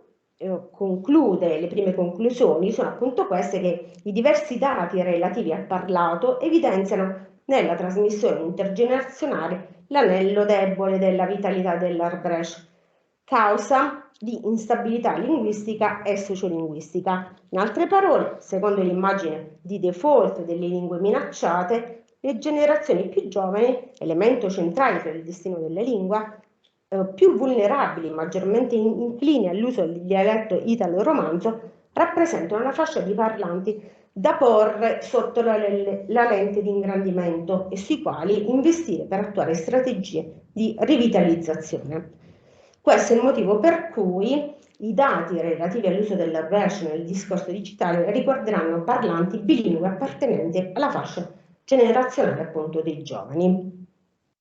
concludere, le prime conclusioni sono appunto queste, che i diversi dati relativi al parlato evidenziano nella trasmissione intergenerazionale l'anello debole della vitalità dell'Airbrush, causa di instabilità linguistica e sociolinguistica. In altre parole, secondo l'immagine di default delle lingue minacciate, le generazioni più giovani, elemento centrale per il destino della lingua, più vulnerabili, maggiormente inclini all'uso del dialetto italo-romanzo, rappresentano una fascia di parlanti da porre sotto la lente di ingrandimento e sui quali investire per attuare strategie di rivitalizzazione. Questo è il motivo per cui i dati relativi all'uso dell'Airbrush nel discorso digitale riguarderanno parlanti bilingue appartenenti alla fascia generazionale appunto dei giovani.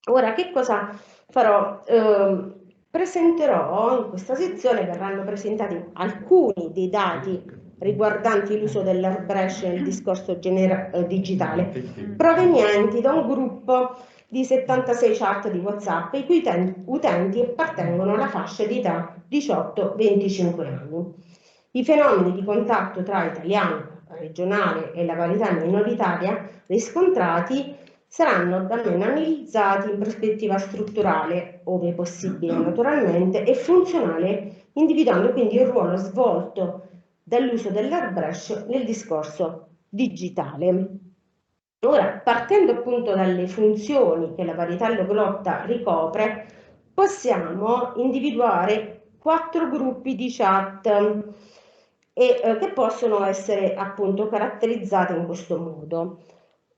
Ora, che cosa farò? Presenterò in questa sezione, verranno presentati alcuni dei dati riguardanti l'uso dell'Airbrush nel discorso digitale, provenienti da un gruppo di 76 chat di WhatsApp i cui utenti appartengono alla fascia di età 18-25 anni. I fenomeni di contatto tra italiano, regionale e la varietà minoritaria riscontrati saranno da me analizzati in prospettiva strutturale, ove possibile naturalmente, e funzionale, individuando quindi il ruolo svolto dall'uso dell'Airbrush nel discorso digitale. Ora, partendo appunto dalle funzioni che la varietà alloglotta ricopre, possiamo individuare 4 gruppi di chat che possono essere appunto caratterizzati in questo modo.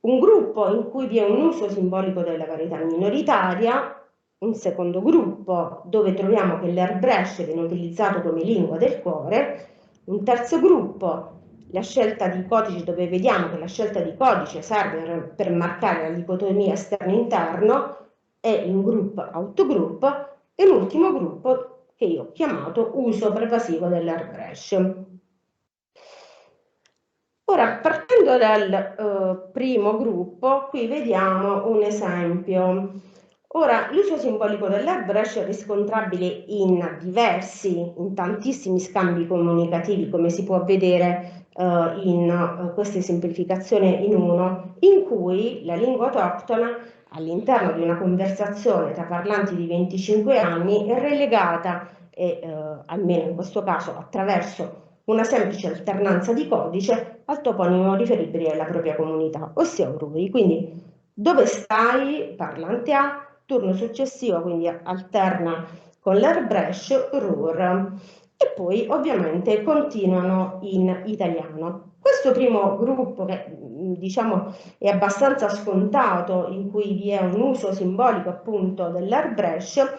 Un gruppo in cui vi è un uso simbolico della varietà minoritaria, un secondo gruppo dove troviamo che l'Airbrush viene utilizzato come lingua del cuore, un terzo gruppo la scelta di codice, dove vediamo che la scelta di codice serve per marcare la dicotomia esterno-interno, e un gruppo autogruppo, e l'ultimo gruppo che io ho chiamato uso pervasivo dell'Airbrush. Ora, partendo dal primo gruppo, qui vediamo un esempio. Ora, l'uso simbolico dell'Airbrush è riscontrabile in tantissimi scambi comunicativi, come si può vedere in questa esemplificazione in uno, in cui la lingua autoctona all'interno di una conversazione tra parlanti di 25 anni è relegata, almeno in questo caso attraverso una semplice alternanza di codice, al toponimo riferibile alla propria comunità, ossia Urui. Quindi dove stai? Parlante A, turno successivo, quindi alterna con l'Airbrush, RUR, e poi ovviamente continuano in italiano. Questo primo gruppo, che diciamo è abbastanza scontato, in cui vi è un uso simbolico appunto dell'Airbrush,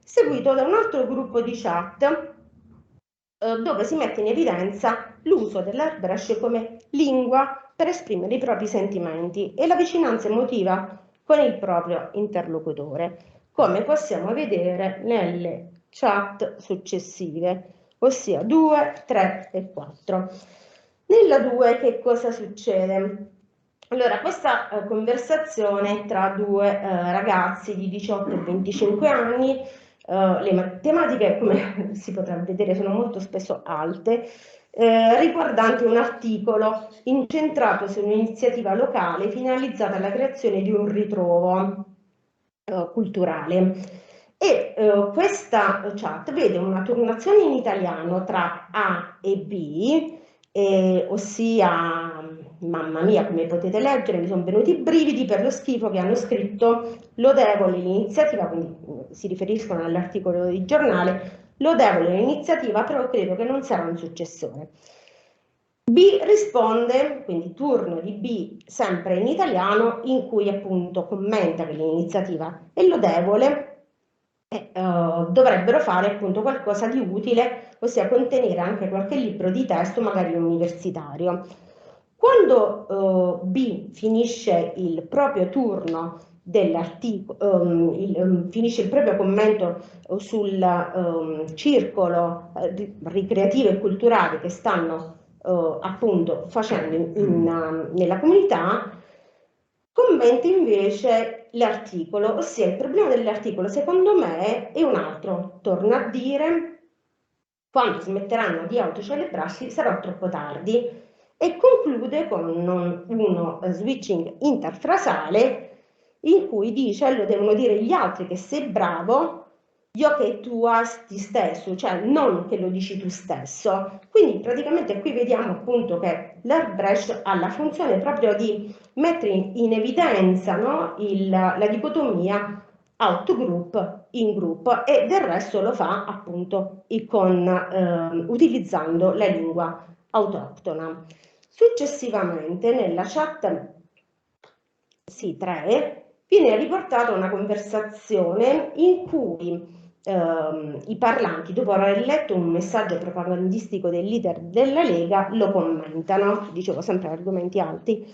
seguito da un altro gruppo di chat dove si mette in evidenza l'uso dell'Airbrush come lingua per esprimere i propri sentimenti e la vicinanza emotiva con il proprio interlocutore, come possiamo vedere nelle chat successive, ossia 2, 3 e 4. Nella 2 che cosa succede? Allora, questa conversazione tra due ragazzi di 18 e 25 anni le tematiche, come si potrà vedere, sono molto spesso alte, riguardanti un articolo incentrato su un'iniziativa locale finalizzata alla creazione di un ritrovo culturale. E questa chat vede una turnazione in italiano tra A e B, ossia, mamma mia, come potete leggere, mi sono venuti i brividi per lo schifo che hanno scritto lodevole l'iniziativa, quindi si riferiscono all'articolo di giornale, lodevole l'iniziativa, però credo che non sarà un successore. B risponde, quindi turno di B sempre in italiano, in cui appunto commenta che l'iniziativa è lodevole e dovrebbero fare appunto qualcosa di utile, ossia contenere anche qualche libro di testo, magari universitario. Quando B finisce il proprio turno dell'articolo, finisce il proprio commento sul circolo ricreativo e culturale che stanno appunto facendo nella comunità, commenta invece l'articolo, ossia il problema dell'articolo secondo me è un altro, torno a dire, quando smetteranno di autocelebrarsi sarà troppo tardi, e conclude con uno switching interfrasale in cui dice: lo devono dire gli altri che sei bravo, io che tu asti stesso, cioè non che lo dici tu stesso. Quindi praticamente qui vediamo appunto che l'Arbrecht ha la funzione proprio di mettere in evidenza, no, la dicotomia out-group, in-group, e del resto lo fa appunto utilizzando la lingua autoctona. Successivamente nella chat C3 viene riportata una conversazione in cui i parlanti, dopo aver letto un messaggio propagandistico del leader della Lega, lo commentano, dicevo sempre argomenti alti.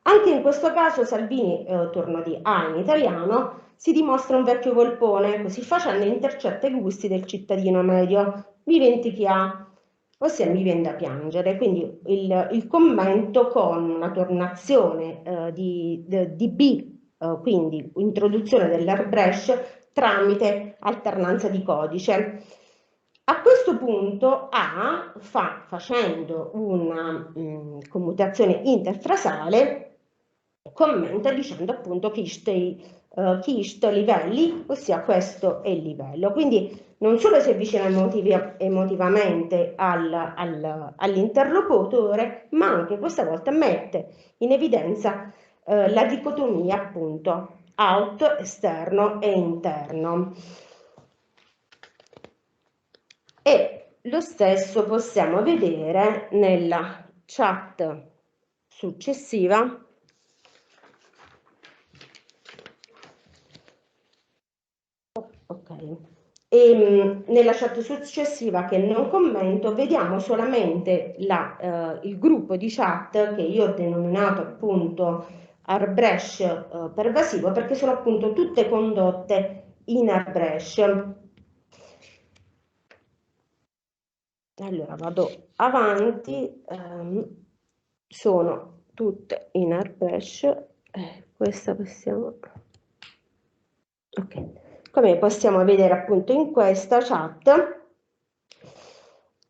Anche in questo caso Salvini, torno di A in italiano, si dimostra un vecchio volpone, così facendo intercetta i gusti del cittadino medio, mi venti A, ossia mi viene da piangere. Quindi il commento con una tornazione di B, quindi introduzione dell'Arbrecht tramite alternanza di codice. A questo punto A facendo una commutazione interfrasale, commenta dicendo appunto chi sto livelli, ossia questo è il livello. Quindi non solo si avvicina emotivamente all'interlocutore, ma anche questa volta mette in evidenza la dicotomia appunto out, esterno e interno. E lo stesso possiamo vedere nella chat successiva. Ok. E nella chat successiva, che non commento, vediamo solamente il gruppo di chat che io ho denominato appunto Arbrecht pervasivo, perché sono appunto tutte condotte in Arbrecht. Allora vado avanti, sono tutte in Arbrecht, questa possiamo, ok. Come possiamo vedere appunto in questa chat,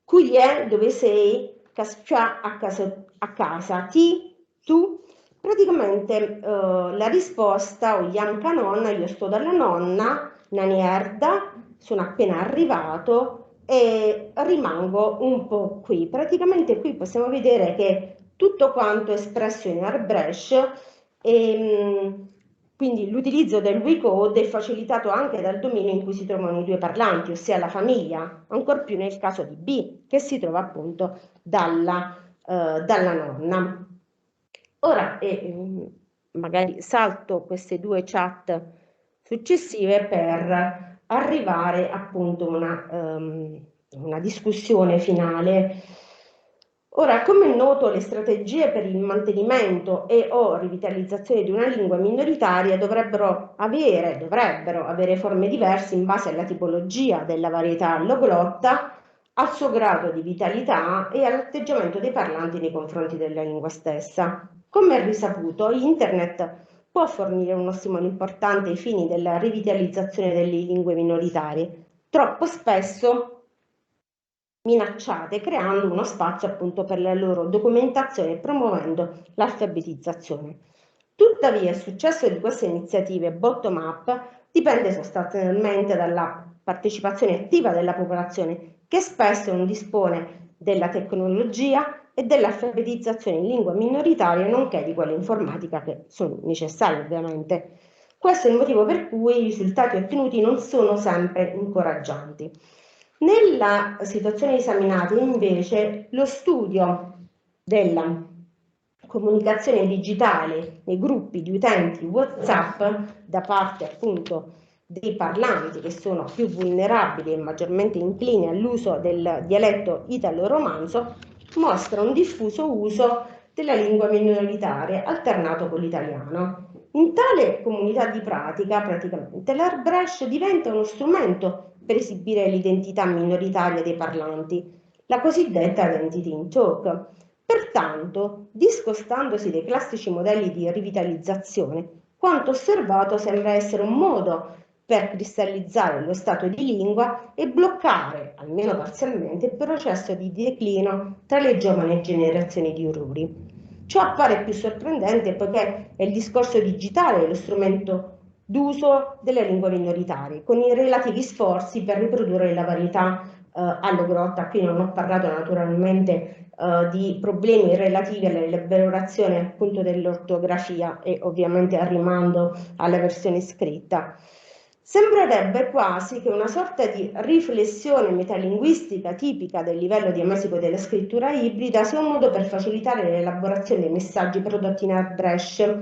qui è dove sei, a casa, ti, tu, praticamente la risposta, o Janka nonna, io sto dalla nonna, Nanierda, sono appena arrivato e rimango un po' qui. Praticamente qui possiamo vedere che tutto quanto è espresso in Arbrecht quindi l'utilizzo del WeCode è facilitato anche dal dominio in cui si trovano i due parlanti, ossia la famiglia, ancor più nel caso di B, che si trova appunto dalla nonna. Ora magari salto queste due chat successive per arrivare appunto a una discussione finale. Ora, come è noto, le strategie per il mantenimento o rivitalizzazione di una lingua minoritaria dovrebbero avere forme diverse in base alla tipologia della varietà alloglotta, al suo grado di vitalità e all'atteggiamento dei parlanti nei confronti della lingua stessa. Come è risaputo, Internet può fornire uno stimolo importante ai fini della rivitalizzazione delle lingue minoritarie, troppo spesso minacciate, creando uno spazio appunto per la loro documentazione e promuovendo l'alfabetizzazione. Tuttavia il successo di queste iniziative bottom-up dipende sostanzialmente dalla partecipazione attiva della popolazione, che spesso non dispone della tecnologia e dell'alfabetizzazione in lingua minoritaria, nonché di quella informatica, che sono necessarie ovviamente. Questo è il motivo per cui i risultati ottenuti non sono sempre incoraggianti. Nella situazione esaminata invece lo studio della comunicazione digitale nei gruppi di utenti WhatsApp da parte appunto dei parlanti, che sono più vulnerabili e maggiormente inclini all'uso del dialetto italo-romanzo, mostra un diffuso uso della lingua minoritaria alternato con l'italiano. In tale comunità di pratica, praticamente, l'airbrush diventa uno strumento per esibire l'identità minoritaria dei parlanti, la cosiddetta identity in talk. Pertanto, discostandosi dai classici modelli di rivitalizzazione, quanto osservato sembra essere un modo per cristallizzare lo stato di lingua e bloccare, almeno parzialmente, il processo di declino tra le giovani generazioni di Ururi. Ciò appare più sorprendente poiché è il discorso digitale lo strumento d'uso delle lingue minoritarie, con i relativi sforzi per riprodurre la varietà allogrotta. Qui non ho parlato naturalmente di problemi relativi all'elaborazione appunto dell'ortografia e ovviamente al rimando alla versione scritta. Sembrerebbe quasi che una sorta di riflessione metalinguistica tipica del livello diamesico della scrittura ibrida sia un modo per facilitare l'elaborazione dei messaggi prodotti in airbrush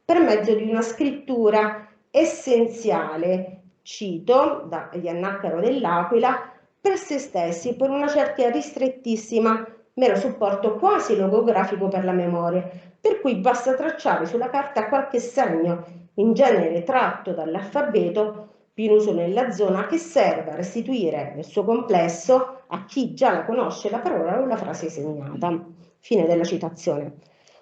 per mezzo di una scrittura essenziale, cito da Iannaccaro dell'Aquila, per se stessi, per una cerchia ristrettissima, mero supporto quasi logografico per la memoria, per cui basta tracciare sulla carta qualche segno, in genere tratto dall'alfabeto, più in uso nella zona, che serve a restituire nel suo complesso a chi già la conosce la parola o la frase segnata. Fine della citazione.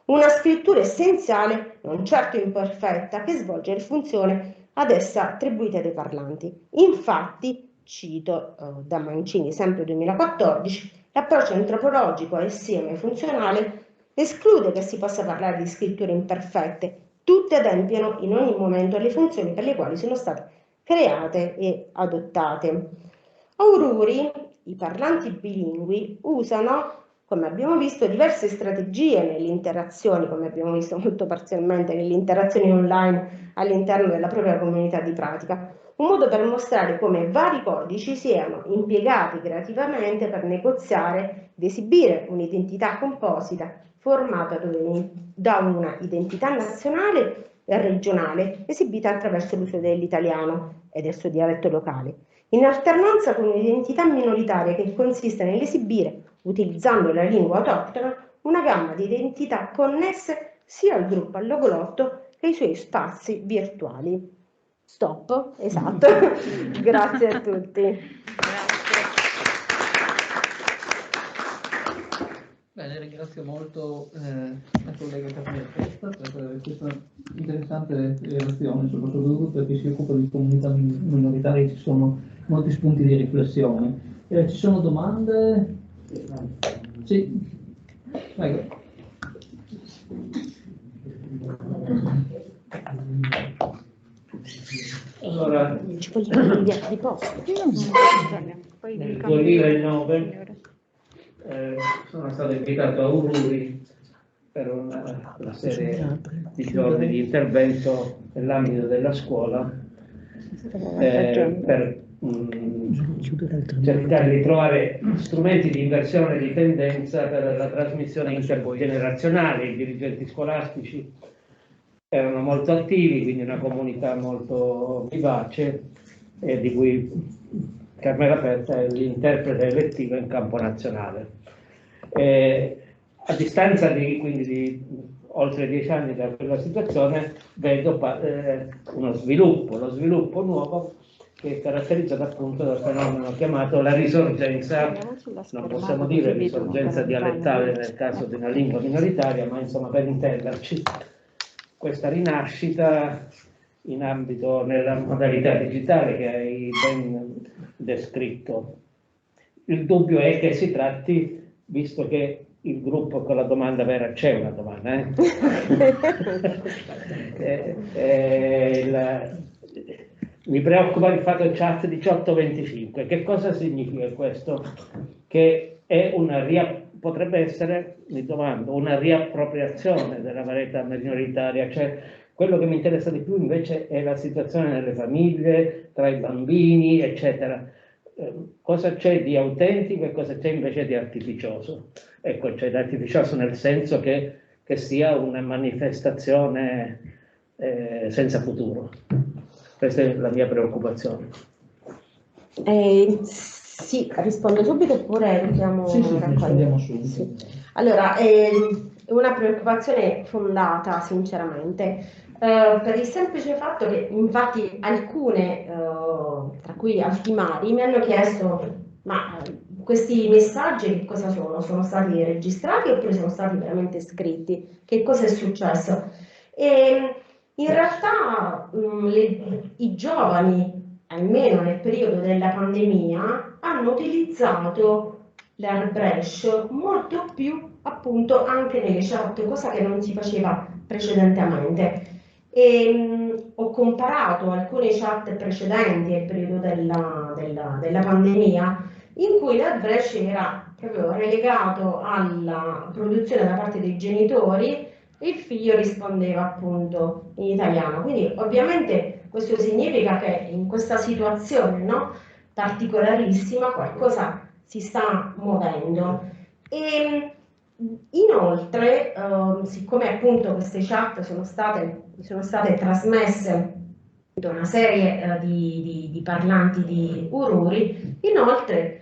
Una scrittura essenziale, non certo imperfetta, che svolge le funzioni ad essa attribuite dai parlanti. Infatti, cito da Mancini, sempre 2014, l'approccio antropologico e assieme funzionale esclude che si possa parlare di scritture imperfette. Tutte adempiano in ogni momento alle funzioni per le quali sono state create e adottate. A Ururi i parlanti bilingui usano, come abbiamo visto, diverse strategie nelle interazioni, come abbiamo visto molto parzialmente nelle interazioni online all'interno della propria comunità di pratica, un modo per mostrare come vari codici siano impiegati creativamente per negoziare ed esibire un'identità composita formata da una identità nazionale e regionale esibita attraverso l'uso dell'italiano e del suo dialetto locale, in alternanza con un'identità minoritaria che consiste nell'esibire, utilizzando la lingua autoctona, una gamma di identità connesse sia al gruppo alloglotto che ai suoi spazi virtuali. Stop, esatto. Grazie a tutti. Grazie. Bene, ringrazio molto la collega Carmela Testa per questa interessante relazione, soprattutto perché si occupa di comunità minoritarie, ci sono molti spunti di riflessione. Ci sono domande? Sì, prego. Allora, ci vogliamo inviare di posto. Nel 2009 sono stato invitato a Ururi per una serie di giorni di intervento nell'ambito della scuola per cercare di trovare strumenti di inversione di tendenza per la trasmissione intergenerazionale. I dirigenti scolastici erano molto attivi, quindi una comunità molto vivace, di cui Carmela Petta è l'interprete elettiva in campo nazionale. A distanza di oltre 10 anni da quella situazione vedo lo sviluppo nuovo che è caratterizzato appunto dal fenomeno chiamato la risorgenza, non possiamo dire risorgenza dialettale nel caso di una lingua minoritaria, ma insomma per intenderci, questa rinascita in ambito, nella modalità digitale che hai ben descritto. Il dubbio è che si tratti, visto che il gruppo con la domanda vera, c'è una domanda, mi preoccupa il fatto chat 1825. Che cosa significa questo? Che è potrebbe essere, mi domando, una riappropriazione della varietà minoritaria, cioè quello che mi interessa di più invece è la situazione nelle famiglie, tra i bambini, eccetera. Cosa c'è di autentico e cosa c'è invece di artificioso? Ecco, c'è di artificioso nel senso che sia una manifestazione senza futuro. Questa è la mia preoccupazione. Sì, rispondo subito oppure dobbiamo rispondiamo subito. Sì. Allora, è una preoccupazione fondata, sinceramente, per il semplice fatto che infatti alcune, tra cui Altimari, mi hanno chiesto: ma questi messaggi che cosa sono? Sono stati registrati oppure sono stati veramente scritti? Che cosa è successo? E in realtà i giovani, almeno nel periodo della pandemia, hanno utilizzato l'airbrush molto più appunto anche nelle chat, cosa che non si faceva precedentemente. Ho comparato alcune chat precedenti al periodo della pandemia, in cui l'airbrush era proprio relegato alla produzione da parte dei genitori e il figlio rispondeva appunto in italiano. Quindi ovviamente questo significa che in questa situazione, no, particolarissima qualcosa si sta muovendo. E inoltre, siccome appunto queste chat sono state trasmesse da una serie di parlanti di Ururi, inoltre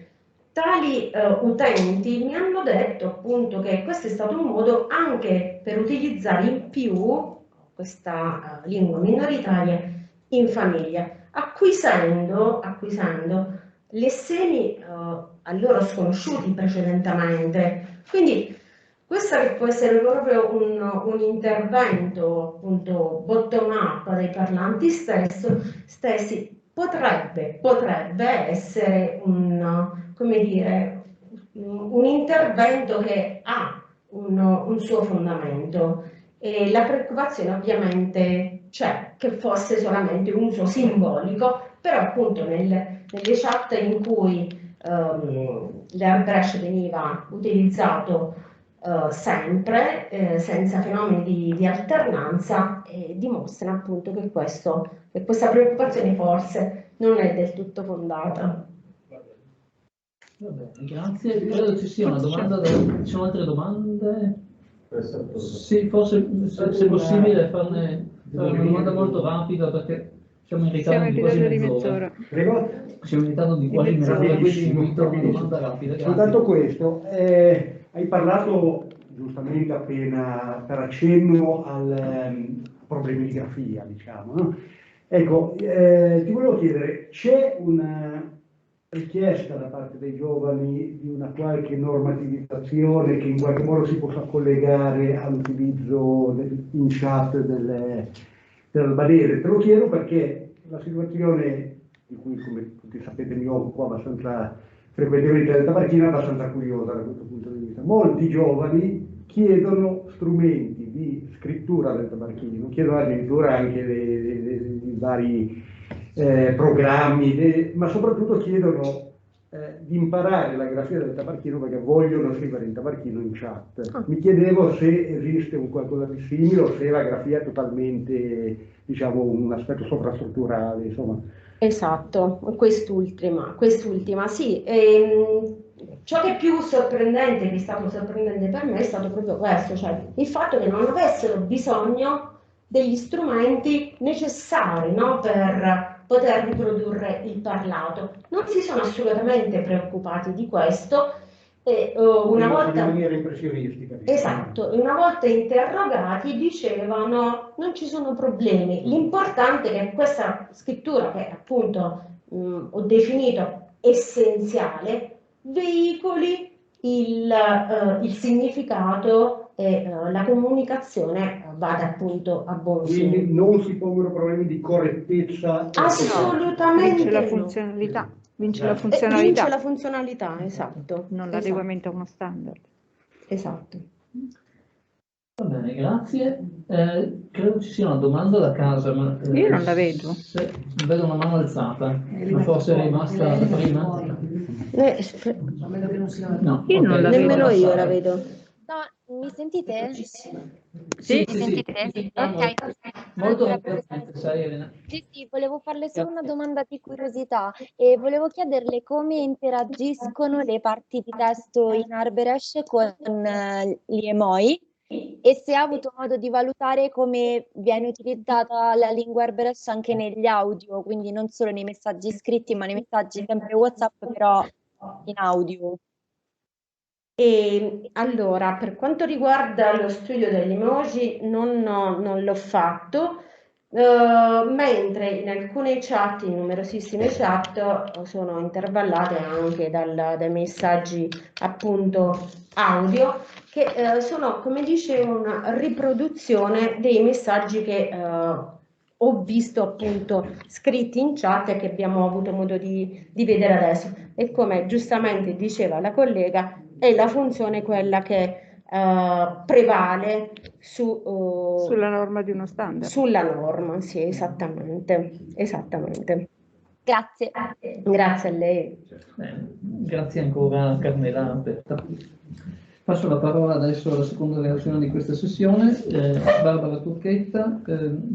tali utenti mi hanno detto appunto che questo è stato un modo anche per utilizzare in più questa lingua minoritaria in famiglia, acquisendo lesseni a loro sconosciuti precedentemente. Quindi questo che può essere proprio un intervento appunto bottom up dei parlanti stessi potrebbe essere come dire, un intervento che ha un suo fondamento, e la preoccupazione ovviamente c'è che fosse solamente un uso simbolico, però appunto nelle chat in cui l'airbrush veniva utilizzato sempre, senza fenomeni di alternanza, dimostra appunto che questa preoccupazione forse non è del tutto fondata. Va bene, grazie. Credo ci sia una domanda, ci sono altre domande? Sì, forse se possibile fare una domanda molto rapida, perché siamo in ritardo di quasi mezz'ora. Prego? Siamo in ritardo di quasi mezz'ora, quindi invito a una domanda rapida. Soltanto questo, hai parlato giustamente appena per accenno al problemi di grafia, diciamo, no? Ecco, ti volevo chiedere, c'è una richiesta da parte dei giovani di una qualche normativizzazione che in qualche modo si possa collegare all'utilizzo in chat dell'albanese? Te lo chiedo perché la situazione di cui, come tutti sapete, mi occupo abbastanza frequentemente del tabarchino, è abbastanza curiosa da questo punto di vista. Molti giovani chiedono strumenti di scrittura del tabarchino, chiedono addirittura anche dei vari programmi, ma soprattutto chiedono di imparare la grafia del tabarchino perché vogliono scrivere in tabarchino in chat. Mi chiedevo se esiste un qualcosa di simile o se la grafia è totalmente, diciamo, un aspetto sovrastrutturale, insomma. Esatto, quest'ultima, sì. Ciò che è più sorprendente, che è stato sorprendente per me, è stato proprio questo, cioè il fatto che non avessero bisogno degli strumenti necessari, no, per poter riprodurre il parlato. Non si sono assolutamente preoccupati di questo. E una volta in maniera impressionistica, diciamo. Esatto, una volta interrogati dicevano non ci sono problemi, l'importante è che questa scrittura, che appunto ho definito essenziale, veicoli il significato e la comunicazione vada appunto a buon fine. Quindi non si pongono problemi di correttezza. Assolutamente Vince la no. funzionalità. Vince la Vince funzionalità. la funzionalità, esatto. Non l'adeguamento a uno standard. Esatto. Va bene, grazie. Credo ci sia una domanda da casa, ma Io non la vedo. Vedo una mano alzata, ma forse è rimasta da prima. No, io non la vedo. Nemmeno io la vedo. No, mi sentite? Sì, mi sentite? Ok. Molto rapidamente, sai Elena. Sì, volevo farle solo una domanda di curiosità e volevo chiederle come interagiscono le parti di testo in Arbresh con gli emoi e se ha avuto modo di valutare come viene utilizzata la lingua Arbresh anche negli audio, quindi non solo nei messaggi scritti, ma nei messaggi sempre WhatsApp, però in audio. E allora, per quanto riguarda lo studio degli emoji, non l'ho fatto, mentre in alcune chat, in numerosissime chat, sono intervallate anche dai messaggi appunto audio, che sono, come dicevo, una riproduzione dei messaggi che ho visto appunto scritti in chat e che abbiamo avuto modo di vedere adesso. E come giustamente diceva la collega, è la funzione quella che prevale sulla norma di uno standard. Sulla norma, sì, esattamente. Grazie. Grazie a lei. Grazie ancora Carmela. Passo la parola adesso alla seconda relazione di questa sessione, Barbara Turchetta,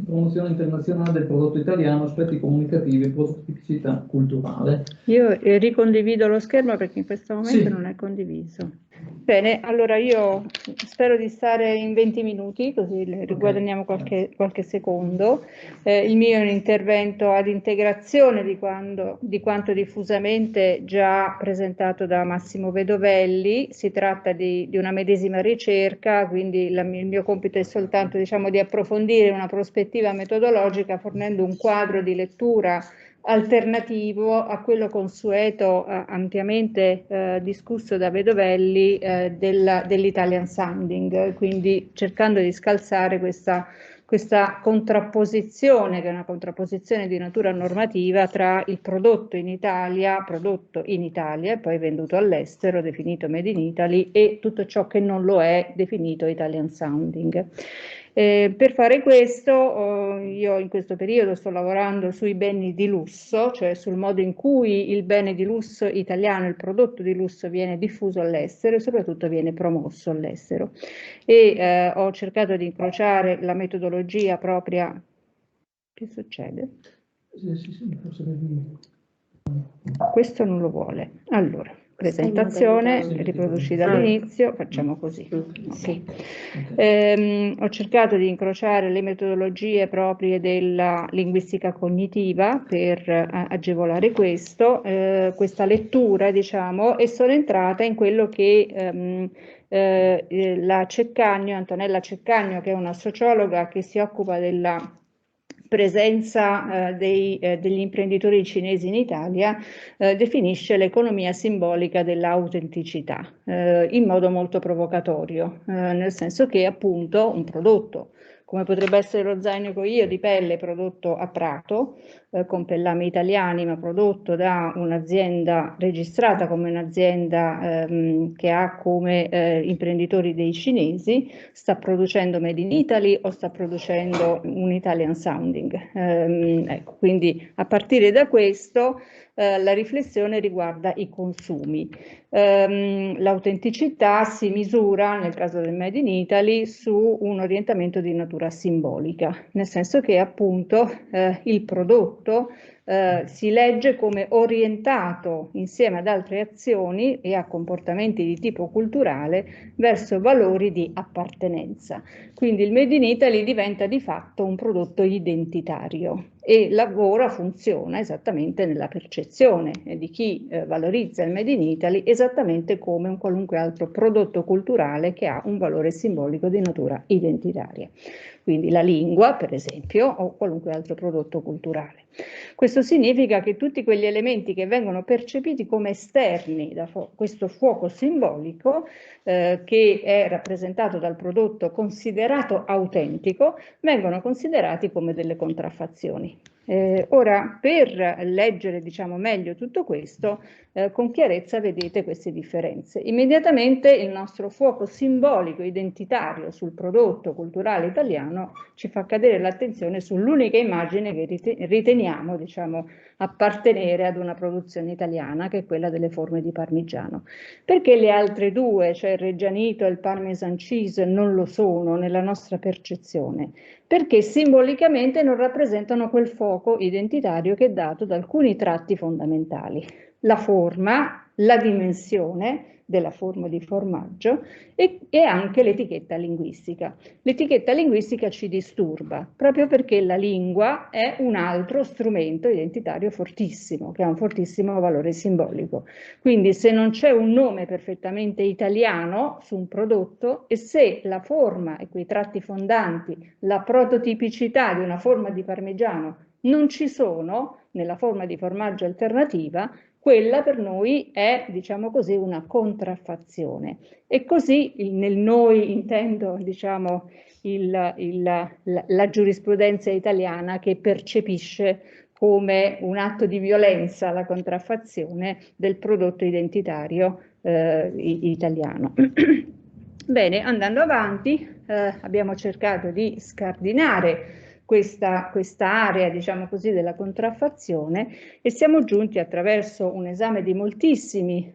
promozione internazionale del prodotto italiano, aspetti comunicativi e produttività culturale. Io ricondivido lo schermo perché in questo momento non è condiviso. Bene, allora io spero di stare in 20 minuti, così riguadagniamo qualche secondo. Il mio è un intervento ad integrazione di quanto diffusamente già presentato da Massimo Vedovelli. Si tratta di una medesima ricerca, quindi il mio compito è soltanto, diciamo, di approfondire una prospettiva metodologica fornendo un quadro di lettura alternativo a quello consueto, ampiamente discusso da Vedovelli, dell'Italian Sounding, quindi cercando di scalzare questa contrapposizione, che è una contrapposizione di natura normativa, tra il prodotto in Italia e poi venduto all'estero, definito Made in Italy, e tutto ciò che non lo è, definito Italian Sounding. Per fare questo, io in questo periodo sto lavorando sui beni di lusso, cioè sul modo in cui il bene di lusso italiano, il prodotto di lusso, viene diffuso all'estero e soprattutto viene promosso all'estero. E ho cercato di incrociare la metodologia propria. Che succede? Questo non lo vuole. Allora, presentazione, riproduci dall'inizio, facciamo così. Okay. Ho cercato di incrociare le metodologie proprie della linguistica cognitiva per agevolare questa lettura, diciamo, e sono entrata in quello che Antonella Ceccagno, che è una sociologa che si occupa della presenza degli imprenditori cinesi in Italia, definisce l'economia simbolica dell'autenticità in modo molto provocatorio, nel senso che appunto un prodotto come potrebbe essere lo zaino Coio di pelle prodotto a Prato, con pellami italiani, ma prodotto da un'azienda registrata come un'azienda che ha come imprenditori dei cinesi, sta producendo Made in Italy o sta producendo un Italian Sounding. Ecco, quindi a partire da questo la riflessione riguarda i consumi. L'autenticità si misura, nel caso del Made in Italy, su un orientamento di natura simbolica, nel senso che appunto il prodotto si legge come orientato insieme ad altre azioni e a comportamenti di tipo culturale verso valori di appartenenza. Quindi il Made in Italy diventa di fatto un prodotto identitario e funziona esattamente nella percezione di chi valorizza il Made in Italy esattamente come un qualunque altro prodotto culturale che ha un valore simbolico di natura identitaria. Quindi la lingua, per esempio, o qualunque altro prodotto culturale. Questo significa che tutti quegli elementi che vengono percepiti come esterni da questo fuoco simbolico, che è rappresentato dal prodotto considerato autentico, vengono considerati come delle contraffazioni. Ora, per leggere, diciamo, meglio tutto questo, con chiarezza vedete queste differenze. Immediatamente il nostro fuoco simbolico identitario sul prodotto culturale italiano ci fa cadere l'attenzione sull'unica immagine che riteniamo, diciamo, appartenere ad una produzione italiana, che è quella delle forme di parmigiano. Perché le altre due, cioè il reggianito e il parmesan cheese, non lo sono nella nostra percezione? Perché simbolicamente non rappresentano quel fuoco identitario che è dato da alcuni tratti fondamentali: la forma, la dimensione della forma di formaggio e anche l'etichetta linguistica. L'etichetta linguistica ci disturba proprio perché la lingua è un altro strumento identitario fortissimo, che ha un fortissimo valore simbolico. Quindi se non c'è un nome perfettamente italiano su un prodotto, e se la forma e quei tratti fondanti, la prototipicità di una forma di parmigiano non ci sono nella forma di formaggio alternativa, quella per noi è, diciamo così, una contraffazione. E così nel noi intendo, diciamo, la giurisprudenza italiana, che percepisce come un atto di violenza la contraffazione del prodotto identitario italiano. Bene, andando avanti, abbiamo cercato di scardinare questa area, diciamo così, della contraffazione, e siamo giunti, attraverso un esame di moltissimi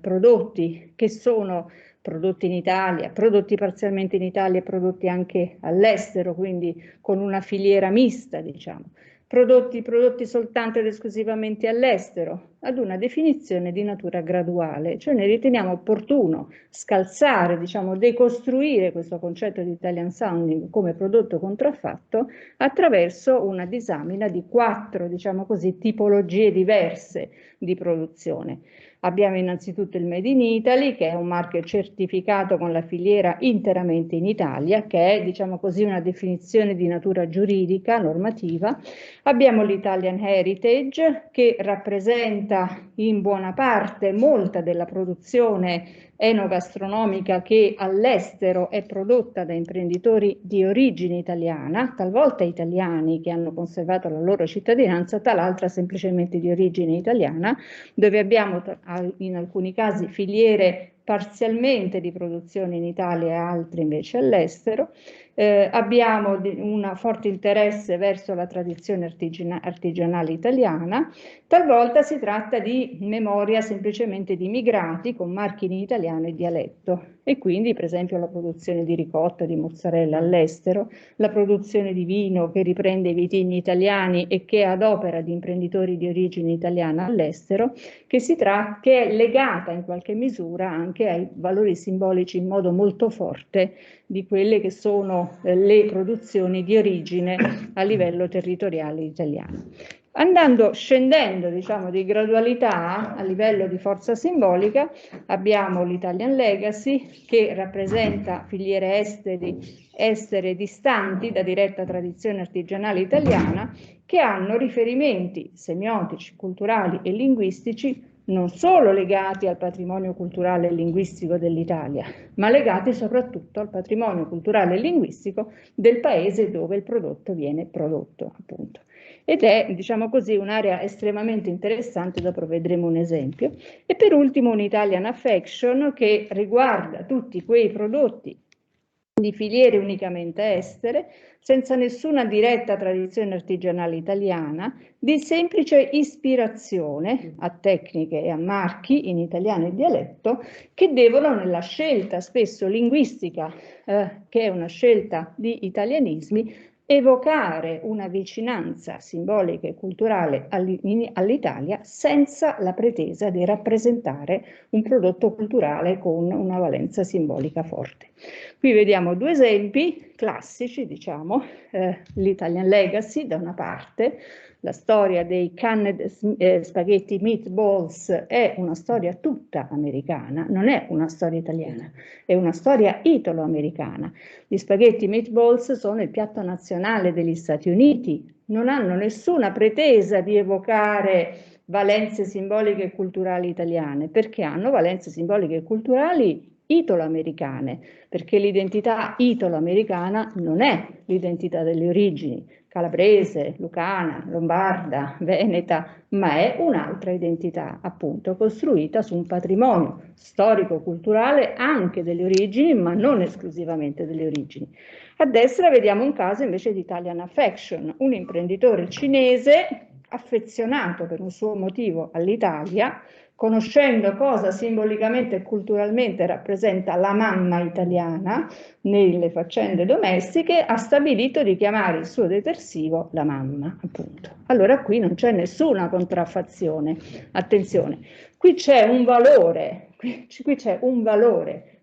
prodotti che sono prodotti in Italia, prodotti parzialmente in Italia e prodotti anche all'estero, quindi con una filiera mista, diciamo, prodotti soltanto ed esclusivamente all'estero, ad una definizione di natura graduale. Cioè noi riteniamo opportuno scalzare, diciamo, decostruire questo concetto di Italian sounding come prodotto contraffatto attraverso una disamina di 4, diciamo così, tipologie diverse di produzione. Abbiamo innanzitutto il Made in Italy, che è un marchio certificato con la filiera interamente in Italia, che è, diciamo così, una definizione di natura giuridica, normativa. Abbiamo l'Italian Heritage, che rappresenta in buona parte molta della produzione enogastronomica che all'estero è prodotta da imprenditori di origine italiana, talvolta italiani che hanno conservato la loro cittadinanza, tal'altra semplicemente di origine italiana, dove abbiamo in alcuni casi filiere parzialmente di produzione in Italia e altre invece all'estero. Abbiamo un forte interesse verso la tradizione artigianale italiana. Talvolta si tratta di memoria semplicemente di immigrati con marchi in italiano e dialetto, e quindi per esempio la produzione di ricotta, di mozzarella all'estero, la produzione di vino che riprende i vitigni italiani e che ad opera di imprenditori di origine italiana all'estero, che è legata in qualche misura anche ai valori simbolici in modo molto forte di quelle che sono le produzioni di origine a livello territoriale italiano. Scendendo, diciamo, di gradualità a livello di forza simbolica, abbiamo l'Italian Legacy, che rappresenta filiere estere distanti da diretta tradizione artigianale italiana, che hanno riferimenti semiotici, culturali e linguistici non solo legati al patrimonio culturale e linguistico dell'Italia, ma legati soprattutto al patrimonio culturale e linguistico del paese dove il prodotto viene prodotto, appunto. Ed è, diciamo così, un'area estremamente interessante, dopo vedremo un esempio. E per ultimo un Italian Affection, che riguarda tutti quei prodotti di filiere unicamente estere, senza nessuna diretta tradizione artigianale italiana, di semplice ispirazione a tecniche e a marchi in italiano e dialetto, che devono, nella scelta spesso linguistica, che è una scelta di italianismi, evocare una vicinanza simbolica e culturale all'Italia senza la pretesa di rappresentare un prodotto culturale con una valenza simbolica forte. Qui vediamo due esempi classici, diciamo, l'Italian Legacy da una parte. La storia dei canned spaghetti meatballs è una storia tutta americana, non è una storia italiana, è una storia italo-americana. Gli spaghetti meatballs sono il piatto nazionale degli Stati Uniti non hanno nessuna pretesa di evocare valenze simboliche e culturali italiane, perché hanno valenze simboliche e culturali italo-americane, perché l'identità italo-americana non è l'identità delle origini calabrese, lucana, lombarda, veneta, ma è un'altra identità, appunto, costruita su un patrimonio storico-culturale anche delle origini, ma non esclusivamente delle origini. A destra vediamo un caso invece di Italian Affection, un imprenditore cinese affezionato per un suo motivo all'Italia, conoscendo cosa simbolicamente e culturalmente rappresenta la mamma italiana nelle faccende domestiche, ha stabilito di chiamare il suo detersivo la mamma, appunto. Allora qui non c'è nessuna contraffazione, attenzione, qui c'è un valore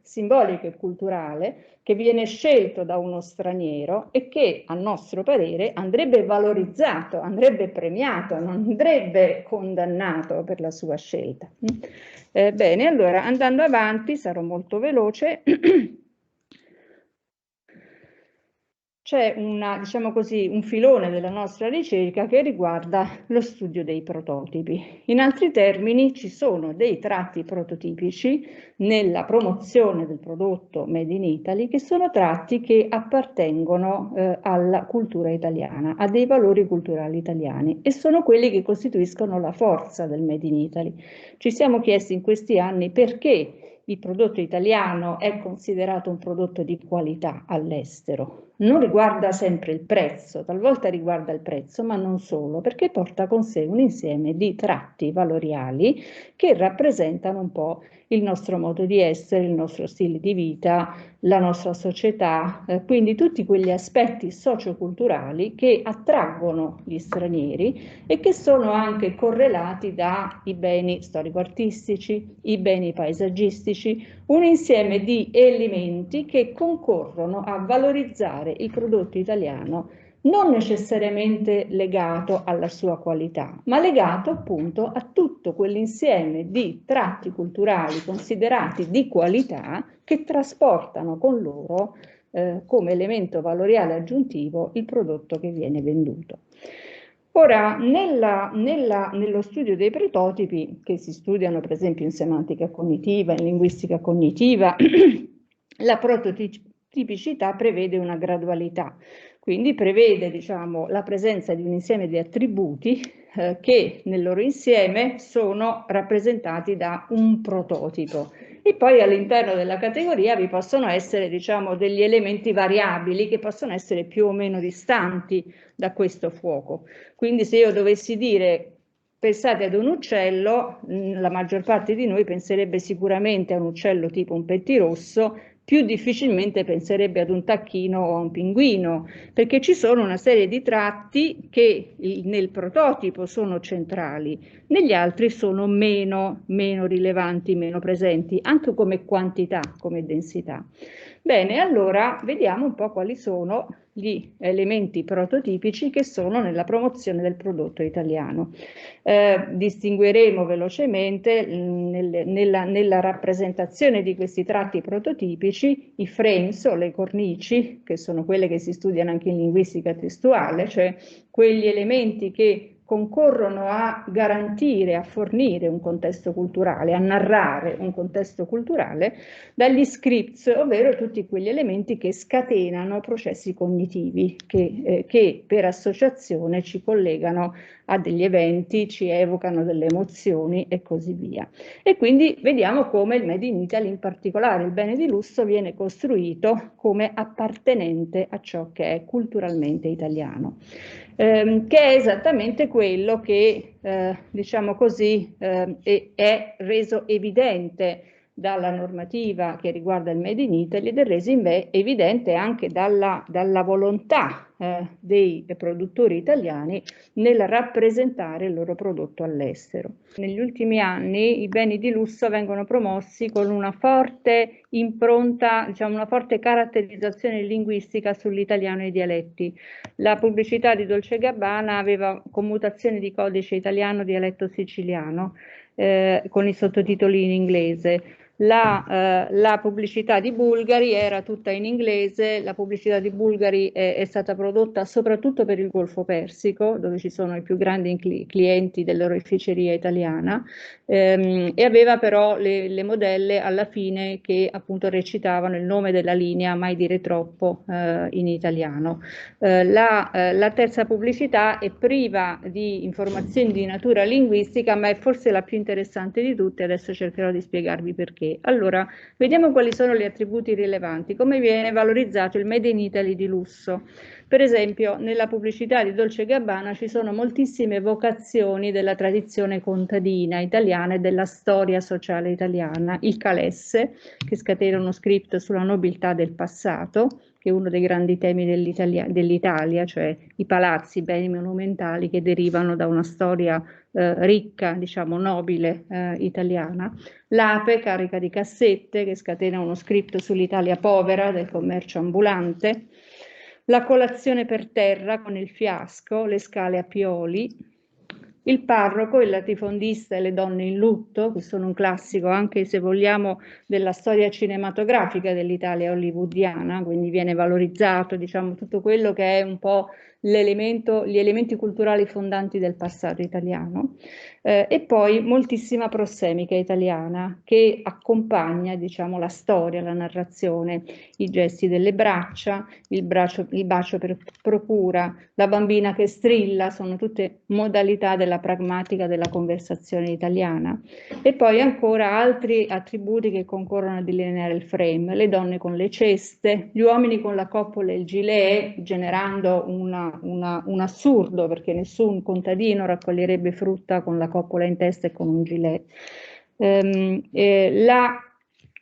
simbolico e culturale che viene scelto da uno straniero e che, a nostro parere, andrebbe valorizzato, andrebbe premiato, non andrebbe condannato per la sua scelta. Bene, allora, andando avanti, sarò molto veloce. C'è diciamo così, un filone della nostra ricerca che riguarda lo studio dei prototipi. In altri termini, ci sono dei tratti prototipici nella promozione del prodotto Made in Italy che sono tratti che appartengono alla cultura italiana, a dei valori culturali italiani, e sono quelli che costituiscono la forza del Made in Italy. Ci siamo chiesti in questi anni perché il prodotto italiano è considerato un prodotto di qualità all'estero. Non riguarda sempre il prezzo, talvolta riguarda il prezzo, ma non solo, perché porta con sé un insieme di tratti valoriali che rappresentano un po' il nostro modo di essere, il nostro stile di vita, la nostra società, quindi tutti quegli aspetti socioculturali che attraggono gli stranieri e che sono anche correlati dai beni storico-artistici, i beni paesaggistici, un insieme di elementi che concorrono a valorizzare il prodotto italiano, non necessariamente legato alla sua qualità, ma legato appunto a tutto quell'insieme di tratti culturali considerati di qualità che trasportano con loro come elemento valoriale aggiuntivo il prodotto che viene venduto. Ora, nello studio dei prototipi, che si studiano per esempio in semantica cognitiva, in linguistica cognitiva, la prototipicità prevede una gradualità, quindi prevede, diciamo, la presenza di un insieme di attributi che nel loro insieme sono rappresentati da un prototipo. E poi all'interno della categoria vi possono essere, diciamo, degli elementi variabili che possono essere più o meno distanti da questo fuoco. Quindi se io dovessi dire pensate ad un uccello, la maggior parte di noi penserebbe sicuramente a un uccello tipo un pettirosso, più difficilmente penserebbe ad un tacchino o a un pinguino, perché ci sono una serie di tratti che nel prototipo sono centrali, negli altri sono meno rilevanti, meno presenti, anche come quantità, come densità. Bene, allora vediamo un po' quali sono gli elementi prototipici che sono nella promozione del prodotto italiano. Distingueremo velocemente nella rappresentazione di questi tratti prototipici i frames o le cornici, che sono quelle che si studiano anche in linguistica testuale, cioè quegli elementi che concorrono a garantire, a fornire un contesto culturale, a narrare un contesto culturale, dagli scripts, ovvero tutti quegli elementi che scatenano processi cognitivi, che per associazione ci collegano a degli eventi, ci evocano delle emozioni e così via. E quindi vediamo come il Made in Italy, in particolare il bene di lusso, viene costruito come appartenente a ciò che è culturalmente italiano. Che è esattamente quello che, diciamo così, è reso evidente dalla normativa che riguarda il Made in Italy ed è reso evidente anche dalla volontà dei produttori italiani nel rappresentare il loro prodotto all'estero. Negli ultimi anni i beni di lusso vengono promossi con una forte impronta, diciamo una forte caratterizzazione linguistica sull'italiano e i dialetti. La pubblicità di Dolce & Gabbana aveva commutazione di codice italiano dialetto siciliano con i sottotitoli in inglese. La pubblicità di Bulgari era tutta in inglese, la pubblicità di Bulgari è stata prodotta soprattutto per il Golfo Persico, dove ci sono i più grandi clienti dell'oreficeria italiana, e aveva però le modelle alla fine che appunto recitavano il nome della linea Mai dire troppo in italiano. La terza pubblicità è priva di informazioni di natura linguistica, ma è forse la più interessante di tutte, adesso cercherò di spiegarvi perché. Allora, vediamo quali sono gli attributi rilevanti, come viene valorizzato il Made in Italy di lusso. Per esempio, nella pubblicità di Dolce & Gabbana ci sono moltissime evocazioni della tradizione contadina italiana e della storia sociale italiana. Il calesse, che scatena uno script sulla nobiltà del passato, che è uno dei grandi temi dell'Italia, cioè i palazzi, i beni monumentali che derivano da una storia ricca, diciamo nobile, italiana. L'Ape, carica di cassette, che scatena uno script sull'Italia povera del commercio ambulante. La colazione per terra con il fiasco, le scale a pioli. Il parroco, il latifondista e le donne in lutto, che sono un classico anche se vogliamo della storia cinematografica dell'Italia hollywoodiana, quindi viene valorizzato, diciamo, tutto quello che è un po' gli elementi culturali fondanti del passato italiano. E poi moltissima prossemica italiana che accompagna, diciamo, la storia, la narrazione, i gesti delle braccia, il bacio per procura, la bambina che strilla, sono tutte modalità della pragmatica della conversazione italiana. E poi ancora altri attributi che concorrono a delineare il frame: le donne con le ceste, gli uomini con la coppola e il gilet, generando un assurdo, perché nessun contadino raccoglierebbe frutta con la coppola in testa e con un gilet. La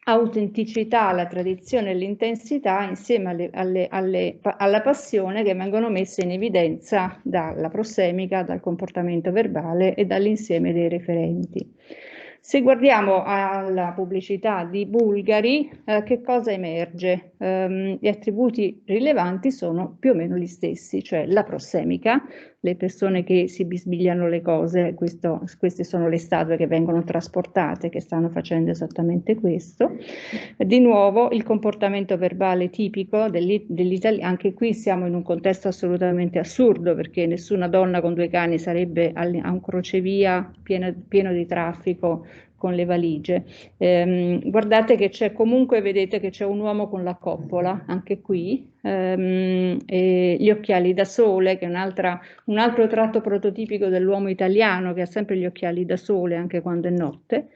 autenticità, la tradizione e l'intensità insieme alla passione che vengono messe in evidenza dalla prossemica, dal comportamento verbale e dall'insieme dei referenti. Se guardiamo alla pubblicità di Bulgari, che cosa emerge? Gli attributi rilevanti sono più o meno gli stessi, cioè la prossemica, le persone che si bisbigliano le cose, queste sono le statue che vengono trasportate, che stanno facendo esattamente questo. Di nuovo il comportamento verbale tipico dell'italiano, anche qui siamo in un contesto assolutamente assurdo, perché nessuna donna con 2 cani sarebbe a un crocevia pieno di traffico con le valigie. Guardate che c'è comunque, vedete che c'è un uomo con la coppola, anche qui, e gli occhiali da sole, che è un altro tratto prototipico dell'uomo italiano, che ha sempre gli occhiali da sole anche quando è notte.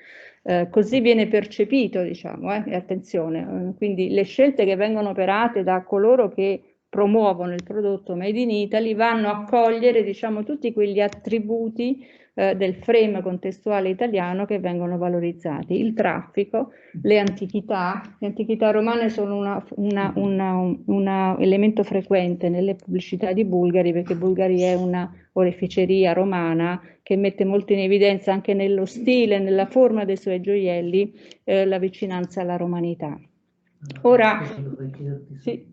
Così viene percepito, diciamo, e attenzione, quindi le scelte che vengono operate da coloro che promuovono il prodotto Made in Italy vanno a cogliere, diciamo, tutti quegli attributi del frame contestuale italiano che vengono valorizzati: il traffico, le antichità romane sono un elemento frequente nelle pubblicità di Bulgari, perché Bulgari è una oreficeria romana che mette molto in evidenza anche nello stile, nella forma dei suoi gioielli, la vicinanza alla romanità. Ora, sì,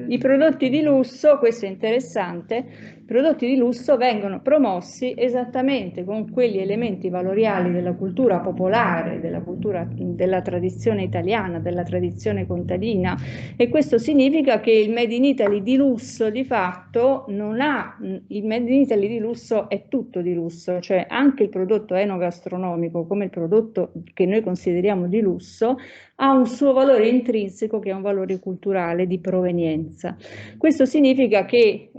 i prodotti di lusso, questo è interessante, i prodotti di lusso vengono promossi esattamente con quegli elementi valoriali della cultura popolare, della tradizione italiana, della tradizione contadina, e questo significa che il Made in Italy di lusso di fatto il Made in Italy di lusso è tutto di lusso, cioè anche il prodotto enogastronomico, come il prodotto che noi consideriamo di lusso, ha un suo valore intrinseco, che è un valore culturale di provenienza. Questo significa che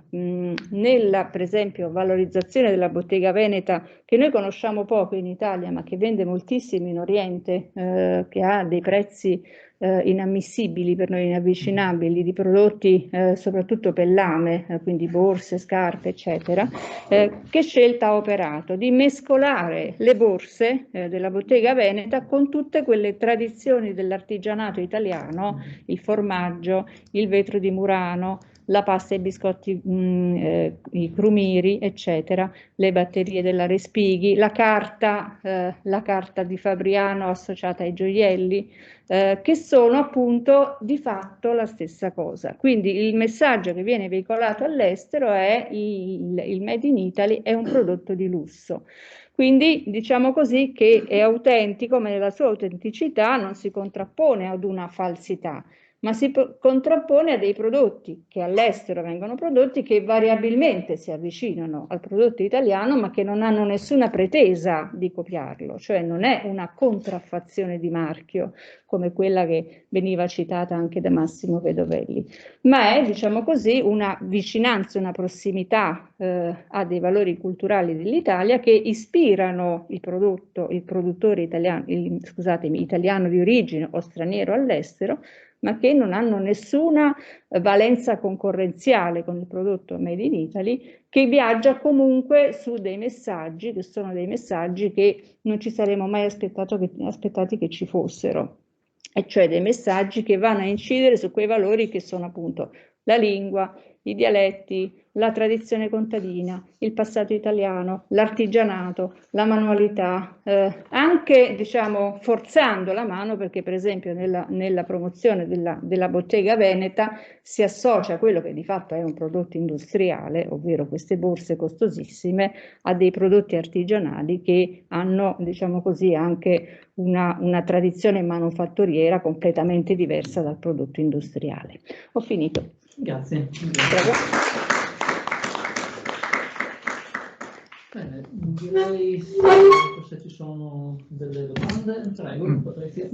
nella, per esempio, valorizzazione della bottega veneta, che noi conosciamo poco in Italia ma che vende moltissimo in Oriente, che ha dei prezzi inammissibili per noi, inavvicinabili, di prodotti soprattutto pellame, quindi borse, scarpe, eccetera, che scelta ha operato? Di mescolare le borse della bottega veneta con tutte quelle tradizioni dell'artigianato italiano, il formaggio, il vetro di Murano, la pasta e i biscotti, i crumiri, eccetera, le batterie della Respighi, la carta di Fabriano associata ai gioielli, che sono appunto di fatto la stessa cosa. Quindi il messaggio che viene veicolato all'estero è il Made in Italy è un prodotto di lusso. Quindi diciamo così che è autentico, ma nella sua autenticità non si contrappone ad una falsità, ma si contrappone a dei prodotti che all'estero vengono prodotti che variabilmente si avvicinano al prodotto italiano, ma che non hanno nessuna pretesa di copiarlo, cioè non è una contraffazione di marchio come quella che veniva citata anche da Massimo Vedovelli, ma è, diciamo così, una vicinanza, una prossimità a dei valori culturali dell'Italia che ispirano il produttore italiano, italiano di origine o straniero all'estero, ma che non hanno nessuna valenza concorrenziale con il prodotto Made in Italy, che viaggia comunque su dei messaggi che sono dei messaggi che non ci saremmo mai aspettati che ci fossero, e cioè dei messaggi che vanno a incidere su quei valori che sono appunto la lingua, i dialetti, la tradizione contadina, il passato italiano, l'artigianato, la manualità, anche diciamo forzando la mano, perché per esempio nella promozione della bottega veneta si associa quello che di fatto è un prodotto industriale, ovvero queste borse costosissime, a dei prodotti artigianali che hanno, diciamo così, anche una tradizione manufatturiera completamente diversa dal prodotto industriale. Ho finito. Grazie. Prego. Bene, direi se ci sono delle domande. Prego, Patrizia.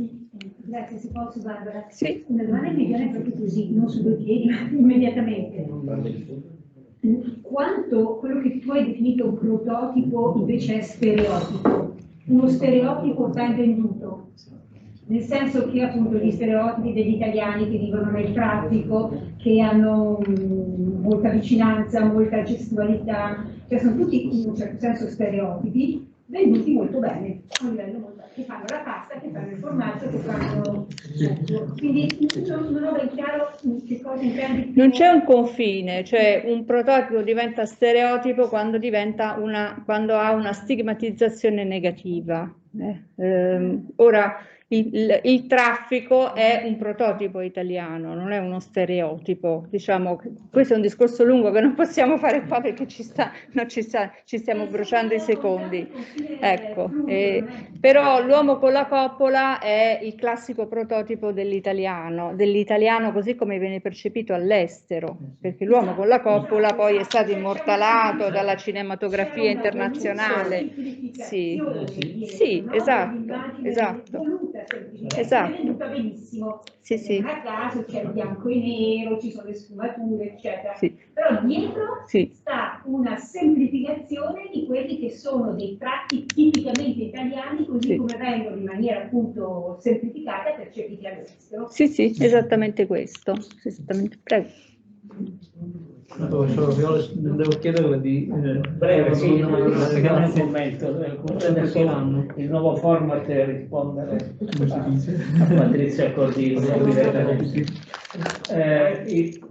Grazie, se posso, Barbara. Sì. Una domanda che mi viene proprio così, non su due piedi, immediatamente. Quanto quello che tu hai definito un prototipo invece è stereotipo? Uno stereotipo ben venduto? Nel senso che appunto gli stereotipi degli italiani che vivono nel traffico, che hanno molta vicinanza, molta gestualità, cioè sono tutti in un certo senso stereotipi venduti molto bene, a livello molto bene, che fanno la pasta, che fanno il formaggio, che fanno... Quindi non ho ben chiaro che cosa intendi. Non c'è un confine, cioè un prototipo diventa stereotipo quando ha una stigmatizzazione negativa. Ora, il traffico è un prototipo italiano, non è uno stereotipo. Diciamo, questo è un discorso lungo che non possiamo fare qua perché ci stiamo bruciando i secondi. Ecco, però l'uomo con la coppola è il classico prototipo dell'italiano così come viene percepito all'estero, perché l'uomo con la coppola poi è stato immortalato dalla cinematografia internazionale. Sì, sì, esatto. Esatto. È venuta benissimo, sì. Non a caso c'è il bianco e nero, ci sono le sfumature, eccetera. Sì. Però dietro sta una semplificazione di quelli che sono dei tratti tipicamente italiani, così come vengono in maniera appunto semplificata percepiti all'estero. Sì, esattamente questo. Esattamente. Prego. Professor Viola, devo chiedere di breve, sì, un commento. Adesso il nuovo format è rispondere a Patrizia Cordino.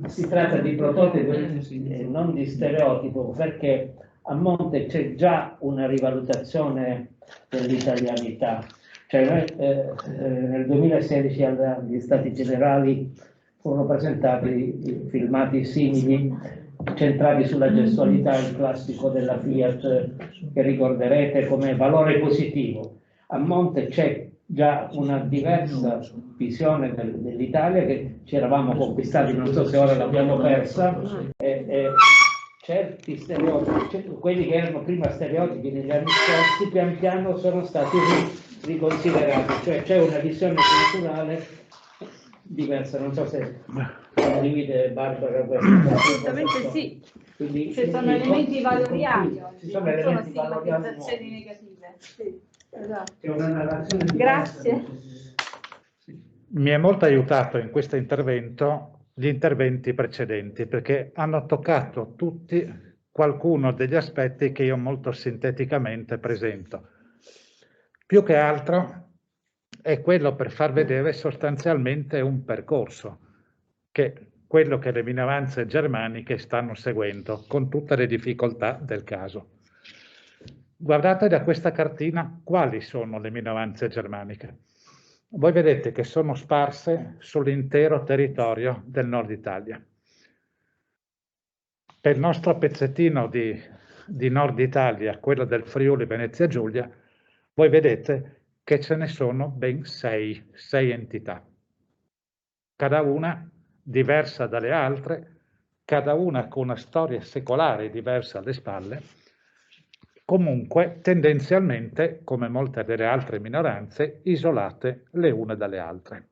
Si tratta di prototipi, non di stereotipo, perché a monte c'è già una rivalutazione dell'italianità. Cioè, nel 2016 agli Stati Generali furono presentati filmati simili centrati sulla gestualità, il classico della Fiat che ricorderete come valore positivo. A monte c'è già una diversa visione dell'Italia che ci eravamo conquistati, non so se ora l'abbiamo persa, certi stereotipi, quelli che erano prima stereotipi negli anni scorsi, pian piano sono stati riconsiderati, cioè c'è una visione culturale diversa, non so se condivide Barbara questo. Assolutamente sì. Quindi, ci sono elementi valoriali, ci sono elementi stigmatizzazioni negative. Sì, esatto. Grazie. Mi è molto aiutato in questo intervento gli interventi precedenti, perché hanno toccato tutti qualcuno degli aspetti che io molto sinteticamente presento. Più che altro è quello per far vedere sostanzialmente un percorso che quello che le minoranze germaniche stanno seguendo, con tutte le difficoltà del caso. Guardate da questa cartina quali sono le minoranze germaniche. Voi vedete che sono sparse sull'intero territorio del nord Italia. Per il nostro pezzettino di nord Italia, quello del Friuli Venezia Giulia, voi vedete che ce ne sono ben sei entità, cada una diversa dalle altre, cada una con una storia secolare diversa alle spalle, comunque tendenzialmente, come molte delle altre minoranze, isolate le une dalle altre.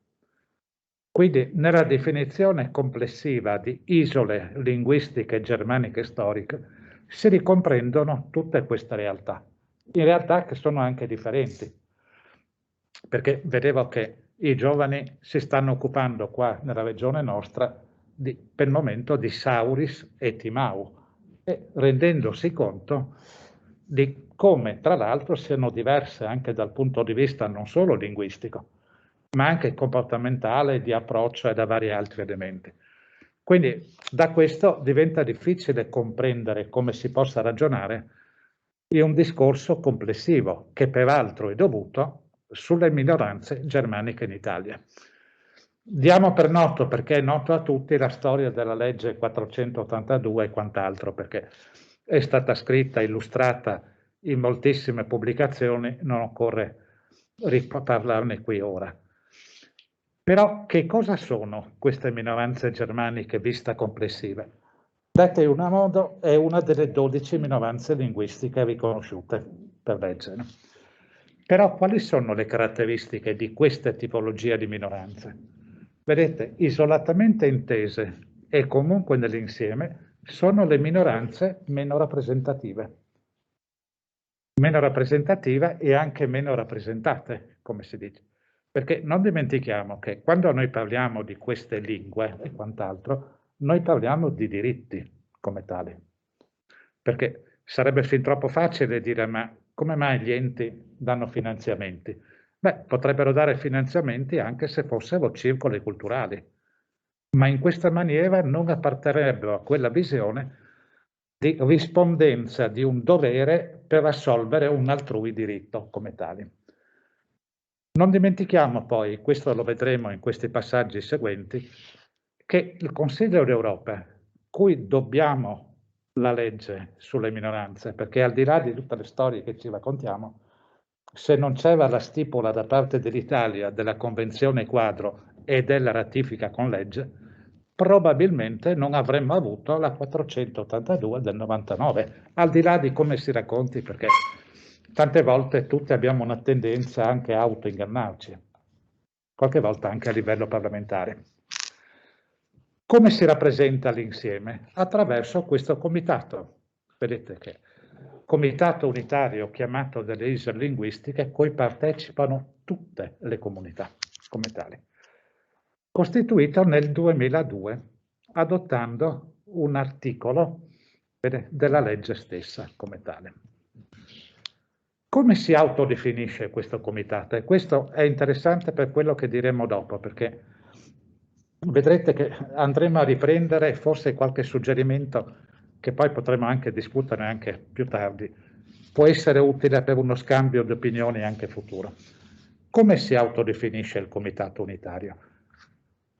Quindi nella definizione complessiva di isole linguistiche germaniche storiche si ricomprendono tutte queste realtà, in realtà che sono anche differenti, perché vedevo che i giovani si stanno occupando qua nella regione nostra per il momento di Sauris e Timau, e rendendosi conto di come tra l'altro siano diverse anche dal punto di vista non solo linguistico, ma anche comportamentale, di approccio e da vari altri elementi. Quindi da questo diventa difficile comprendere come si possa ragionare in un discorso complessivo, che peraltro è dovuto sulle minoranze germaniche in Italia. Diamo per noto, perché è noto a tutti, la storia della legge 482 e quant'altro, perché è stata scritta, illustrata in moltissime pubblicazioni, non occorre riparlarne qui ora. Però che cosa sono queste minoranze germaniche vista complessiva? Detta in un modo, è una delle 12 minoranze linguistiche riconosciute per legge. No? Però quali sono le caratteristiche di questa tipologia di minoranze? Vedete, isolatamente intese e comunque nell'insieme, sono le minoranze meno rappresentative. Meno rappresentative e anche meno rappresentate, come si dice. Perché non dimentichiamo che quando noi parliamo di queste lingue e quant'altro, noi parliamo di diritti come tali. Perché sarebbe fin troppo facile dire, ma come mai gli enti danno finanziamenti? Beh, potrebbero dare finanziamenti anche se fossero circoli culturali, ma in questa maniera non apparterrebbero a quella visione di rispondenza di un dovere per assolvere un altrui diritto come tali. Non dimentichiamo poi, questo lo vedremo in questi passaggi seguenti, che il Consiglio d'Europa, cui dobbiamo la legge sulle minoranze, perché al di là di tutte le storie che ci raccontiamo, se non c'era la stipula da parte dell'Italia della Convenzione quadro e della ratifica con legge, probabilmente non avremmo avuto la 482 del 99, al di là di come si racconti, perché tante volte tutti abbiamo una tendenza anche a autoingannarci, qualche volta anche a livello parlamentare. Come si rappresenta l'insieme? Attraverso questo comitato. Vedete che comitato unitario chiamato delle isole linguistiche, cui partecipano tutte le comunità come tali, costituito nel 2002, adottando un articolo della legge stessa come tale. Come si autodefinisce questo comitato? E questo è interessante per quello che diremo dopo, perché vedrete che andremo a riprendere forse qualche suggerimento che poi potremo anche discutere anche più tardi. Può essere utile per uno scambio di opinioni anche futuro. Come si autodefinisce il comitato unitario?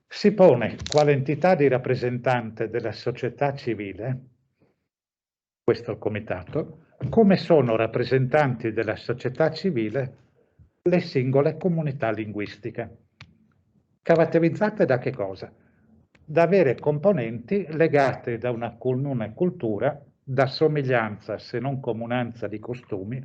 Si pone quale entità di rappresentante della società civile, questo è il comitato, come sono rappresentanti della società civile le singole comunità linguistiche, caratterizzate da che cosa? Da avere componenti legate da una comune cultura, da somiglianza se non comunanza di costumi,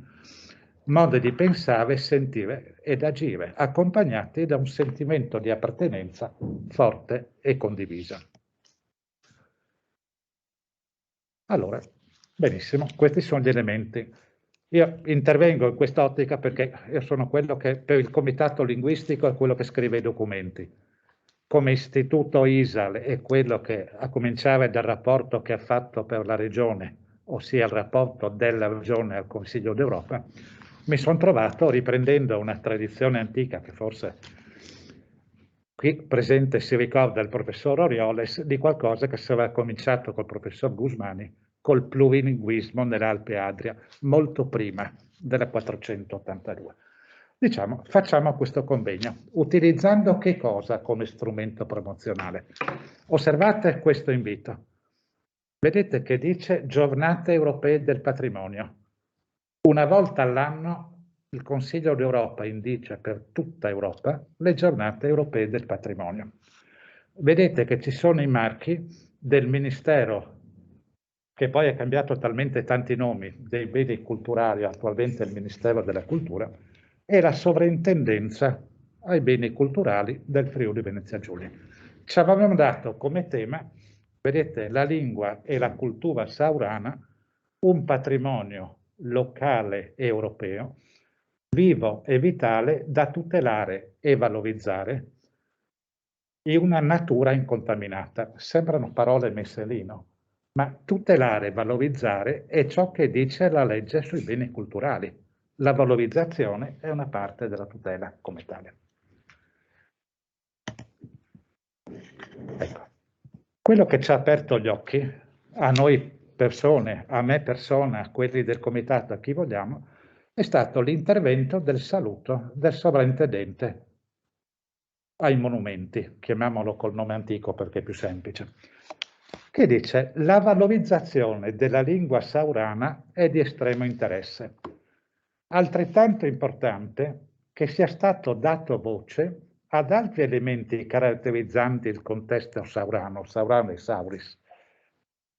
modi di pensare, sentire ed agire, accompagnati da un sentimento di appartenenza forte e condivisa. Allora, benissimo, questi sono gli elementi. Io intervengo in quest'ottica perché io sono quello che per il comitato linguistico è quello che scrive i documenti. Come istituto ISAL è quello che, a cominciare dal rapporto che ha fatto per la regione, ossia il rapporto della regione al Consiglio d'Europa, mi sono trovato, riprendendo una tradizione antica che forse qui presente si ricorda il professor Orioles di qualcosa che si aveva cominciato col professor Gusmani, col plurilinguismo nell'Alpe Adria, molto prima della 482. Diciamo, facciamo questo convegno, utilizzando che cosa come strumento promozionale? Osservate questo invito. Vedete che dice Giornate Europee del Patrimonio. Una volta all'anno il Consiglio d'Europa indica per tutta Europa le Giornate Europee del Patrimonio. Vedete che ci sono i marchi del Ministero, che poi ha cambiato talmente tanti nomi, dei beni culturali, attualmente il Ministero della Cultura, e la Sovrintendenza ai beni culturali del Friuli Venezia Giulia. Ci avevamo dato come tema, vedete, la lingua e la cultura saurana, un patrimonio locale europeo, vivo e vitale da tutelare e valorizzare in una natura incontaminata. Sembrano parole messe lì, no? Ma tutelare e valorizzare è ciò che dice la legge sui beni culturali. La valorizzazione è una parte della tutela come tale. Ecco. Quello che ci ha aperto gli occhi, a noi persone, a me persona, a quelli del comitato, a chi vogliamo, è stato l'intervento del saluto del sovrintendente ai monumenti, chiamiamolo col nome antico perché è più semplice, che dice: la valorizzazione della lingua saurana è di estremo interesse. Altrettanto importante che sia stato dato voce ad altri elementi caratterizzanti il contesto saurano e sauris.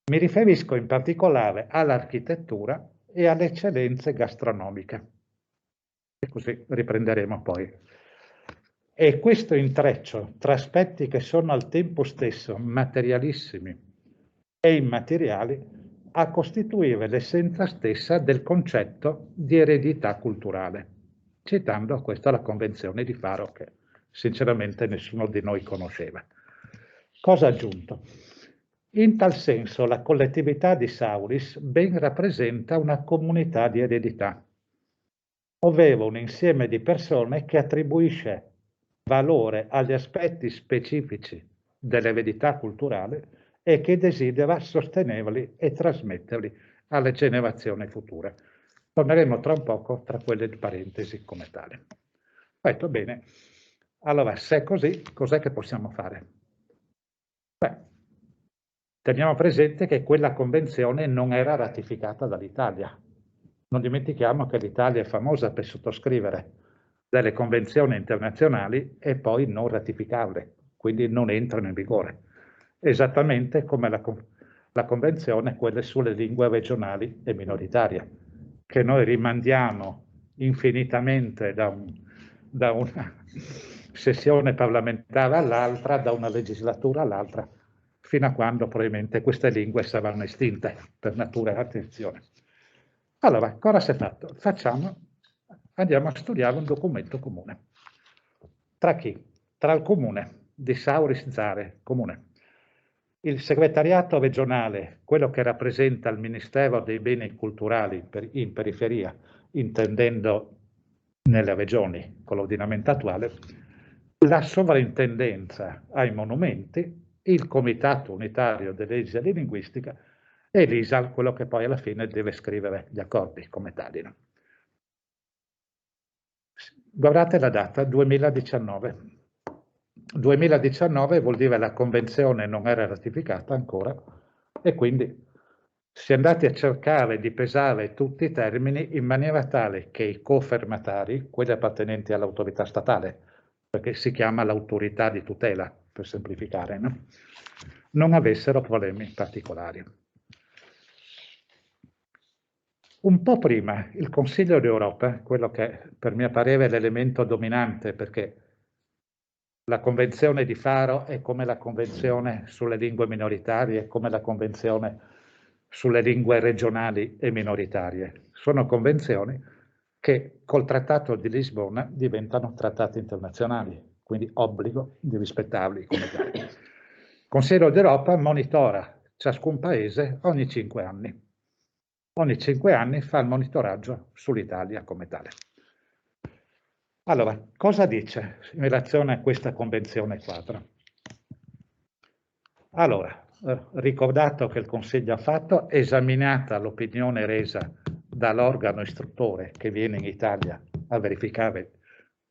Mi riferisco in particolare all'architettura e alle eccellenze gastronomiche. E così riprenderemo poi. E questo intreccio tra aspetti che sono al tempo stesso materialissimi e immateriali a costituire l'essenza stessa del concetto di eredità culturale, citando questa la Convenzione di Faro che sinceramente nessuno di noi conosceva. Cosa aggiunto? In tal senso la collettività di Sauris ben rappresenta una comunità di eredità, ovvero un insieme di persone che attribuisce valore agli aspetti specifici dell'eredità culturale e che desidera sostenerli e trasmetterli alle generazioni future. Torneremo tra un poco tra quelle di parentesi come tale. Detto bene, allora se è così, cos'è che possiamo fare? Beh, teniamo presente che quella convenzione non era ratificata dall'Italia. Non dimentichiamo che l'Italia è famosa per sottoscrivere delle convenzioni internazionali e poi non ratificarle, quindi non entrano in vigore. Esattamente come la convenzione, quelle sulle lingue regionali e minoritarie, che noi rimandiamo infinitamente da una sessione parlamentare all'altra, da una legislatura all'altra, fino a quando probabilmente queste lingue saranno estinte per natura e attenzione. Allora, cosa si è fatto? Andiamo a studiare un documento comune. Tra chi? Tra il comune di Sauris Zare, comune, il segretariato regionale, quello che rappresenta il Ministero dei Beni Culturali in periferia, intendendo nelle regioni con l'ordinamento attuale, la sovrintendenza ai monumenti, il Comitato Unitario dell'Esile Linguistica e l'ISAL, quello che poi alla fine deve scrivere gli accordi come tali. No? Guardate la data, 2019. 2019 vuol dire la convenzione non era ratificata ancora e quindi si è andati a cercare di pesare tutti i termini in maniera tale che i cofermatari, quelli appartenenti all'autorità statale, perché si chiama l'autorità di tutela, per semplificare, no? Non avessero problemi particolari. Un po' prima il Consiglio d'Europa, quello che per mio parere è l'elemento dominante, perché la Convenzione di Faro è come la Convenzione sulle lingue minoritarie, come la Convenzione sulle lingue regionali e minoritarie. Sono convenzioni che col Trattato di Lisbona diventano trattati internazionali, quindi obbligo di rispettarli come tali. Il Consiglio d'Europa monitora ciascun paese ogni 5 anni. Ogni 5 anni fa il monitoraggio sull'Italia come tale. Allora, cosa dice in relazione a questa convenzione quadro? Allora, ricordato che il Consiglio ha fatto, esaminata l'opinione resa dall'organo istruttore che viene in Italia a verificare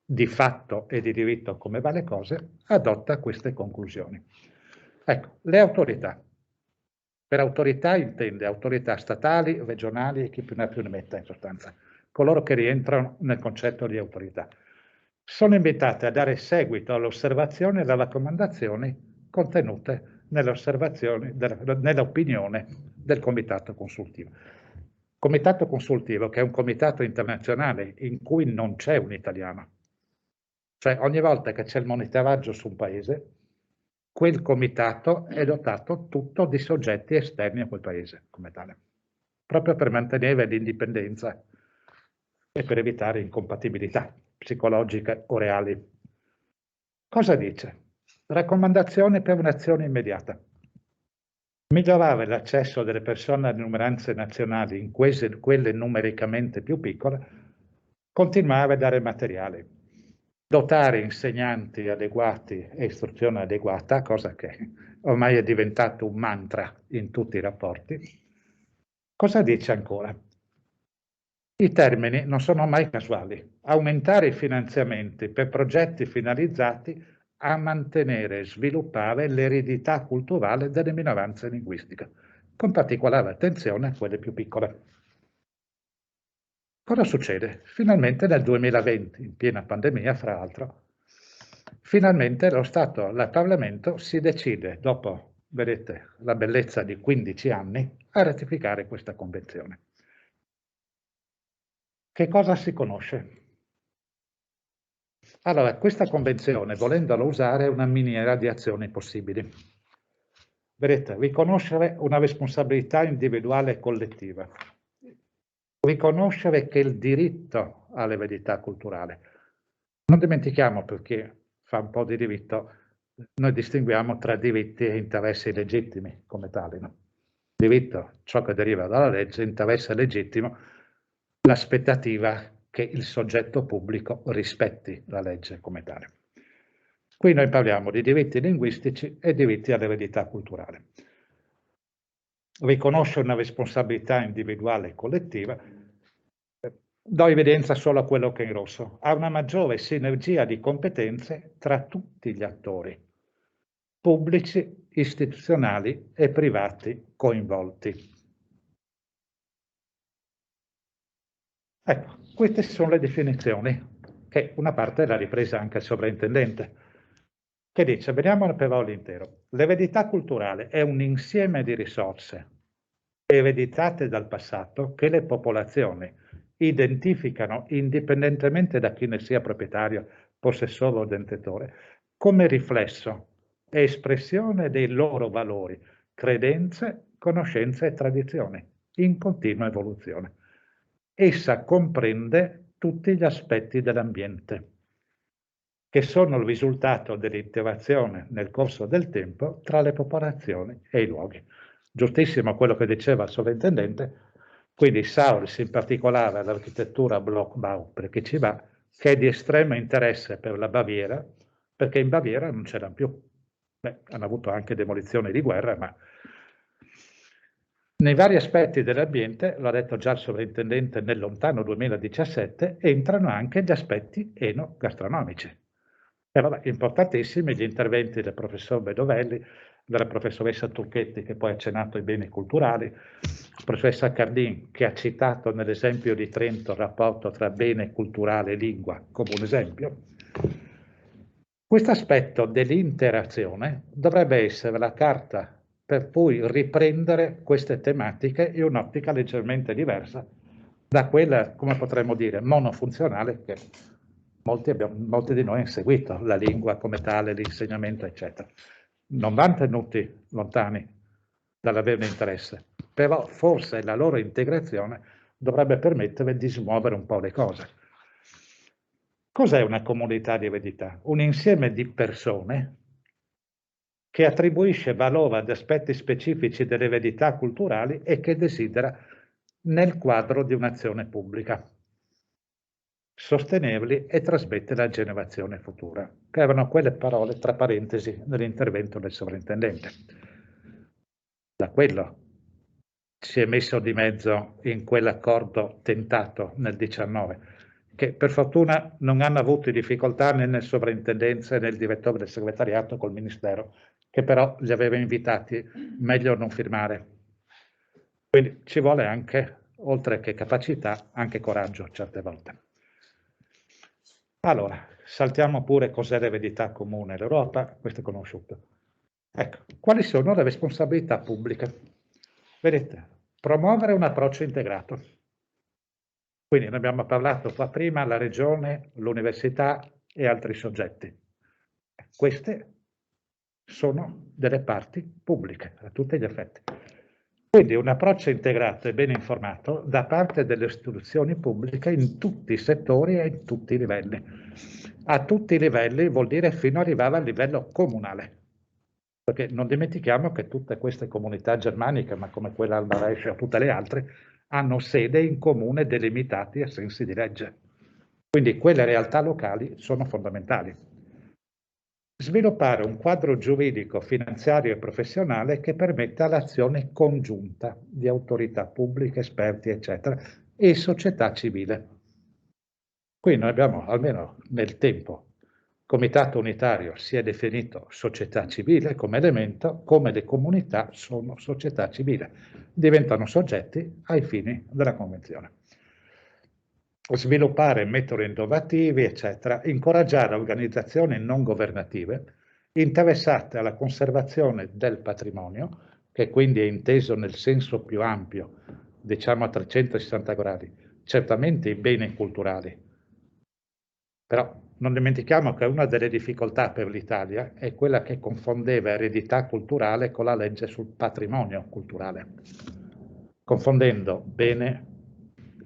di fatto e di diritto come va le cose, adotta queste conclusioni. Ecco, le autorità. Per autorità intende autorità statali, regionali e chi più ne ha più ne metta in sostanza, coloro che rientrano nel concetto di autorità. Sono invitate a dare seguito alle osservazioni e alle raccomandazioni contenute nell'opinione del Comitato Consultivo. Comitato Consultivo che è un comitato internazionale in cui non c'è un italiano. Cioè ogni volta che c'è il monitoraggio su un paese, quel comitato è dotato tutto di soggetti esterni a quel paese come tale, proprio per mantenere l'indipendenza e per evitare incompatibilità psicologiche o reali. Cosa dice? Raccomandazione per un'azione immediata. Migliorare l'accesso delle persone alle minoranze nazionali in quelle numericamente più piccole, continuare a dare materiali, dotare insegnanti adeguati e istruzione adeguata, cosa che ormai è diventato un mantra in tutti i rapporti. Cosa dice ancora? I termini non sono mai casuali. Aumentare i finanziamenti per progetti finalizzati a mantenere e sviluppare l'eredità culturale delle minoranze linguistiche, con particolare attenzione a quelle più piccole. Cosa succede? Finalmente nel 2020, in piena pandemia, fra l'altro, finalmente il Parlamento si decide, dopo, vedete, la bellezza di 15 anni, a ratificare questa convenzione. Che cosa si conosce? Allora, questa convenzione, volendola usare, è una miniera di azioni possibili. Vedete, riconoscere una responsabilità individuale e collettiva, riconoscere che il diritto all'eredità culturale. Non dimentichiamo, perché fa un po' di diritto, noi distinguiamo tra diritti e interessi legittimi come tali. No? Diritto, ciò che deriva dalla legge, interesse legittimo, l'aspettativa che il soggetto pubblico rispetti la legge come tale. Qui noi parliamo di diritti linguistici e diritti all'eredità culturale. Riconosce una responsabilità individuale e collettiva. Do evidenza solo a quello che è in rosso. Ha una maggiore sinergia di competenze tra tutti gli attori, pubblici, istituzionali e privati coinvolti. Ecco, queste sono le definizioni, che una parte l'ha ripresa anche il sovrintendente, che dice, vediamo però l'intero. L'eredità culturale è un insieme di risorse ereditate dal passato che le popolazioni identificano, indipendentemente da chi ne sia proprietario, possessore o detentore, come riflesso e espressione dei loro valori, credenze, conoscenze e tradizioni, in continua evoluzione. Essa comprende tutti gli aspetti dell'ambiente, che sono il risultato dell'interazione nel corso del tempo tra le popolazioni e i luoghi. Giustissimo quello che diceva il sovrintendente, quindi Sauris, in particolare l'architettura Blockbau, perché ci va, che è di estremo interesse per la Baviera, perché in Baviera non c'erano più. Beh, hanno avuto anche demolizioni di guerra, ma nei vari aspetti dell'ambiente, l'ha detto già il sovrintendente nel lontano 2017, entrano anche gli aspetti enogastronomici. E vabbè, importantissimi gli interventi del professor Bedovelli, della professoressa Turchetti, che poi ha accennato ai beni culturali, la professoressa Cardin, che ha citato nell'esempio di Trento il rapporto tra bene culturale e lingua come un esempio. Questo aspetto dell'interazione dovrebbe essere la carta per poi riprendere queste tematiche in un'ottica leggermente diversa da quella, come potremmo dire, monofunzionale che molti di noi hanno seguito, la lingua come tale, l'insegnamento, eccetera. Non vanno tenuti lontani dall'averne interesse, però forse la loro integrazione dovrebbe permettere di smuovere un po' le cose. Cos'è una comunità di eredità? Un insieme di persone che attribuisce valore ad aspetti specifici delle eredità culturali e che desidera nel quadro di un'azione pubblica. sostenibili e trasmette alla generazione futura, che erano quelle parole tra parentesi nell'intervento del sovrintendente. Da quello si è messo di mezzo in quell'accordo tentato nel 19, che per fortuna non hanno avuto difficoltà né nel sovrintendenza né nel direttore del segretariato col Ministero, che però li aveva invitati meglio non firmare. Quindi ci vuole anche, oltre che capacità, anche coraggio certe volte. Allora, saltiamo pure cos'è l'eredità comune. L'Europa, questo è conosciuto. Ecco, quali sono le responsabilità pubbliche? Vedete, promuovere un approccio integrato. Quindi ne abbiamo parlato qua prima, la regione, l'università e altri soggetti. Queste sono delle parti pubbliche, a tutti gli effetti. Quindi un approccio integrato e ben informato da parte delle istituzioni pubbliche in tutti i settori e in tutti i livelli. A tutti i livelli vuol dire fino ad arrivare al livello comunale. Perché non dimentichiamo che tutte queste comunità germaniche, ma come quella Alba Resche o tutte le altre, hanno sede in comune delimitati a sensi di legge. Quindi quelle realtà locali sono fondamentali. Sviluppare un quadro giuridico, finanziario e professionale che permetta l'azione congiunta di autorità pubbliche, esperti, eccetera, e società civile. Qui noi abbiamo, almeno nel tempo, Comitato Unitario si è definito società civile come elemento, come le comunità sono società civile, diventano soggetti ai fini della Convenzione. Sviluppare metodi innovativi, eccetera, incoraggiare organizzazioni non governative interessate alla conservazione del patrimonio, che quindi è inteso nel senso più ampio, diciamo a 360 gradi, certamente i beni culturali. Però non dimentichiamo che una delle difficoltà per l'Italia è quella che confondeva eredità culturale con la legge sul patrimonio culturale, confondendo bene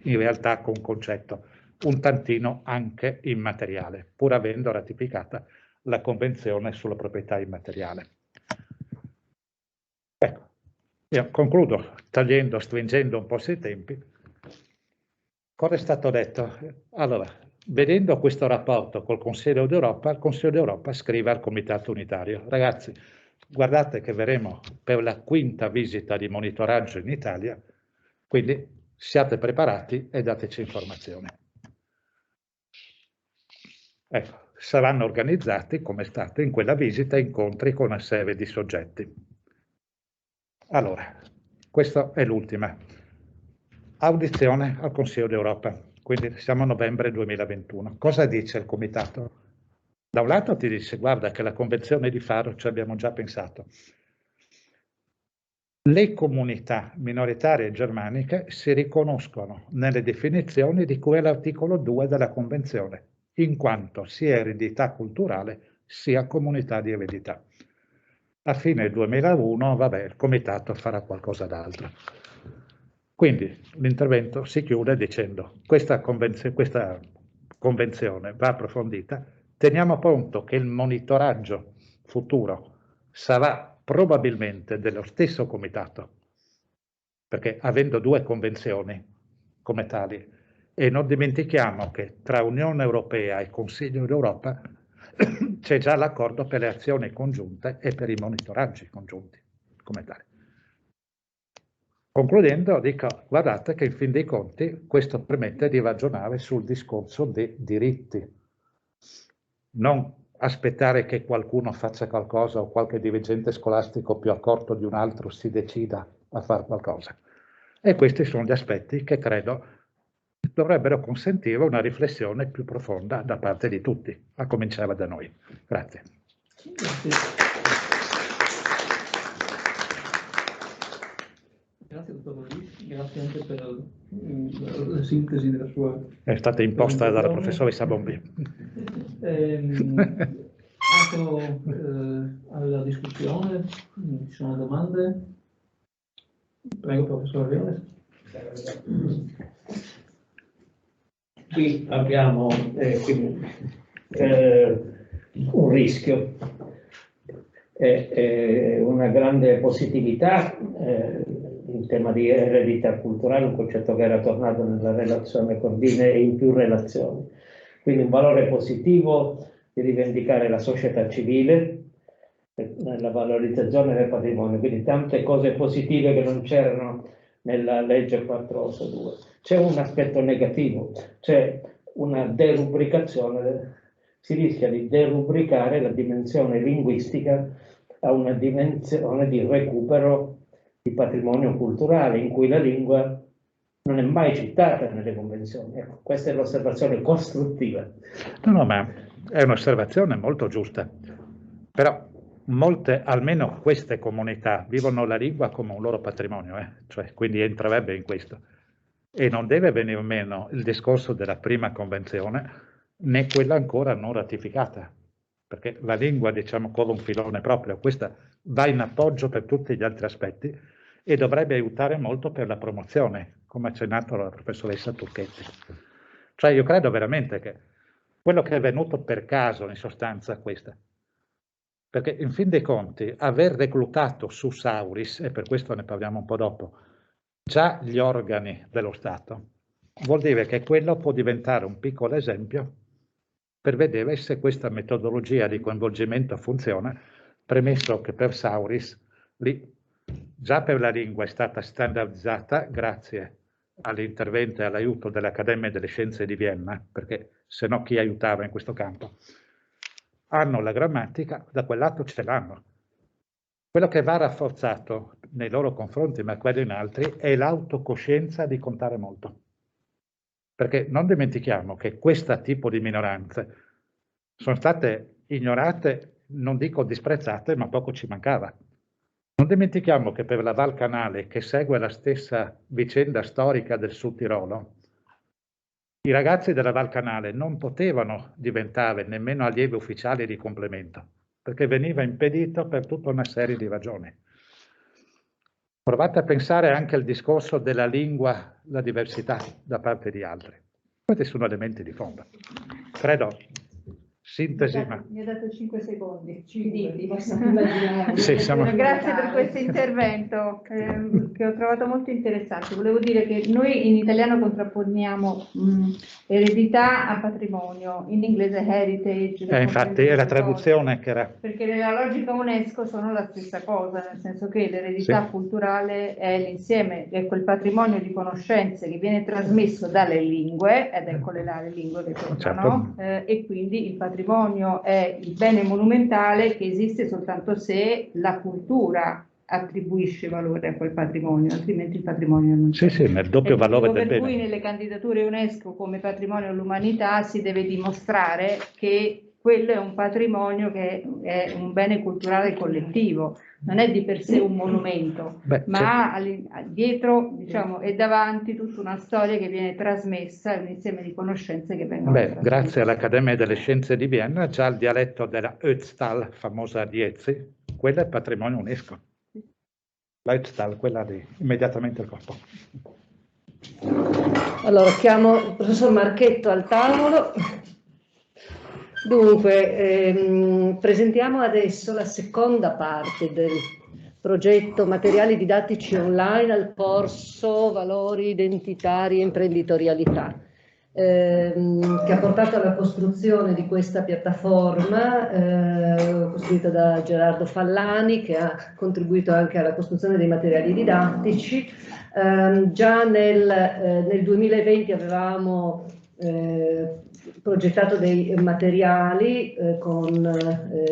in realtà con un concetto un tantino anche immateriale, pur avendo ratificata la Convenzione sulla proprietà immateriale. Ecco, io concludo tagliendo, stringendo un po' sui tempi. Cosa è stato detto? Allora, vedendo questo rapporto col Consiglio d'Europa, il Consiglio d'Europa scrive al Comitato Unitario: ragazzi, guardate che verremo per la 5ª visita di monitoraggio in Italia, quindi siate preparati e dateci informazioni. Ecco, saranno organizzati, come è stato in quella visita, incontri con una serie di soggetti. Allora, questa è l'ultima. Audizione al Consiglio d'Europa, quindi siamo a novembre 2021. Cosa dice il Comitato? Da un lato ti dice: guarda che la Convenzione di Faro ci abbiamo già pensato. Le comunità minoritarie germaniche si riconoscono nelle definizioni di cui è l'articolo 2 della Convenzione, in quanto sia eredità culturale sia comunità di eredità. A fine 2001, vabbè, il Comitato farà qualcosa d'altro. Quindi l'intervento si chiude dicendo: questa convenzione va approfondita, teniamo conto che il monitoraggio futuro sarà probabilmente dello stesso comitato, perché avendo 2 convenzioni come tali, e non dimentichiamo che tra Unione Europea e Consiglio d'Europa c'è già l'accordo per le azioni congiunte e per i monitoraggi congiunti come tali. Concludendo, dico: guardate che in fin dei conti questo permette di ragionare sul discorso dei diritti, non aspettare che qualcuno faccia qualcosa o qualche dirigente scolastico più accorto di un altro si decida a fare qualcosa. E questi sono gli aspetti che credo dovrebbero consentire una riflessione più profonda da parte di tutti, a cominciare da noi. Grazie. Grazie dottor Borghi, grazie anche per la sintesi della sua... È stata imposta dalla professoressa Bombi. Apro alla discussione, ci sono domande? Prego professor Violes. Qui abbiamo un rischio e una grande positività in tema di eredità culturale, un concetto che era tornato nella relazione Cordine e in più relazioni. quindi un valore positivo di rivendicare la società civile, nella valorizzazione del patrimonio, quindi tante cose positive che non c'erano nella legge 482. C'è un aspetto negativo, c'è una derubricazione, si rischia di derubricare la dimensione linguistica a una dimensione di recupero di patrimonio culturale, in cui la lingua non è mai citata nelle convenzioni. Ecco, questa è l'osservazione costruttiva. No, ma è un'osservazione molto giusta, però molte, almeno queste comunità, vivono la lingua come un loro patrimonio, cioè, quindi entrerebbe in questo. E non deve venire meno il discorso della prima convenzione, né quella ancora non ratificata, perché la lingua, diciamo, come un filone proprio, questa va in appoggio per tutti gli altri aspetti e dovrebbe aiutare molto per la promozione, come ha accennato la professoressa Turchetti. Cioè io credo veramente che quello che è venuto per caso in sostanza è questa. Perché in fin dei conti aver reclutato su Sauris, e per questo ne parliamo un po' dopo, già gli organi dello Stato, vuol dire che quello può diventare un piccolo esempio per vedere se questa metodologia di coinvolgimento funziona, premesso che per Sauris lì già per la lingua è stata standardizzata grazie all'intervento e all'aiuto dell'Accademia delle Scienze di Vienna, perché se no chi aiutava in questo campo? Hanno la grammatica, da quel lato ce l'hanno. Quello che va rafforzato nei loro confronti, ma quello in altri, è l'autocoscienza di contare molto. Perché non dimentichiamo che questo tipo di minoranze sono state ignorate, non dico disprezzate, ma poco ci mancava. Non dimentichiamo che per la Val Canale, che segue la stessa vicenda storica del Sud Tirolo, i ragazzi della Val Canale non potevano diventare nemmeno allievi ufficiali di complemento, perché veniva impedito per tutta una serie di ragioni. Provate a pensare anche al discorso della lingua, la diversità da parte di altri. Questi sono elementi di fondo. Credo, sintesi, ma... Mi ha dato 5 secondi. Sì, siamo... Grazie per questo intervento che ho trovato molto interessante. Volevo dire che noi in italiano contrapponiamo eredità a patrimonio, in inglese heritage. Infatti è la traduzione che era... Perché nella logica UNESCO sono la stessa cosa, nel senso che l'eredità culturale è l'insieme, è quel patrimonio di conoscenze che viene trasmesso dalle lingue, ed eccole là le lingue che tornano, e quindi il patrimonio è il bene monumentale che esiste soltanto se la cultura attribuisce valore a quel patrimonio, altrimenti il patrimonio non c'è. Sì, nel doppio valore del bene. Per cui nelle candidature UNESCO come patrimonio dell'umanità si deve dimostrare che quello è un patrimonio che è un bene culturale collettivo, non è di per sé un monumento, ma dietro, diciamo, e davanti tutta una storia che viene trasmessa, un insieme di conoscenze che vengono trasmesse. Grazie all'Accademia delle Scienze di Vienna, già il dialetto della Ötztal, famosa di Ezzi, quello è patrimonio UNESCO. La Ötztal, quella di immediatamente il corpo. Allora, chiamo il professor Marchetto al tavolo. Dunque, presentiamo adesso la seconda parte del progetto Materiali didattici online al corso Valori identitari e imprenditorialità, che ha portato alla costruzione di questa piattaforma costruita da Gerardo Fallani, che ha contribuito anche alla costruzione dei materiali didattici. Già nel 2020 avevamo progettato dei materiali con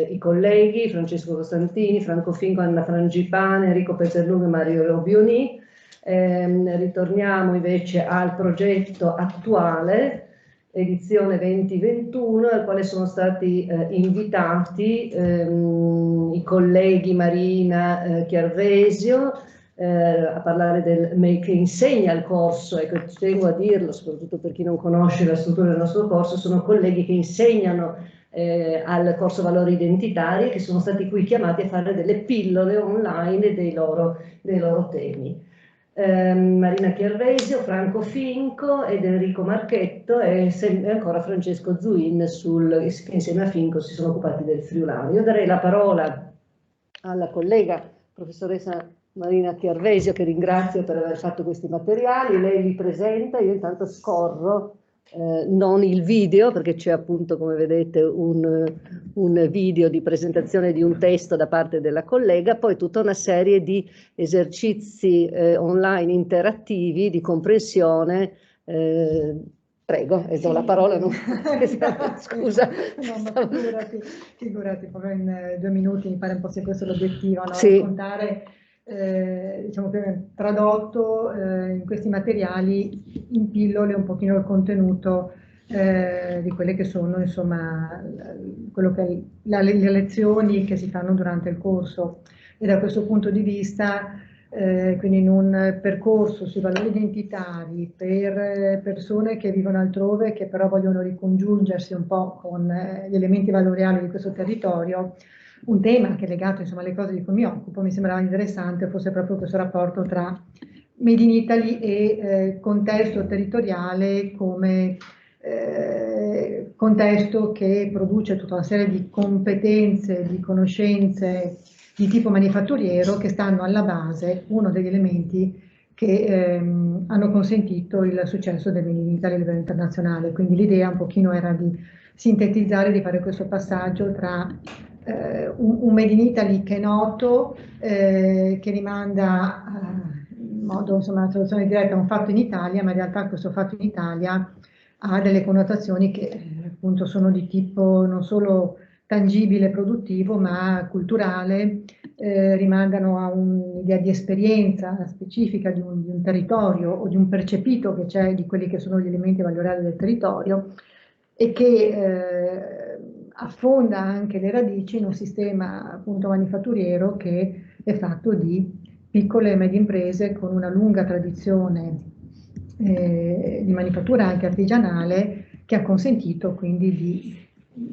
i colleghi Francesco Costantini, Franco Finco, Anna Frangipane, Enrico Pezzerlughi e Mario Robioni. Ritorniamo invece al progetto attuale, edizione 2021, al quale sono stati invitati i colleghi Marina Chiarvesio a parlare che insegna il corso, e che tengo a dirlo soprattutto per chi non conosce la struttura del nostro corso, sono colleghi che insegnano al corso Valori Identitari, che sono stati qui chiamati a fare delle pillole online dei loro temi. Marina Chiarvesio, Franco Finco ed Enrico Marchetto e ancora Francesco Zuin che insieme a Finco si sono occupati del Friulano. Io darei la parola alla collega professoressa Marina Chiarvesio, che ringrazio per aver fatto questi materiali. Lei li presenta, io intanto scorro non il video, perché c'è appunto, come vedete, un video di presentazione di un testo da parte della collega, poi tutta una serie di esercizi online interattivi di comprensione. Prego, e do la parola. Scusa. No, ma figurati, proprio in 2 minuti mi pare un po' sia questo l'obiettivo, no? Sì. Raccontare, diciamo che tradotto in questi materiali in pillole un pochino il contenuto di quelle che sono, insomma, quello che le lezioni che si fanno durante il corso. E da questo punto di vista, quindi in un percorso sui valori identitari per persone che vivono altrove, che però vogliono ricongiungersi un po' con gli elementi valoriali di questo territorio, un tema che è legato, insomma, alle cose di cui mi occupo, mi sembrava interessante fosse proprio questo rapporto tra Made in Italy e contesto territoriale come contesto che produce tutta una serie di competenze, di conoscenze di tipo manifatturiero che stanno alla base, uno degli elementi che hanno consentito il successo del Made in Italy a livello internazionale. Quindi l'idea un pochino era di sintetizzare, di fare questo passaggio tra un Made in Italy che è noto, che rimanda in modo, insomma, una traduzione diretta a un fatto in Italia, ma in realtà questo fatto in Italia ha delle connotazioni che appunto sono di tipo non solo tangibile, produttivo, ma culturale, rimangano a un'idea di esperienza specifica di un territorio o di un percepito che c'è di quelli che sono gli elementi valoriali del territorio e che affonda anche le radici in un sistema appunto manifatturiero che è fatto di piccole e medie imprese con una lunga tradizione di manifattura anche artigianale, che ha consentito quindi di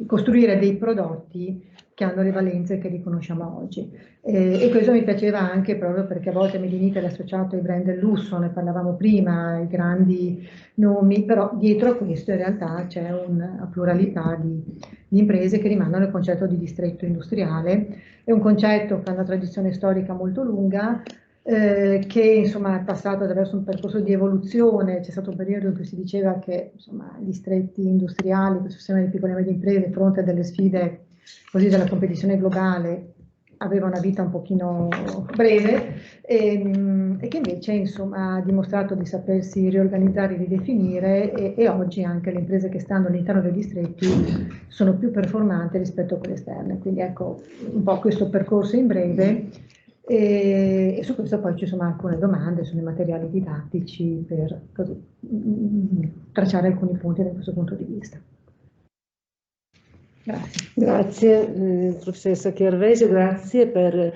costruire dei prodotti che hanno le valenze che riconosciamo oggi. E questo mi piaceva anche proprio perché a volte Made in Italy è associato ai brand del lusso, ne parlavamo prima, ai grandi nomi, però dietro a questo in realtà c'è una pluralità di imprese che rimangono al concetto di distretto industriale. È un concetto che ha una tradizione storica molto lunga, che insomma è passato attraverso un percorso di evoluzione. C'è stato un periodo in cui si diceva che insomma, gli distretti industriali, questo sistema di piccole e medie imprese, a fronte delle sfide così della competizione globale, aveva una vita un pochino breve e che invece insomma ha dimostrato di sapersi riorganizzare e ridefinire e oggi anche le imprese che stanno all'interno dei distretti sono più performanti rispetto a quelle esterne. Quindi ecco un po' questo percorso in breve. E su questo poi ci sono alcune domande, sono i materiali didattici per così, tracciare alcuni punti da questo punto di vista. Grazie. Grazie professoressa Chiarvesio, grazie per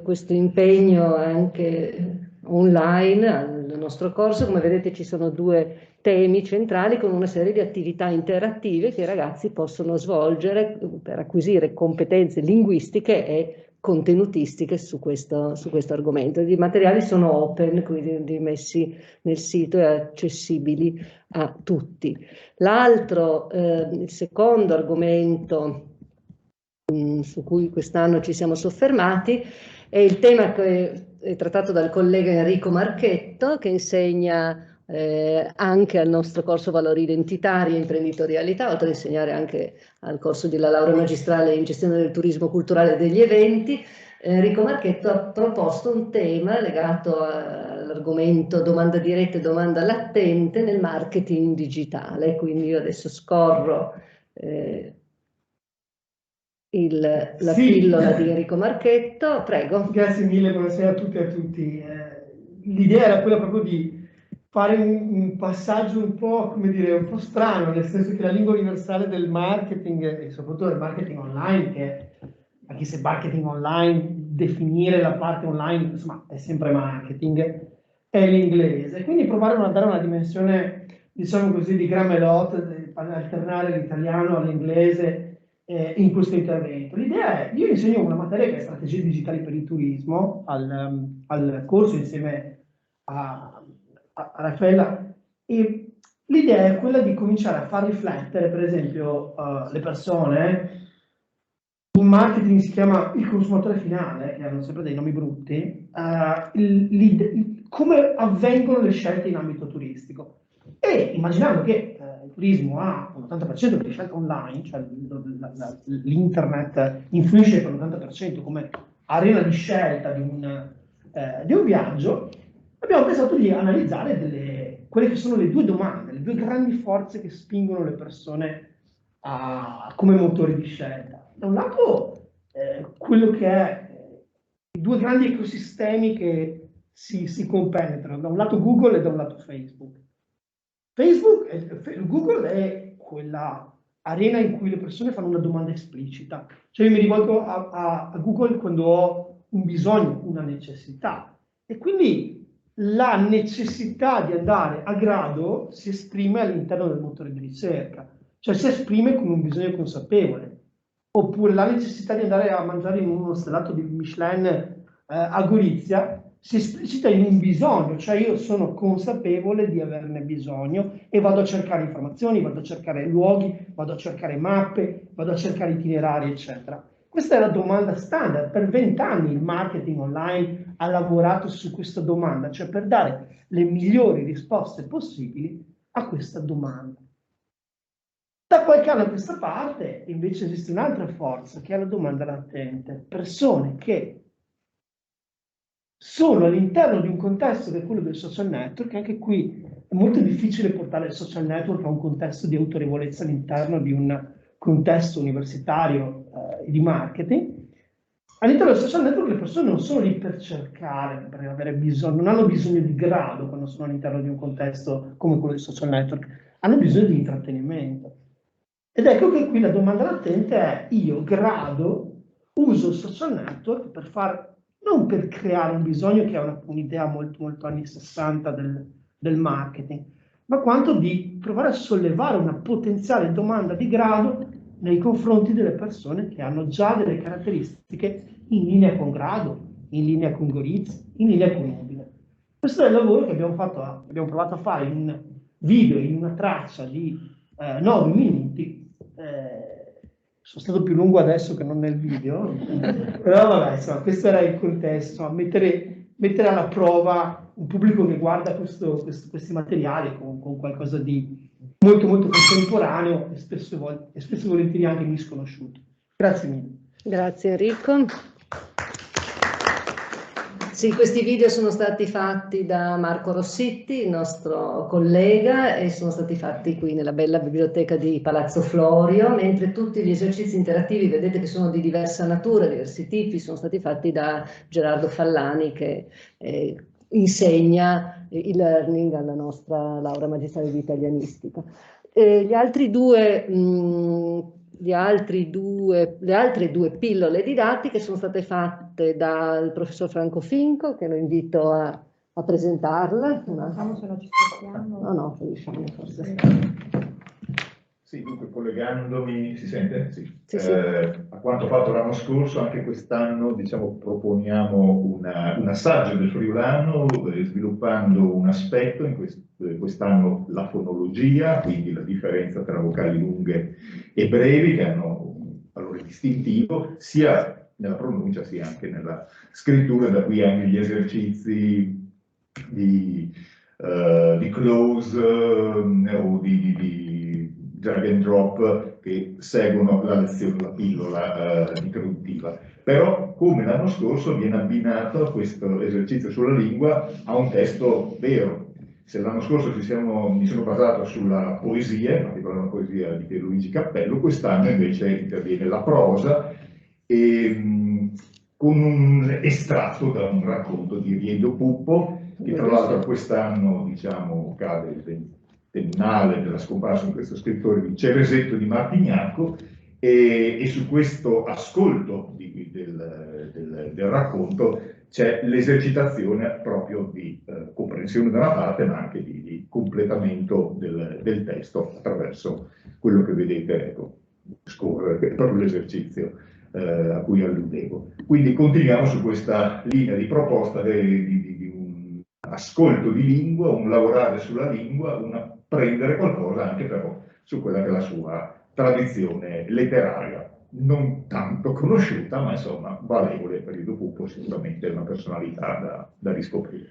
questo impegno anche online al nostro corso. Come vedete ci sono 2 temi centrali con una serie di attività interattive che i ragazzi possono svolgere per acquisire competenze linguistiche e contenutistiche su questo argomento. I materiali sono open, quindi messi nel sito e accessibili a tutti. L'altro, il secondo argomento su cui quest'anno ci siamo soffermati è il tema che è trattato dal collega Enrico Marchetto, che insegna anche al nostro corso Valori Identitari e Imprenditorialità, oltre ad insegnare anche al corso di laurea magistrale in gestione del turismo culturale e degli eventi. Enrico Marchetto ha proposto un tema legato all'argomento domanda diretta e domanda latente nel marketing digitale. Quindi io adesso scorro la pillola di Enrico Marchetto, prego. Grazie mille, buonasera a tutte e a tutti. L'idea era quella proprio di fare un passaggio un po', come dire, un po' strano, nel senso che la lingua universale del marketing e soprattutto del marketing online, che anche se marketing online, definire la parte online, insomma, è sempre marketing, è l'inglese. Quindi provare a dare una dimensione, diciamo così, di Gramelot, alternare l'italiano all'inglese in questo intervento. L'idea è, io insegno una materia che è strategie digitali per il turismo al corso insieme a Raffaella, e l'idea è quella di cominciare a far riflettere, per esempio, le persone. In marketing si chiama il consumatore finale, che hanno sempre dei nomi brutti, come avvengono le scelte in ambito turistico. E immaginando che turismo ha un 80% di scelta online, cioè l'internet influisce per l'80% come arena di scelta di un viaggio, abbiamo pensato di analizzare quelle che sono le due domande, le due grandi forze che spingono le persone come motori di scelta. Da un lato quello che è i due grandi ecosistemi che si compenetrano, da un lato Google e da un lato Facebook. Google è quella arena in cui le persone fanno una domanda esplicita, cioè io mi rivolgo a Google quando ho un bisogno, una necessità, e quindi la necessità di andare a grado si esprime all'interno del motore di ricerca, cioè si esprime come un bisogno consapevole, oppure la necessità di andare a mangiare in uno stellato di Michelin a Gorizia si esplicita in un bisogno, cioè io sono consapevole di averne bisogno e vado a cercare informazioni, vado a cercare luoghi, vado a cercare mappe, vado a cercare itinerari, eccetera. Questa è la domanda standard. Per 20 anni il marketing online ha lavorato su questa domanda, cioè per dare le migliori risposte possibili a questa domanda. Da qualche anno a questa parte invece esiste un'altra forza che è la domanda latente, persone che sono all'interno di un contesto che è quello del social network. Anche qui è molto difficile portare il social network a un contesto di autorevolezza all'interno di un contesto universitario di marketing. All'interno del social network le persone non sono lì per cercare, per avere bisogno, non hanno bisogno di grado quando sono all'interno di un contesto come quello del social network, hanno bisogno di intrattenimento. Ed ecco che qui la domanda latente è: io grado, uso il social network per fare, non per creare un bisogno, che è un'idea molto, molto anni 60 del marketing, ma quanto di provare a sollevare una potenziale domanda di grado nei confronti delle persone che hanno già delle caratteristiche in linea con grado, in linea con Gorizia, in linea con Mobile. Questo è il lavoro che abbiamo provato a fare in un video, in una traccia di 9 minuti. Sono stato più lungo adesso che non nel video, però vabbè, insomma, questo era il contesto, insomma, mettere alla prova un pubblico che guarda questi materiali con qualcosa di molto molto contemporaneo e spesso e volentieri anche misconosciuto. Grazie mille. Grazie Enrico. Sì, questi video sono stati fatti da Marco Rossitti, il nostro collega, e sono stati fatti qui nella bella biblioteca di Palazzo Florio, mentre tutti gli esercizi interattivi, vedete che sono di diversa natura, diversi tipi, sono stati fatti da Gerardo Fallani, che insegna e-learning alla nostra laurea magistrale di italianistica. Le altre due pillole didattiche sono state fatte dal professor Franco Finco, che lo invito a presentarla. Vediamo se la ci spostiamo. No, diciamo forse. Sì, dunque collegandomi, si sente? Sì. Sì. A quanto fatto l'anno scorso, anche quest'anno proponiamo un assaggio del friulano, sviluppando un aspetto, quest'anno la fonologia, quindi la differenza tra vocali lunghe e brevi, che hanno un valore distintivo, sia nella pronuncia sia anche nella scrittura, da qui anche gli esercizi di close o di drag and drop che seguono la lezione, la pillola introduttiva. Però, come l'anno scorso, viene abbinato a questo esercizio sulla lingua a un testo vero. Se l'anno scorso mi sono basato sulla poesia, in particolare una poesia di Pierluigi Cappello, quest'anno invece interviene la prosa con un estratto da un racconto di Riedo Puppo, che tra l'altro quest'anno cade il ventennale della scomparsa di questo scrittore di Ceresetto di Martignacco, e su questo ascolto del racconto c'è l'esercitazione proprio di comprensione da una parte, ma anche di completamento del testo attraverso quello che vedete scorrere, che è proprio l'esercizio a cui alludevo. Quindi continuiamo su questa linea di proposta di un ascolto di lingua, un lavorare sulla lingua, un apprendere qualcosa anche però su quella che è la sua tradizione letteraria, non tanto conosciuta, ma insomma valevole per Riedo Puppo, sicuramente è una personalità da riscoprire.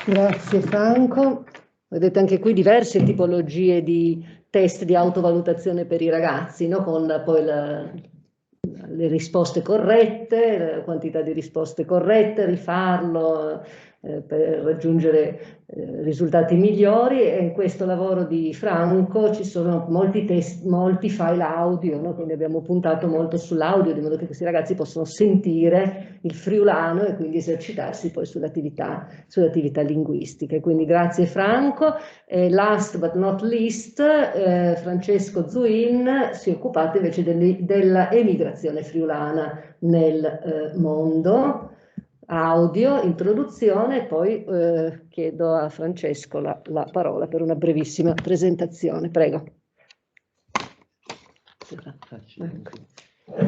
Grazie Franco. Vedete anche qui diverse tipologie di test di autovalutazione per i ragazzi, no? Con poi le risposte corrette, la quantità di risposte corrette, rifarlo per raggiungere risultati migliori. E in questo lavoro di Franco ci sono molti test, molti file audio, no? Quindi abbiamo puntato molto sull'audio, di modo che questi ragazzi possono sentire il friulano e quindi esercitarsi poi sulle attività linguistiche. Quindi grazie Franco. Last but not least, Francesco Zuin si è occupato invece della emigrazione friulana nel mondo. Audio, introduzione, e poi chiedo a Francesco la parola per una brevissima presentazione. Prego.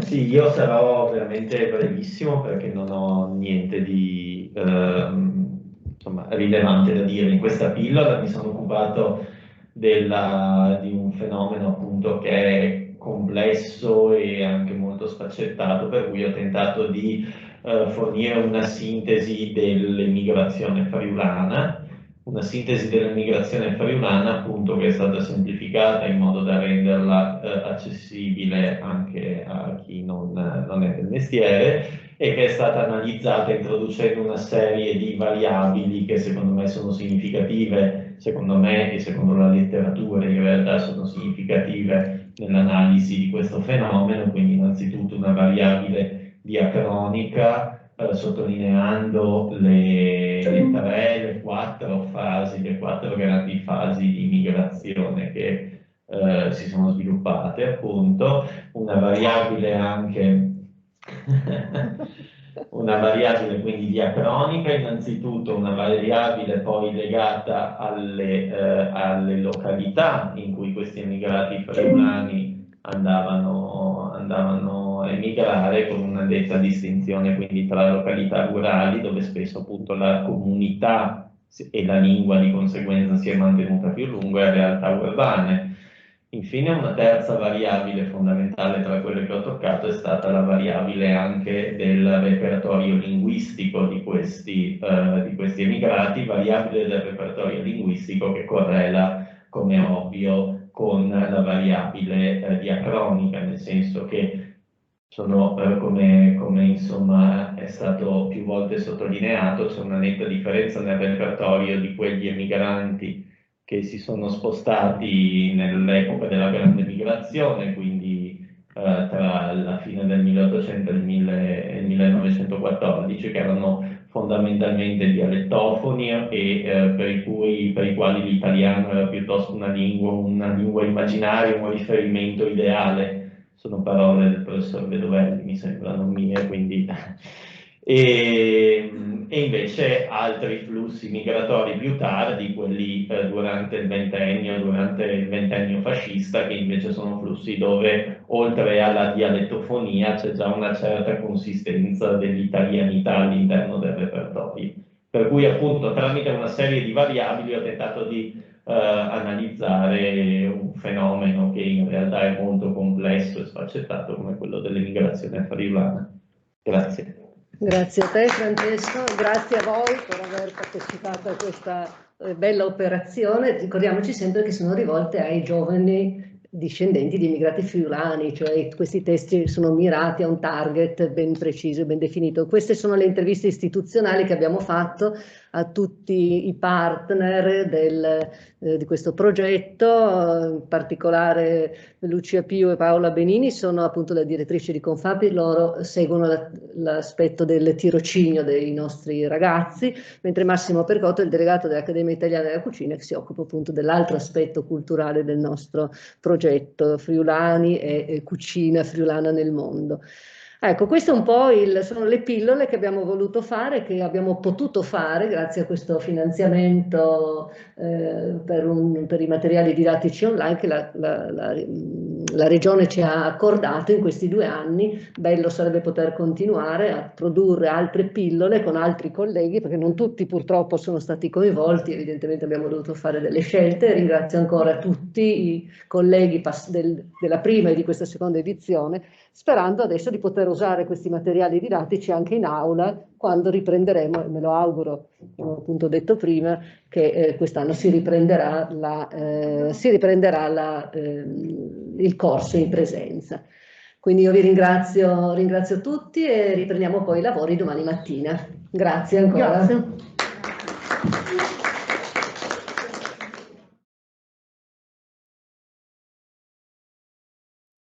Sì, io sarò veramente brevissimo perché non ho niente di insomma, rilevante da dire in questa pillola. Mi sono occupato di un fenomeno appunto che è complesso e anche molto sfaccettato, per cui ho tentato di fornire una sintesi dell'emigrazione friulana, appunto che è stata semplificata in modo da renderla accessibile anche a chi non è del mestiere, e che è stata analizzata introducendo una serie di variabili che secondo me sono significative, secondo me e secondo la letteratura in realtà sono significative nell'analisi di questo fenomeno. Quindi innanzitutto una variabile diacronica, sottolineando le quattro grandi fasi di migrazione che si sono sviluppate, appunto. Una variabile anche una variabile quindi diacronica, innanzitutto una variabile poi legata alle località in cui questi emigrati friulani andavano a emigrare, con una netta distinzione quindi tra località rurali, dove spesso appunto la comunità e la lingua di conseguenza si è mantenuta più lungo, e realtà urbane. Infine una terza variabile fondamentale tra quelle che ho toccato è stata la variabile anche del repertorio linguistico di questi emigrati, variabile del repertorio linguistico che correla, come è ovvio, con la variabile diacronica, nel senso che sono, come insomma è stato più volte sottolineato, c'è una netta differenza nel repertorio di quegli emigranti che si sono spostati nell'epoca della grande migrazione, quindi tra la fine del 1800 e il 1914, che erano fondamentalmente dialettofoni e per i quali l'italiano era piuttosto una lingua immaginaria, un riferimento ideale. Sono parole del professor Vedovelli, mi sembrano mie, quindi... E invece altri flussi migratori più tardi, quelli durante il ventennio fascista, che invece sono flussi dove oltre alla dialettofonia c'è già una certa consistenza dell'italianità all'interno del repertorio. Per cui appunto tramite una serie di variabili ho tentato di analizzare un fenomeno che in realtà è molto complesso e sfaccettato come quello dell'emigrazione friulana. Grazie. Grazie a te Francesco, grazie a voi per aver partecipato a questa bella operazione. Ricordiamoci sempre che sono rivolte ai giovani discendenti di immigrati friulani, cioè questi testi sono mirati a un target ben preciso e ben definito. Queste sono le interviste istituzionali che abbiamo fatto a tutti i partner di questo progetto, in particolare Lucia Pio e Paola Benini sono appunto la direttrice di Confapi, loro seguono l'aspetto del tirocinio dei nostri ragazzi, mentre Massimo Percotto è il delegato dell'Accademia Italiana della Cucina, che si occupa appunto dell'altro aspetto culturale del nostro progetto, friulani e cucina friulana nel mondo. Ecco, queste un po' sono le pillole che abbiamo voluto fare, che abbiamo potuto fare grazie a questo finanziamento per i materiali didattici online che la la Regione ci ha accordato in questi 2 anni. Bello sarebbe poter continuare a produrre altre pillole con altri colleghi, perché non tutti purtroppo sono stati coinvolti, evidentemente abbiamo dovuto fare delle scelte. Ringrazio ancora tutti i colleghi della prima e di questa seconda edizione, sperando adesso di poter usare questi materiali didattici anche in aula quando riprenderemo, e me lo auguro, come ho appunto detto prima, che quest'anno si riprenderà il corso in presenza. Quindi io vi ringrazio tutti e riprendiamo poi i lavori domani mattina. Grazie ancora. Grazie.